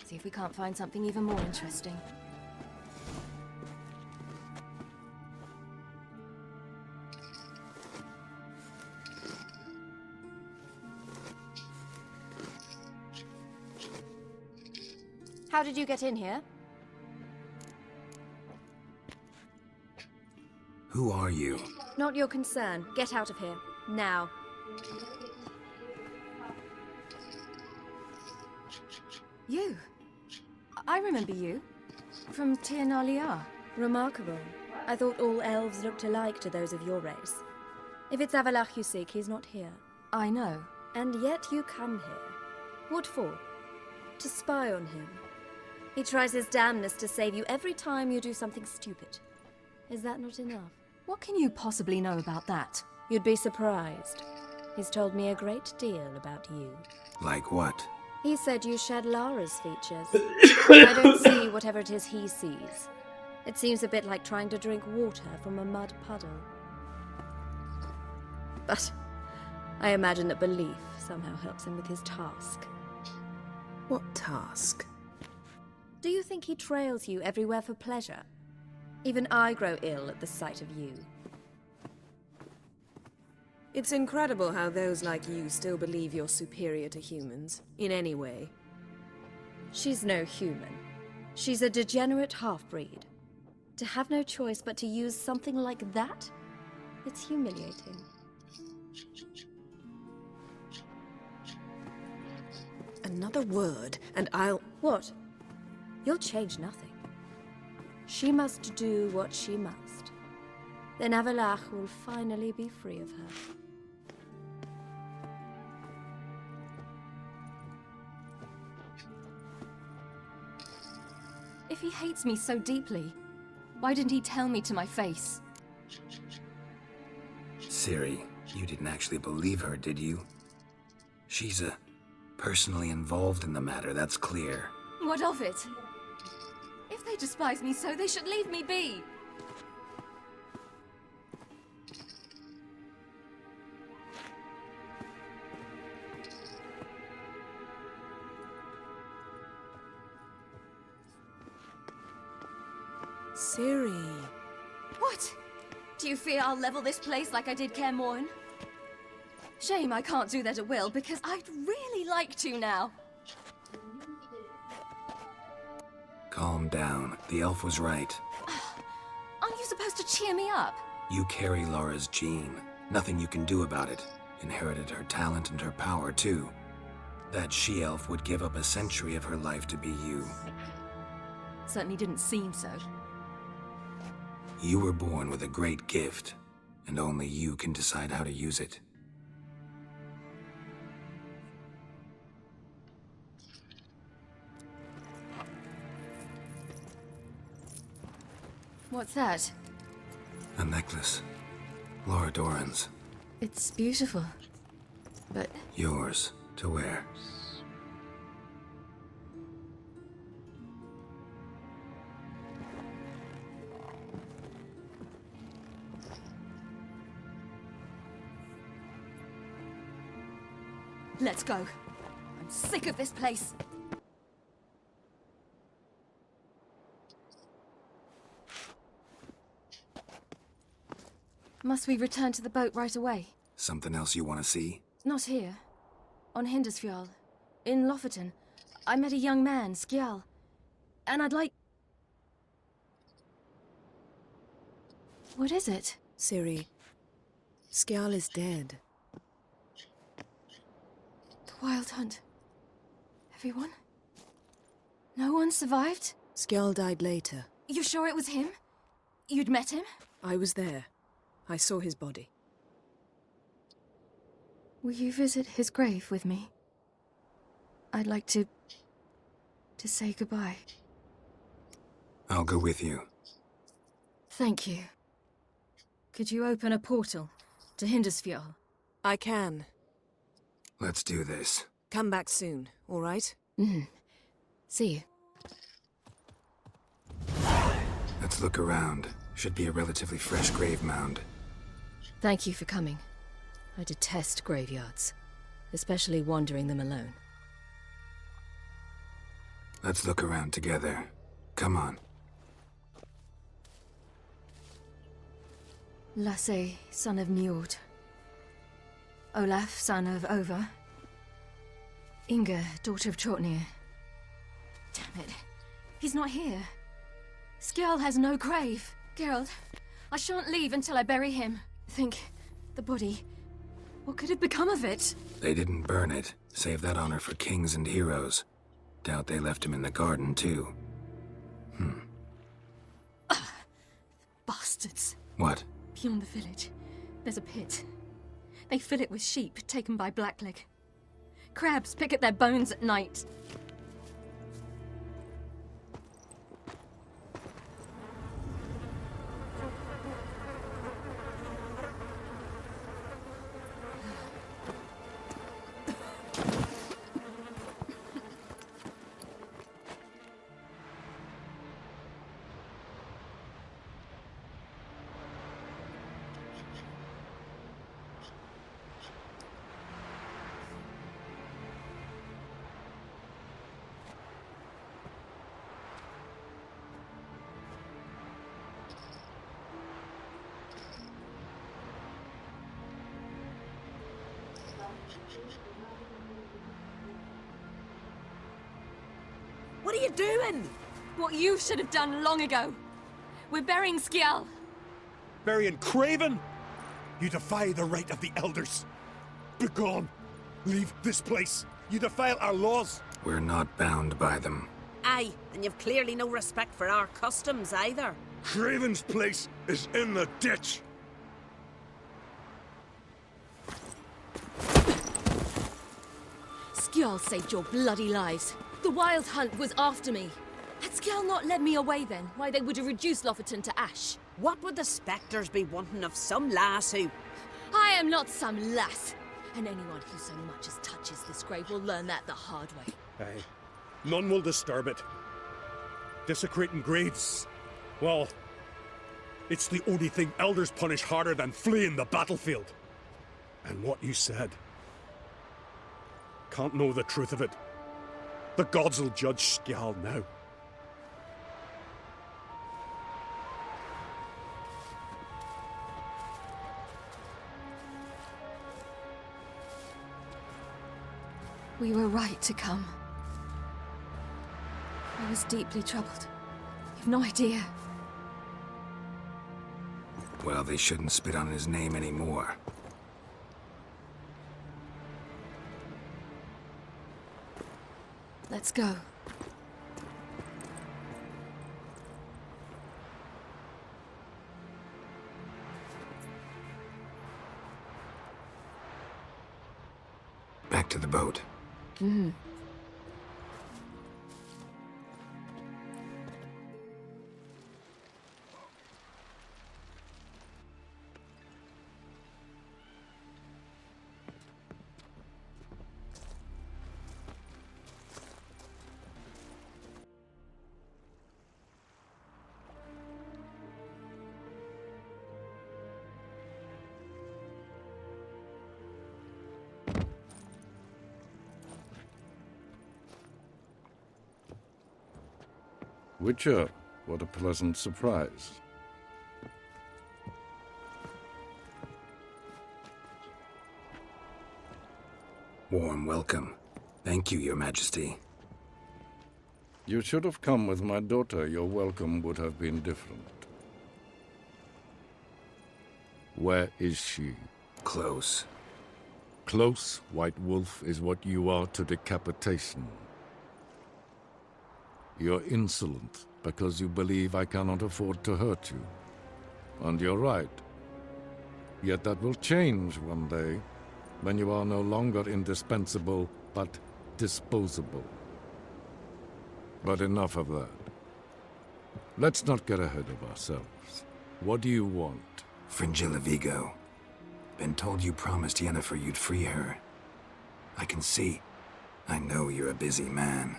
See if we can't find something even more interesting. How did you get in here? Who are you? Not your concern. Get out of here. Now. You. I remember you. From Tir na Liar. Remarkable. I thought all elves looked alike to those of your race. If it's Avalach you seek, he's not here. I know. And yet you come here. What for? To spy on him. He tries his damnedest to save you every time you do something stupid. Is that not enough? What can you possibly know about that? You'd be surprised. He's told me a great deal about you. Like what? He said you shared Lara's features. I don't see whatever it is he sees. It seems a bit like trying to drink water from a mud puddle. But I imagine that belief somehow helps him with his task. What task? Do you think he trails you everywhere for pleasure? Even I grow ill at the sight of you. It's incredible how those like you still believe you're superior to humans, in any way. She's no human. She's a degenerate half-breed. To have no choice but to use something like that? It's humiliating. Another word, and I'll... What? You'll change nothing. She must do what she must. Then Avalach will finally be free of her. If he hates me so deeply, why didn't he tell me to my face? Ciri, you didn't actually believe her, did you? She's personally involved in the matter, that's clear. What of it? If they despise me so, they should leave me be. Ciri. What? Do you fear I'll level this place like I did Kaer Morhen? Shame I can't do that at will, because I'd really like to now. Calm down. The elf was right. Aren't you supposed to cheer me up? You carry Laura's gene. Nothing you can do about it. Inherited her talent and her power, too. That she-elf would give up a century of her life to be you. Certainly didn't seem so. You were born with a great gift, and only you can decide how to use it. What's that? A necklace. Laura Doran's. It's beautiful, but... Yours, to wear. Let's go. I'm sick of this place. Must we return to the boat right away? Something else you want to see? Not here. On Hindisfjall. In Lofoten. I met a young man, Skjal. And I'd like... What is it? Ciri. Skjal is dead. The Wild Hunt. Everyone? No one survived? Skjal died later. You sure it was him? You'd met him? I was there. I saw his body. Will you visit his grave with me? I'd like to say goodbye. I'll go with you. Thank you. Could you open a portal to Hindisfjall? I can. Let's do this. Come back soon, all right? See you. Let's look around. Should be a relatively fresh grave mound. Thank you for coming. I detest graveyards, especially wandering them alone. Let's look around together. Come on. Lasse, son of Njord. Olaf, son of Over. Inga, daughter of Trotnir. Damn Damn it. He's not here. Skjall has no grave. Geralt, I shan't leave until I bury him. Think, the body. What could have become of it? They didn't burn it. Save that honor for kings and heroes. Doubt they left him in the garden, too. Bastards. What? Beyond the village, there's a pit. They fill it with sheep taken by Blackleg. Crabs pick at their bones at night. What are you doing? What you should have done long ago. We're burying Skjall. Burying Craven? You defy the right of the elders. Begone. Leave this place. You defile our laws. We're not bound by them. Aye, and you've clearly no respect for our customs either. Craven's place is in the ditch. Skjall saved your bloody lives. The Wild Hunt was after me. Had Skjall not led me away then, why they would have reduced Lofoten to ash. What would the spectres be wanting of some lass who... I am not some lass. And anyone who so much as touches this grave will learn that the hard way. Aye. None will disturb it. Desecrating graves. Well, it's the only thing elders punish harder than fleeing the battlefield. And what you said. Can't know the truth of it. The gods will judge Skjall now. We were right to come. I was deeply troubled. You've no idea. Well, they shouldn't spit on his name anymore. Let's go. Back to the boat. Witcher, what a pleasant surprise. Warm welcome. Thank you, Your Majesty. You should have come with my daughter. Your welcome would have been different. Where is she? Close. Close, White Wolf, is what you are to decapitation. You're insolent because you believe I cannot afford to hurt you. And you're right. Yet that will change one day, when you are no longer indispensable, but disposable. But enough of that. Let's not get ahead of ourselves. What do you want? Fringilla Vigo. Been told you promised Yennefer you'd free her. I can see. I know you're a busy man.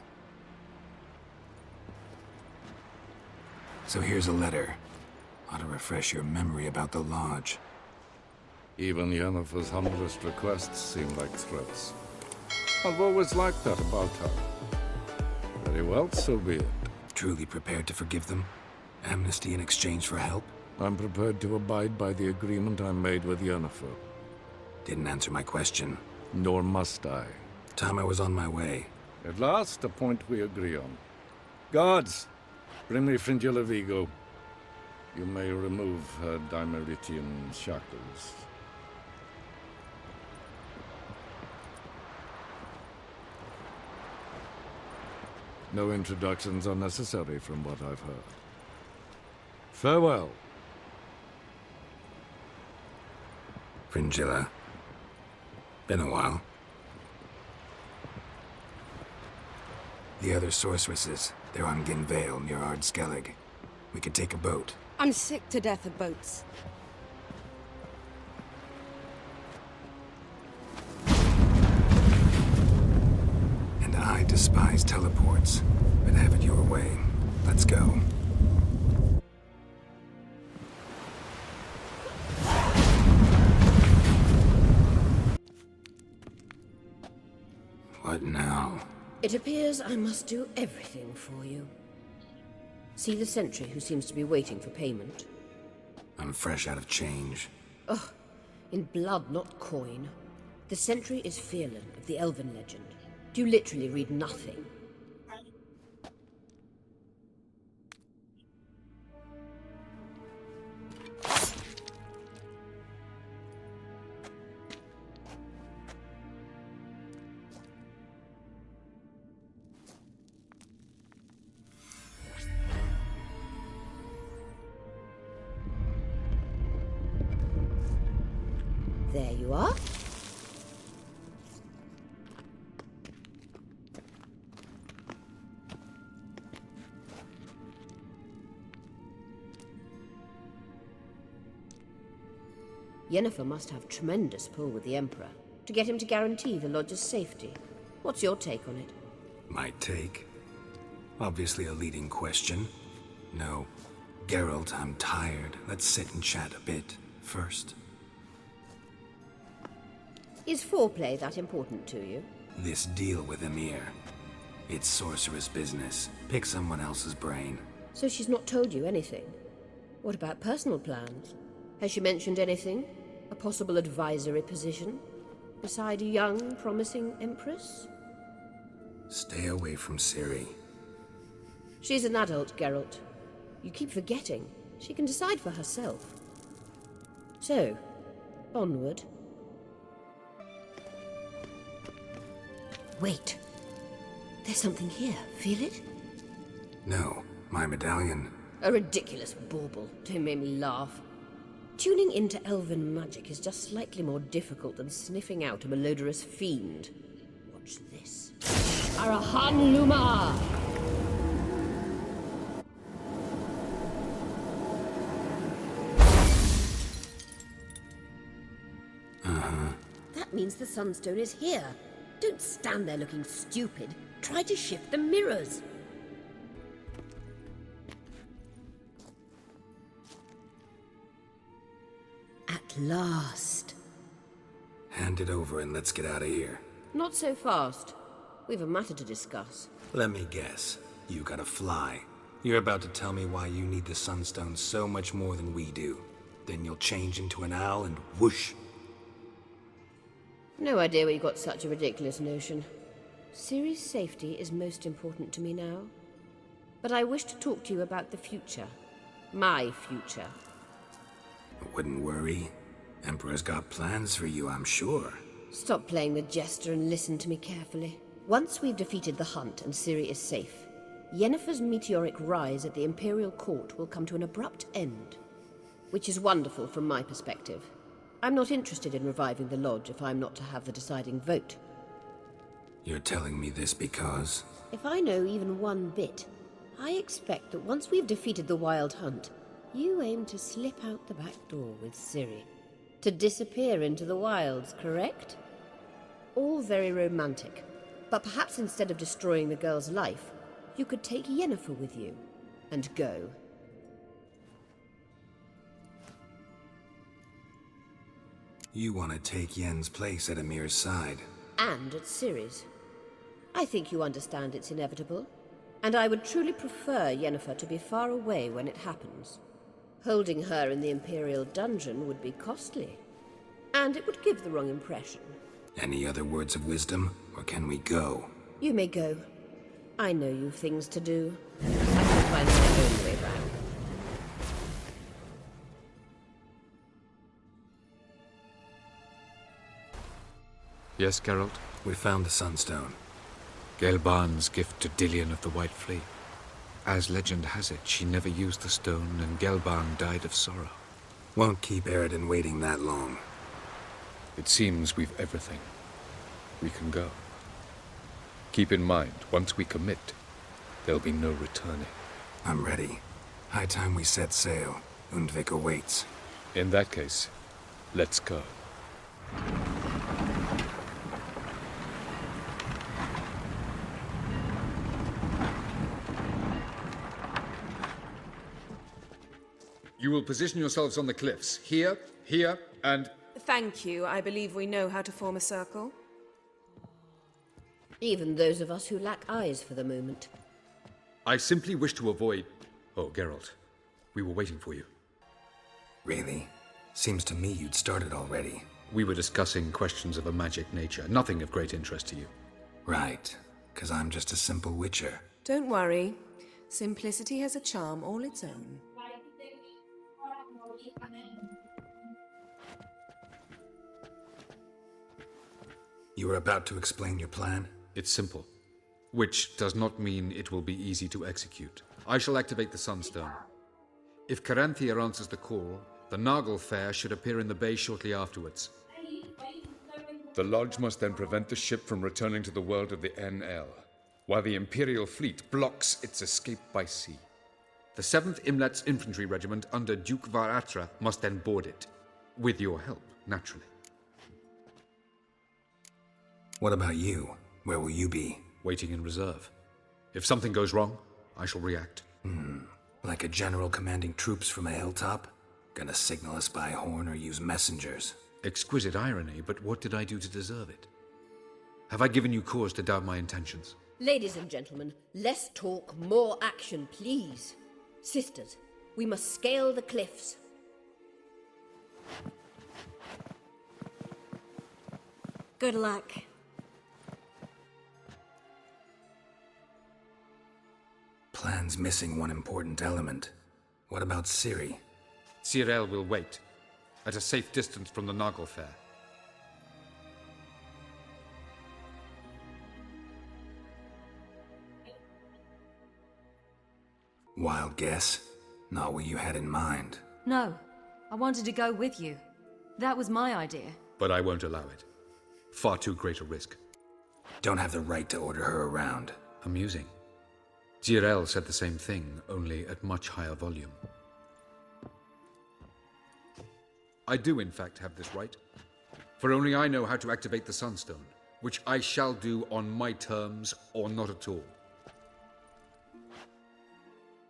So here's a letter. Ought to refresh your memory about the Lodge. Even Yennefer's humblest requests seem like threats. I've always liked that about her. Very well, so be it. Truly prepared to forgive them? Amnesty in exchange for help? I'm prepared to abide by the agreement I made with Yennefer. Didn't answer my question. Nor must I. Time I was on my way. At last, a point we agree on. Guards, bring me Fringilla Vigo. You may remove her dimeritium shackles. No introductions are necessary from what I've heard. Farewell. Fringilla. Been a while. The other sorceresses, they're on Ginvale near Ardskellig. We could take a boat. I'm sick to death of boats. And I despise teleports, but have it your way. Let's go. What now? It appears I must do everything for you. See the sentry who seems to be waiting for payment? I'm fresh out of change. Ugh, in blood, not coin. The sentry is Fearlan of the Elven legend. Do you literally read nothing? There you are. Yennefer must have tremendous pull with the Emperor to get him to guarantee the Lodge's safety. What's your take on it? My take? Obviously a leading question. No. Geralt, I'm tired. Let's sit and chat a bit first. Is foreplay that important to you? This deal with Emir. It's sorceress business. Pick someone else's brain. So she's not told you anything? What about personal plans? Has she mentioned anything? A possible advisory position? Beside a young, promising Empress? Stay away from Ciri. She's an adult, Geralt. You keep forgetting. She can decide for herself. So, onward. Wait. There's something here. Feel it? No, my medallion. A ridiculous bauble. Don't make me laugh. Tuning into elven magic is just slightly more difficult than sniffing out a malodorous fiend. Watch this. Arahan Luma! That means the Sunstone is here. Don't stand there looking stupid. Try to shift the mirrors. At last. Hand it over and let's get out of here. Not so fast. We've a matter to discuss. Let me guess. You gotta fly. You're about to tell me why you need the Sunstone so much more than we do. Then you'll change into an owl and whoosh. No idea where you got such a ridiculous notion. Ciri's safety is most important to me now. But I wish to talk to you about the future. My future. Wouldn't worry. Emperor's got plans for you, I'm sure. Stop playing the jester and listen to me carefully. Once we've defeated the hunt and Ciri is safe, Yennefer's meteoric rise at the Imperial Court will come to an abrupt end. Which is wonderful from my perspective. I'm not interested in reviving the Lodge if I'm not to have the deciding vote. You're telling me this because... If I know even one bit, I expect that once we've defeated the Wild Hunt, you aim to slip out the back door with Ciri. To disappear into the wilds, correct? All very romantic. But perhaps instead of destroying the girl's life, you could take Yennefer with you, and go. You want to take Yen's place at Emir's side. And at Ciri's. I think you understand it's inevitable, and I would truly prefer Yennefer to be far away when it happens. Holding her in the Imperial dungeon would be costly, and it would give the wrong impression. Any other words of wisdom, or can we go? You may go. I know you've things to do. I can find my own way back. Yes, Geralt? We found the Sunstone. Gelban's gift to Dillion of the White Fleet. As legend has it, she never used the stone, and Gelban died of sorrow. Won't keep Eredin waiting that long. It seems we've everything. We can go. Keep in mind, once we commit, there'll be no returning. I'm ready. High time we set sail. Undvik awaits. In that case, let's go. You will position yourselves on the cliffs. Here, here, and... Thank you. I believe we know how to form a circle. Even those of us who lack eyes for the moment. I simply wish to avoid... Oh, Geralt. We were waiting for you. Really? Seems to me you'd started already. We were discussing questions of a magic nature, nothing of great interest to you. Right, 'cause I'm just a simple witcher. Don't worry. Simplicity has a charm all its own. You were about to explain your plan? It's simple. Which does not mean it will be easy to execute. I shall activate the Sunstone. If Caranthia answers the call, the Naglfar should appear in the bay shortly afterwards. The Lodge must then prevent the ship from returning to the world of the NL, while the Imperial fleet blocks its escape by sea. The 7th Imlet's Infantry Regiment under Duke Varatra must then board it. With your help, naturally. What about you? Where will you be? Waiting in reserve. If something goes wrong, I shall react. Like a general commanding troops from a hilltop? Gonna signal us by horn or use messengers? Exquisite irony, but what did I do to deserve it? Have I given you cause to doubt my intentions? Ladies and gentlemen, less talk, more action, please. Sisters, we must scale the cliffs. Good luck. Plan's missing one important element. What about Ciri? Cyril will wait, at a safe distance from the Naglfar. Wild guess? Not what you had in mind. No, I wanted to go with you. That was my idea. But I won't allow it. Far too great a risk. Don't have the right to order her around. Amusing. Cyril said the same thing, only at much higher volume. I do, in fact, have this right. For only I know how to activate the Sunstone, which I shall do on my terms or not at all.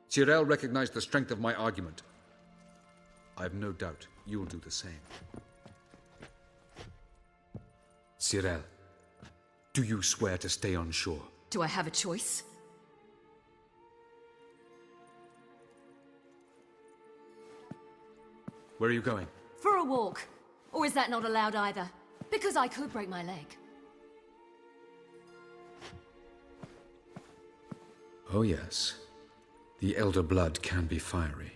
Cyril recognized the strength of my argument. I have no doubt you'll do the same. Cyril, do you swear to stay on shore? Do I have a choice? Where are you going? For a walk. Or is that not allowed either? Because I could break my leg. Oh yes. The Elder Blood can be fiery.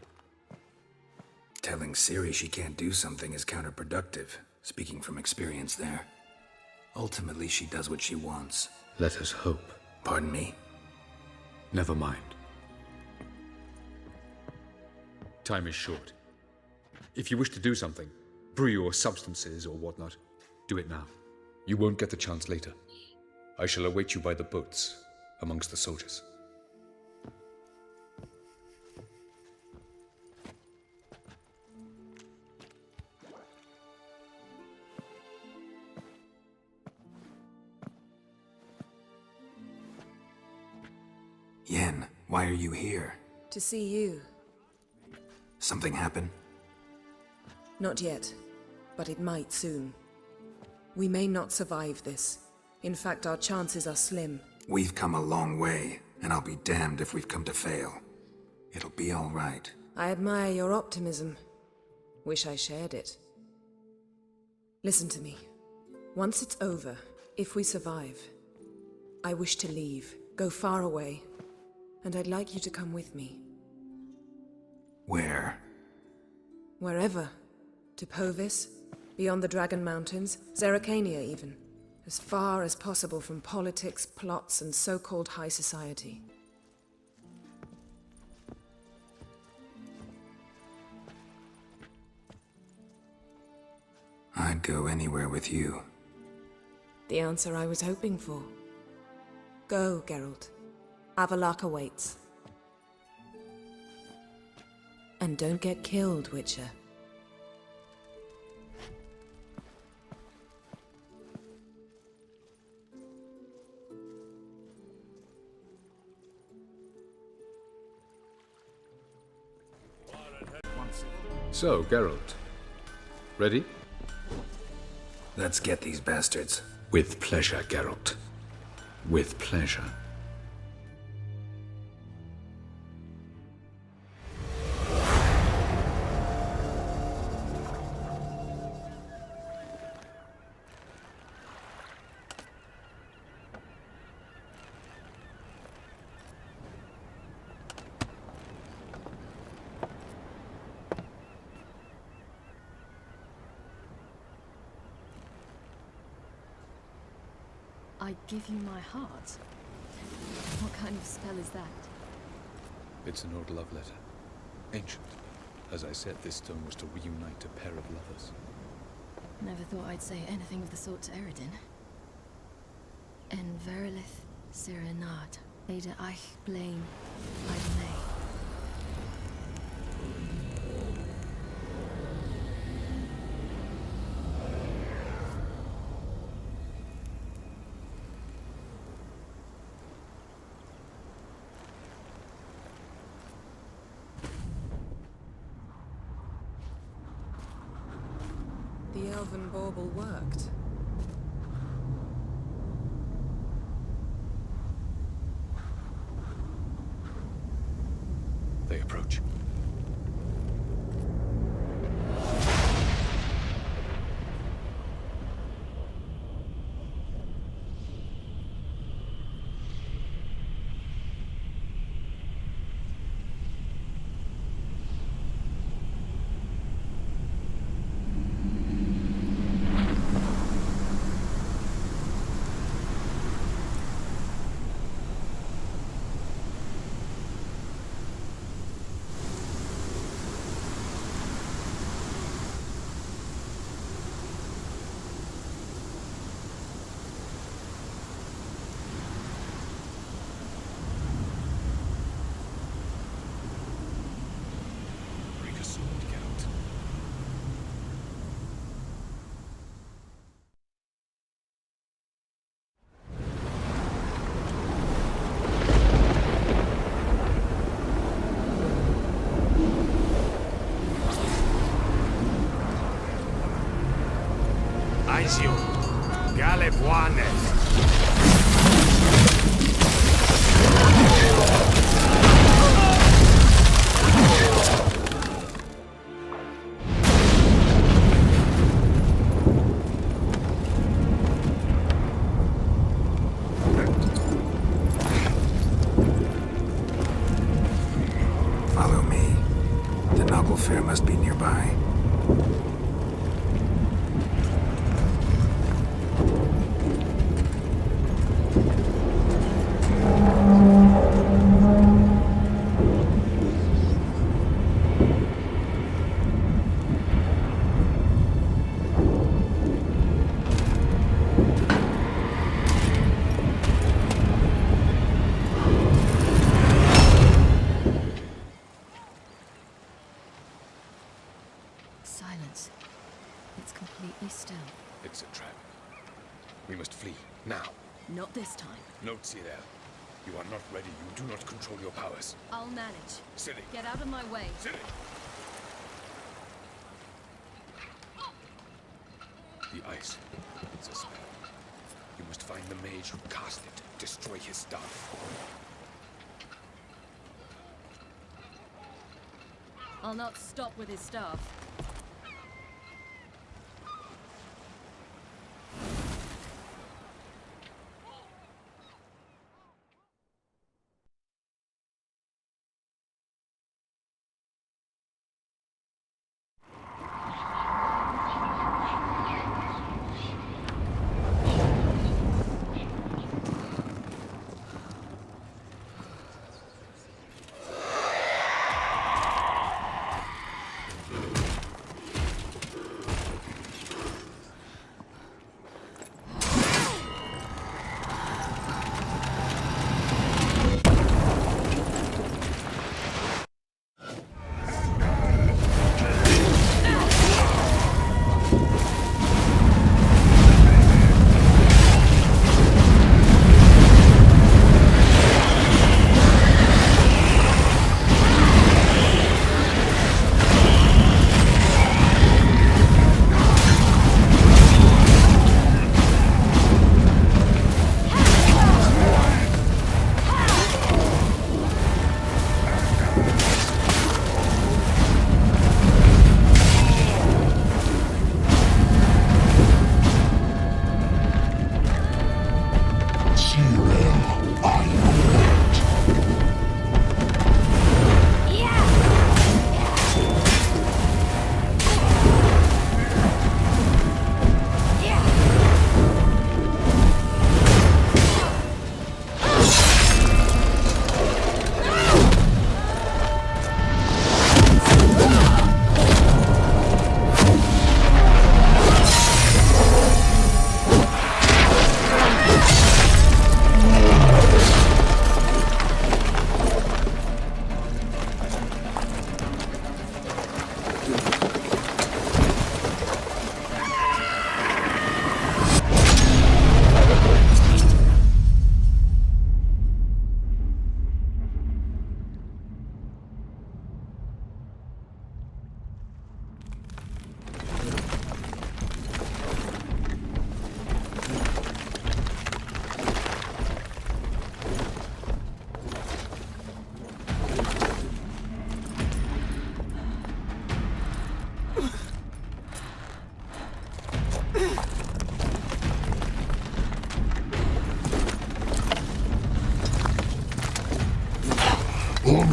Telling Ciri she can't do something is counterproductive, speaking from experience there. Ultimately, she does what she wants. Let us hope. Pardon me? Never mind. Time is short. If you wish to do something, brew your substances or whatnot, do it now. You won't get the chance later. I shall await you by the boats, amongst the soldiers. Yen, why are you here? To see you. Something happen? Not yet, but it might soon. We may not survive this. In fact, our chances are slim. We've come a long way, and I'll be damned if we've come to fail. It'll be all right. I admire your optimism. Wish I shared it. Listen to me. Once it's over, if we survive, I wish to leave. Go far away. And I'd like you to come with me. Where? Wherever. To Povis, beyond the Dragon Mountains, Zerrikania even. As far as possible from politics, plots, and so-called high society. I'd go anywhere with you. The answer I was hoping for. Go, Geralt. Avalok awaits. And don't get killed, Witcher. So, Geralt. Ready? Let's get these bastards. With pleasure, Geralt. With pleasure. I give you my heart? What kind of spell is that? It's an old love letter. Ancient. As I said, this stone was to reunite a pair of lovers. Never thought I'd say anything of the sort to Eredin. En verilith serenad, Ada eich blame, I may. The elven bauble worked. They approach. Aizio, Galebuanes. Follow me. The noble fair must be nearby. Silence. It's completely still. It's a trap. We must flee, now. Not this time. Note, Cyril. You are not ready. You do not control your powers. I'll manage. Ciri. Get out of my way. Ciri! The ice. It's a spell. You must find the mage who cast it. Destroy his staff. I'll not stop with his staff.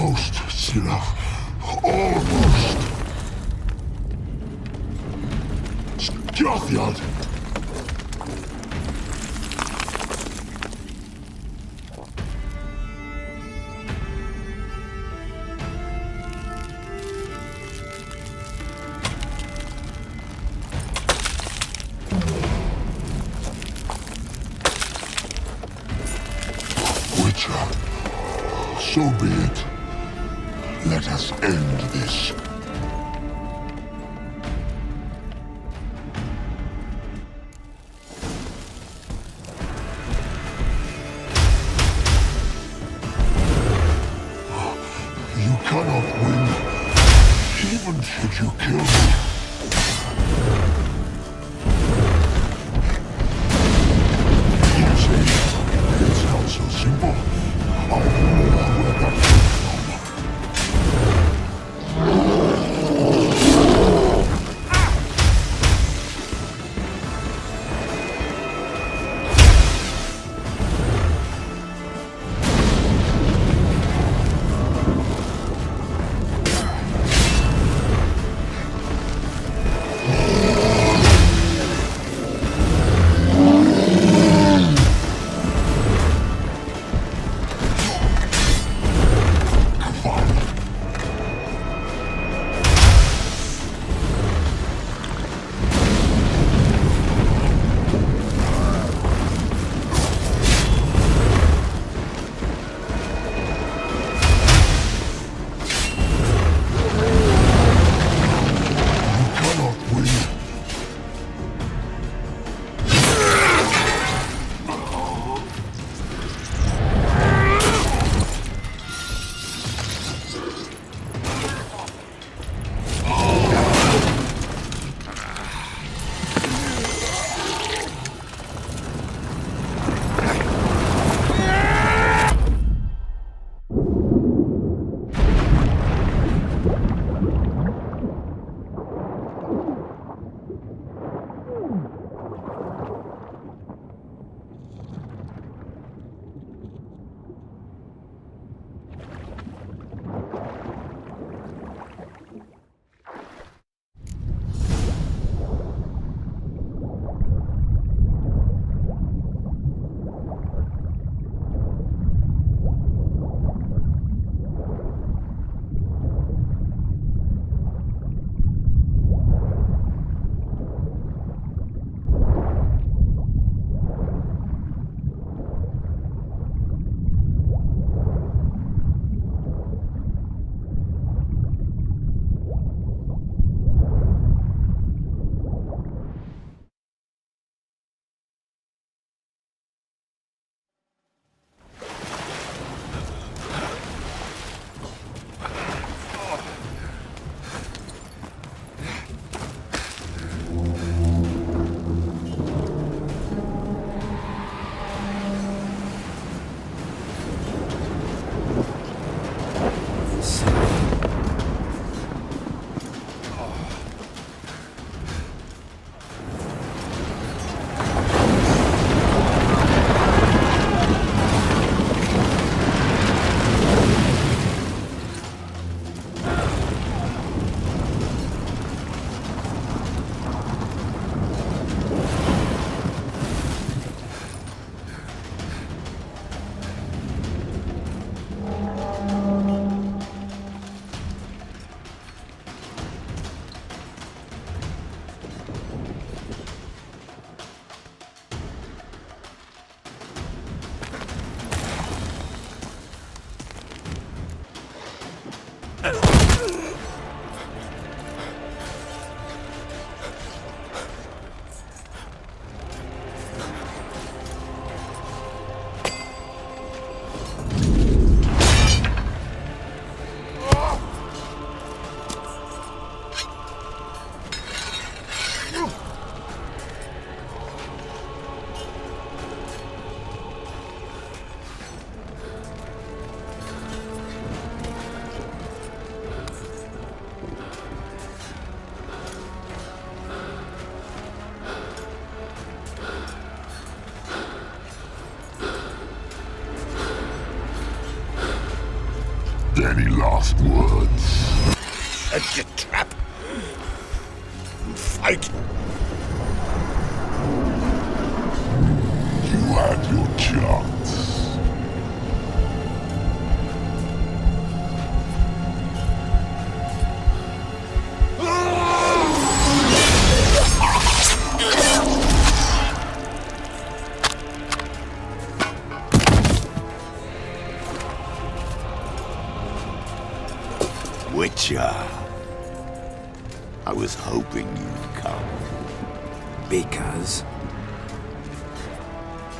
Almost, Sirach. Almost. Sgothiad! Witcher, so be it. Let us end this. You cannot win, even should you kill me. You see, it's not so simple. I know where that came from. Any last words? Set your trap. Fight. You had your chance. Witcher. I was hoping you'd come. Because?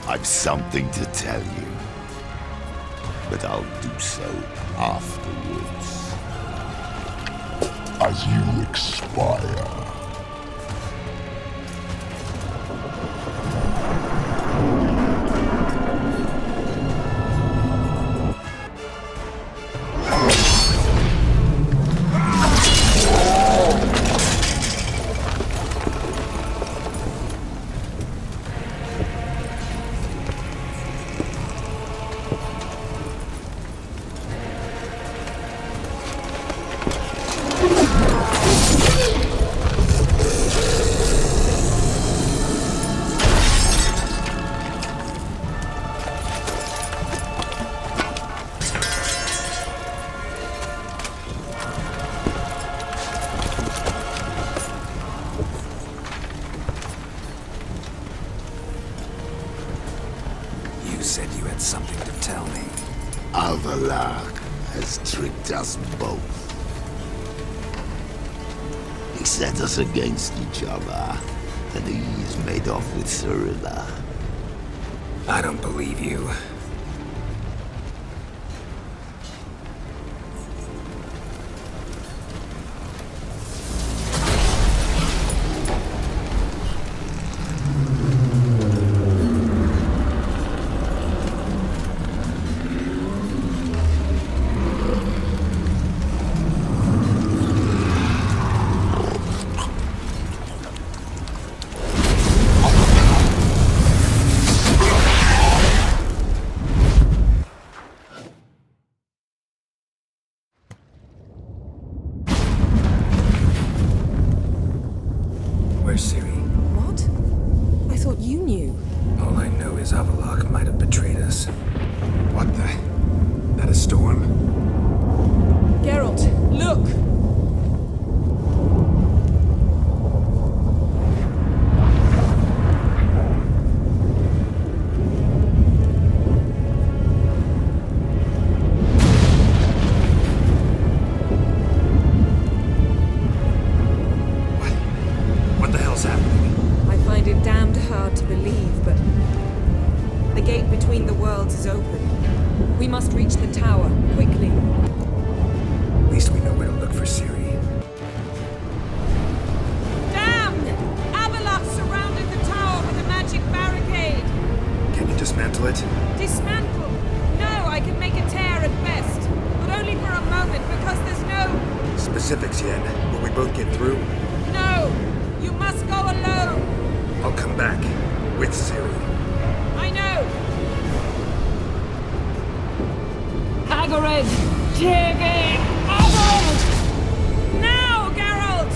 I've something to tell you. But I'll do so afterwards. As you expire. Said you had something to tell me. Avallac'h has tricked us both. He set us against each other, and he's made off with Cyrilla. I don't believe you. Where's Ciri? What? I thought you knew. All I know is Avallac'h might have betrayed us. What the? That a storm? Geralt, look! I find it damned hard to believe, but the gate between the worlds is open. We must reach the tower, quickly. At least we know where to look for Ciri. Damn! Avallac'h surrounded the tower with a magic barricade! Can you dismantle it? Dismantle? No, I can make a tear at best. But only for a moment, because there's no... Specifics, Yen. Will we both get through? No! You must go alone! I'll come back. With Ciri. I know! Agared! Tiggy! Agared! Now, Geralt!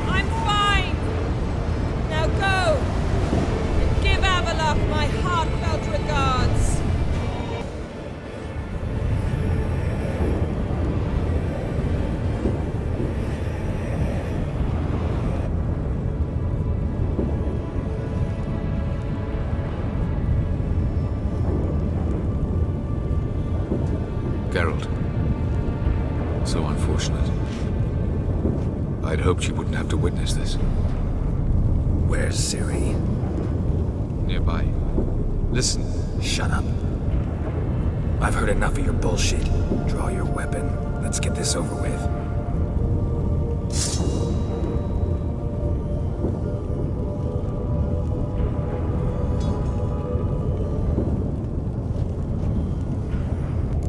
I'm fine! Now go! And give Avallac'h my heartfelt regards! Geralt. So unfortunate. I'd hoped you wouldn't have to witness this. Where's Ciri? Nearby. Listen. Shut up. I've heard enough of your bullshit. Draw your weapon. Let's get this over with.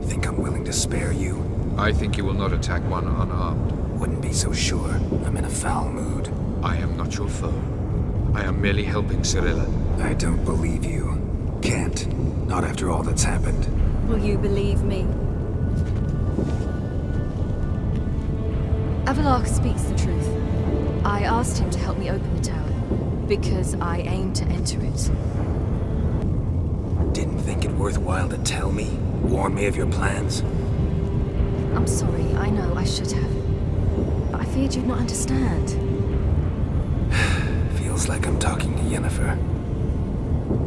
Think I'm willing to spare you? I think you will not attack one unarmed. Wouldn't be so sure. I'm in a foul mood. I am not your foe. I am merely helping Cyrilla. I don't believe you. Can't. Not after all that's happened. Will you believe me? Avalok speaks the truth. I asked him to help me open the tower, because I aim to enter it. Didn't think it worthwhile to tell me? Warn me of your plans? I'm sorry, I know I should have. But I feared you'd not understand. Feels like I'm talking to Yennefer.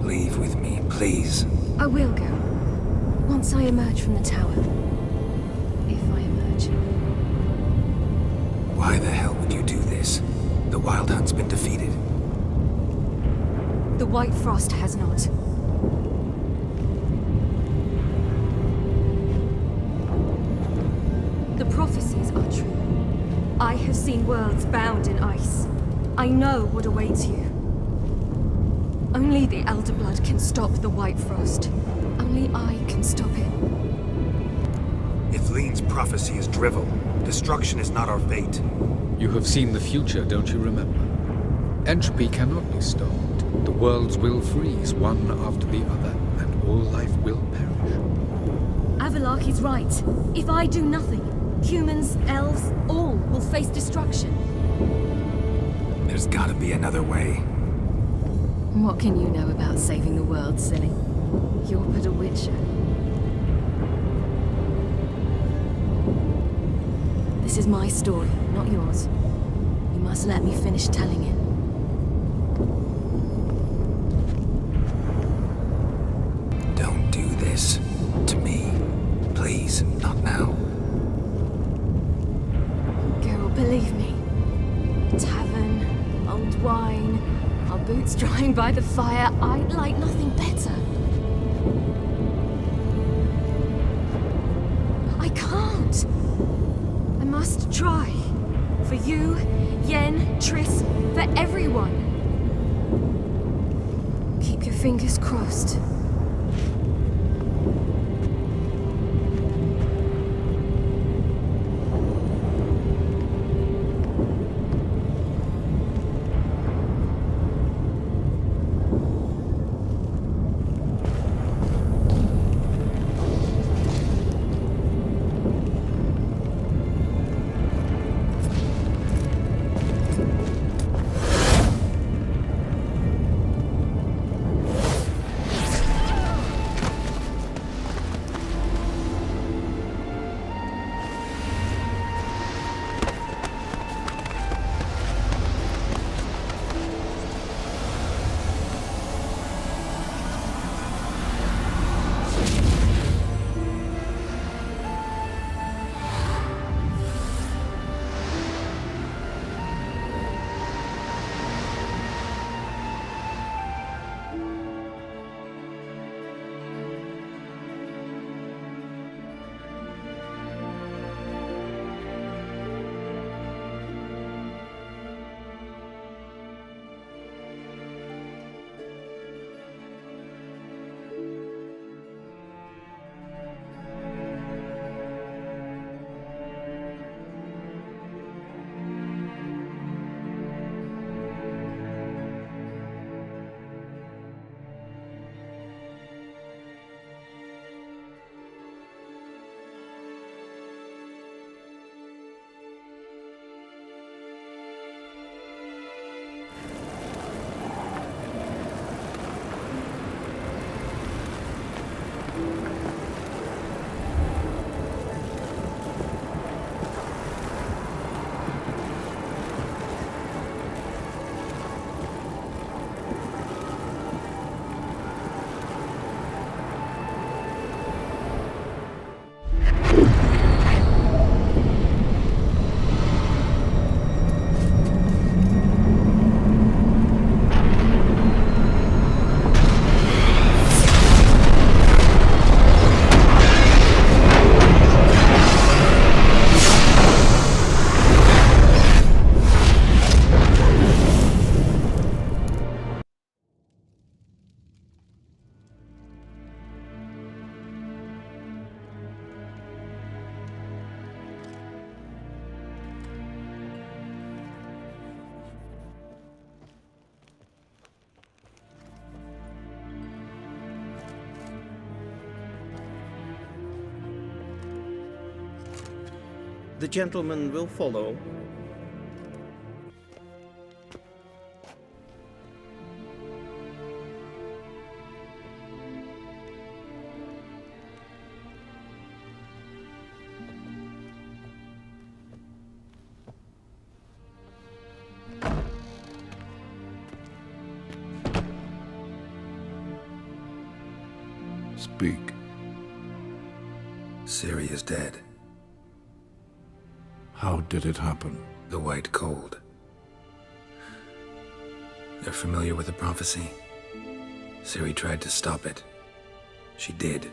Leave with me, please. I will go. Once I emerge from the tower. If I emerge. Why the hell would you do this? The Wild Hunt's been defeated. The White Frost has not. The prophecies are true. I have seen worlds bound in ice. I know what awaits you. Only the Elder Blood can stop the White Frost. Only I can stop it. If Lean's prophecy is drivel, destruction is not our fate. You have seen the future, don't you remember? Entropy cannot be stopped. The worlds will freeze, one after the other, and all life will perish. Avalok is right. If I do nothing, humans, elves, all will face destruction. There's gotta be another way. What can you know about saving the world, silly? You're but a witcher. This is my story, not yours. You must let me finish telling it. Don't do this to me. Please, not now. Girl, believe me. Tavern, old wine, our boots drying by the fire. I'd like nothing better. I can't. I must try. For you, Yen, Triss, for everyone. Keep your fingers crossed. The gentleman will follow. Speak. Ciri is dead. How did it happen? The White Cold. You're familiar with the prophecy? Ciri tried to stop it. She did,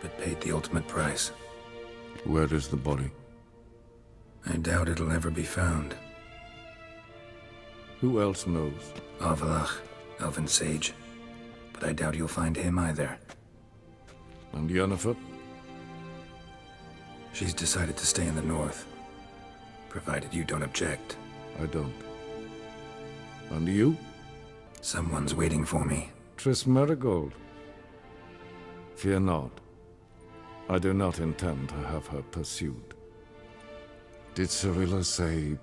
but paid the ultimate price. Where is the body? I doubt it'll ever be found. Who else knows? Avalach, Elven Sage. But I doubt you'll find him either. And Yennefer? She's decided to stay in the north. Provided you don't object. I don't. And you? Someone's waiting for me. Triss Merigold. Fear not. I do not intend to have her pursued. Did Cirilla say...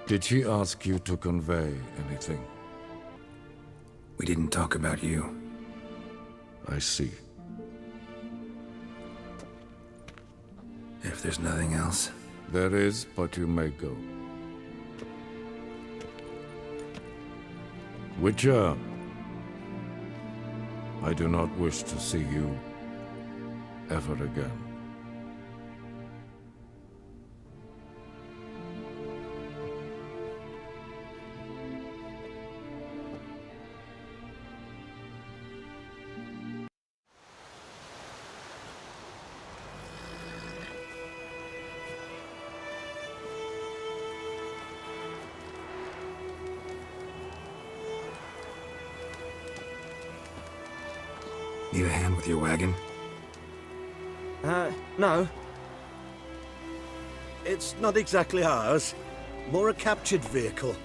Did she ask you to convey anything? We didn't talk about you. I see. If there's nothing else... There is, but you may go. Witcher, I do not wish to see you ever again. Need a hand with your wagon? No. It's not exactly ours. More a captured vehicle.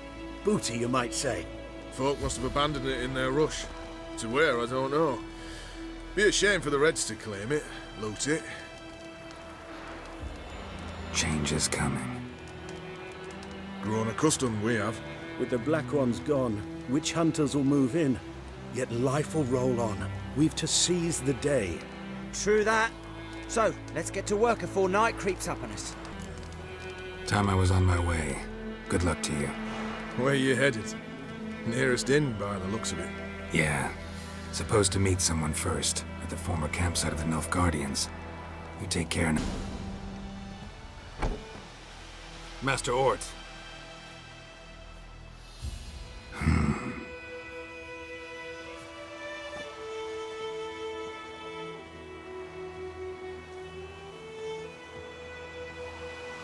Booty, you might say. Folk must have abandoned it in their rush. To where, I don't know. Be a shame for the Reds to claim it, loot it. Change is coming. Grown accustomed, we have. With the Black Ones gone, witch hunters will move in. Yet life will roll on. We've to seize the day. True that. So, let's get to work before night creeps up on us. Time I was on my way. Good luck to you. Where you headed? Nearest inn, by the looks of it. Yeah. Supposed to meet someone first, at the former campsite of the Nilfgaardians. You take care now. Master Ort.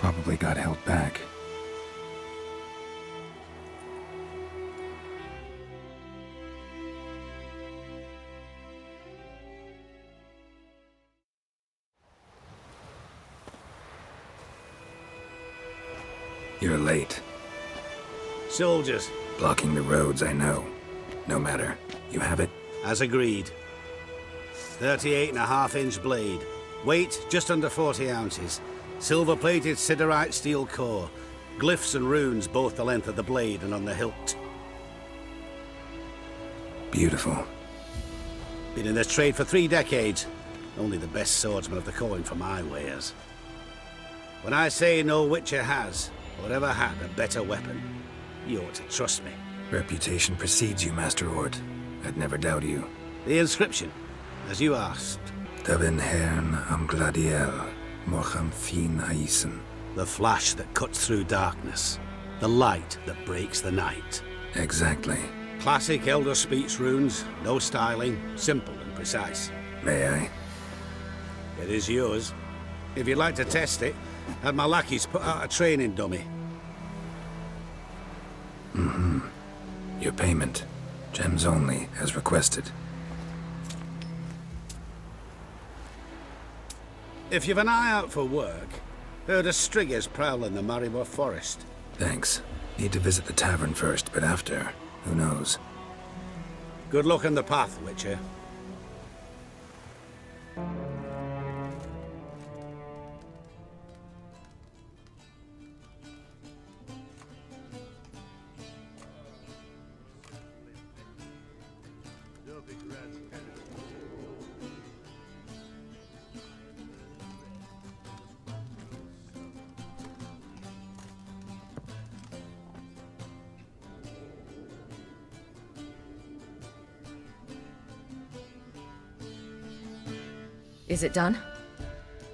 Probably got held back. You're late. Soldiers. Blocking the roads, I know. No matter. You have it? As agreed. 38.5-inch blade. Weight just under 40 ounces. Silver-plated siderite steel core. Glyphs and runes both the length of the blade and on the hilt. Beautiful. Been in this trade for 3 decades. Only the best swordsman of the coin for my wares. When I say no Witcher has, or ever had, a better weapon, you ought to trust me. Reputation precedes you, Master Ort. I'd never doubt you. The inscription, as you asked. Dabin hern am gladiel. Morcham fin aisen. The flash that cuts through darkness. The light that breaks the night. Exactly. Classic Elder Speech runes, no styling, simple and precise. May I? It is yours. If you'd like to test it, have my lackeys put out a training dummy. Mm-hmm. Your payment. Gems only, as requested. If you've an eye out for work, heard of Striggers prowling the Maribor forest. Thanks. Need to visit the tavern first, but after, who knows? Good luck on the path, Witcher. Is it done?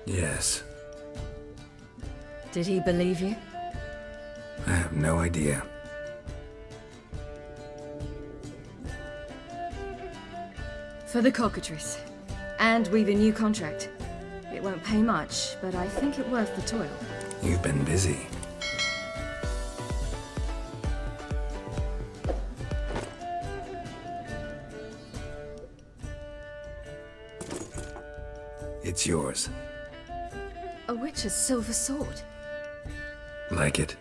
Yes. Did he believe you? I have no idea. For the cockatrice. And we've a new contract. It won't pay much, but I think it worth the toil. You've been busy. It's yours. A witch's silver sword. Like it?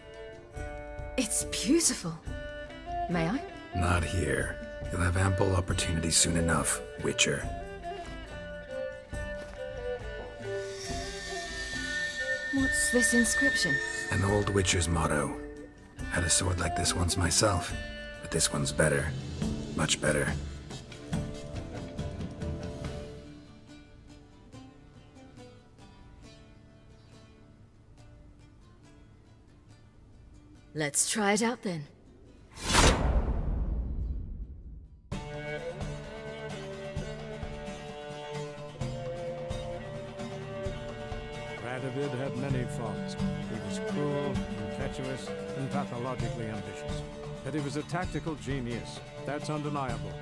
It's beautiful. May I? Not here. You'll have ample opportunity soon enough, Witcher. What's this inscription? An old Witcher's motto. Had a sword like this once myself, but this one's better. Much better. Let's try it out then. Radovid had many faults. He was cruel, impetuous, and pathologically ambitious. But he was a tactical genius. That's undeniable.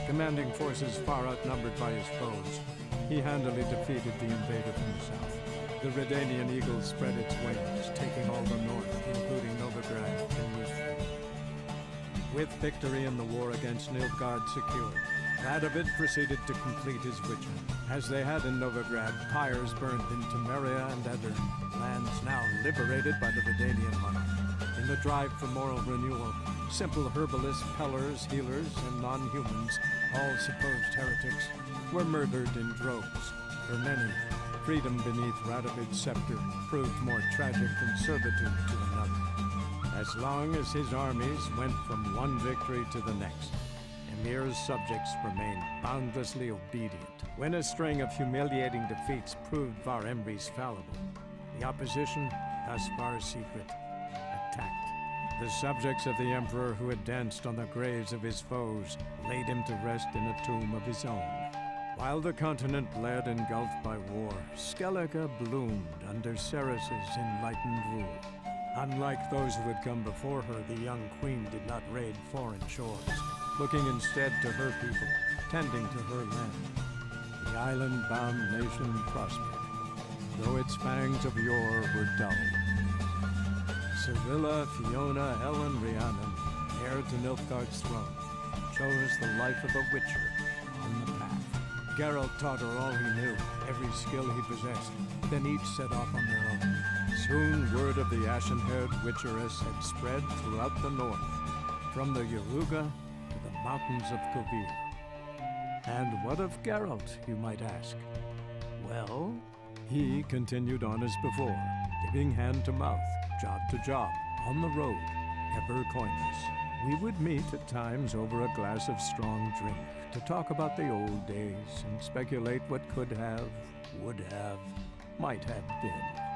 Commanding forces far outnumbered by his foes, he handily defeated the invader from the south. The Redanian eagle spread its wings, taking all the north, including Novigrad and Mithrin. With victory in the war against Nilfgaard secured, Radovid proceeded to complete his witcher. As they had in Novigrad, pyres burned in Temeria and Edirn, lands now liberated by the Redanian monarch. In the drive for moral renewal, simple herbalists, pellers, healers, and non-humans, all supposed heretics, were murdered in droves. For many, freedom beneath Radovid's scepter proved more tragic than servitude to another. As long as his armies went from one victory to the next, Emir's subjects remained boundlessly obedient. When a string of humiliating defeats proved Var Emreis fallible, the opposition, thus far secret, attacked. The subjects of the Emperor who had danced on the graves of his foes laid him to rest in a tomb of his own. While the continent bled engulfed by war, Skellige bloomed under Ceres's enlightened rule. Unlike those who had come before her, the young queen did not raid foreign shores, looking instead to her people, tending to her land. The island-bound nation prospered, though its fangs of yore were dulled. Cyrilla, Fiona, Ellen, Rhiannon, heir to Nilfgaard's throne, chose the life of a witcher on the path. Geralt taught her all he knew, every skill he possessed, then each set off on their own. Soon word of the ashen-haired witcheress had spread throughout the north, from the Yaruga to the mountains of Kovir. And what of Geralt, you might ask? Well, he continued on as before, giving hand to mouth, job to job, on the road, ever coinless. We would meet at times over a glass of strong drink to talk about the old days and speculate what could have, would have, might have been.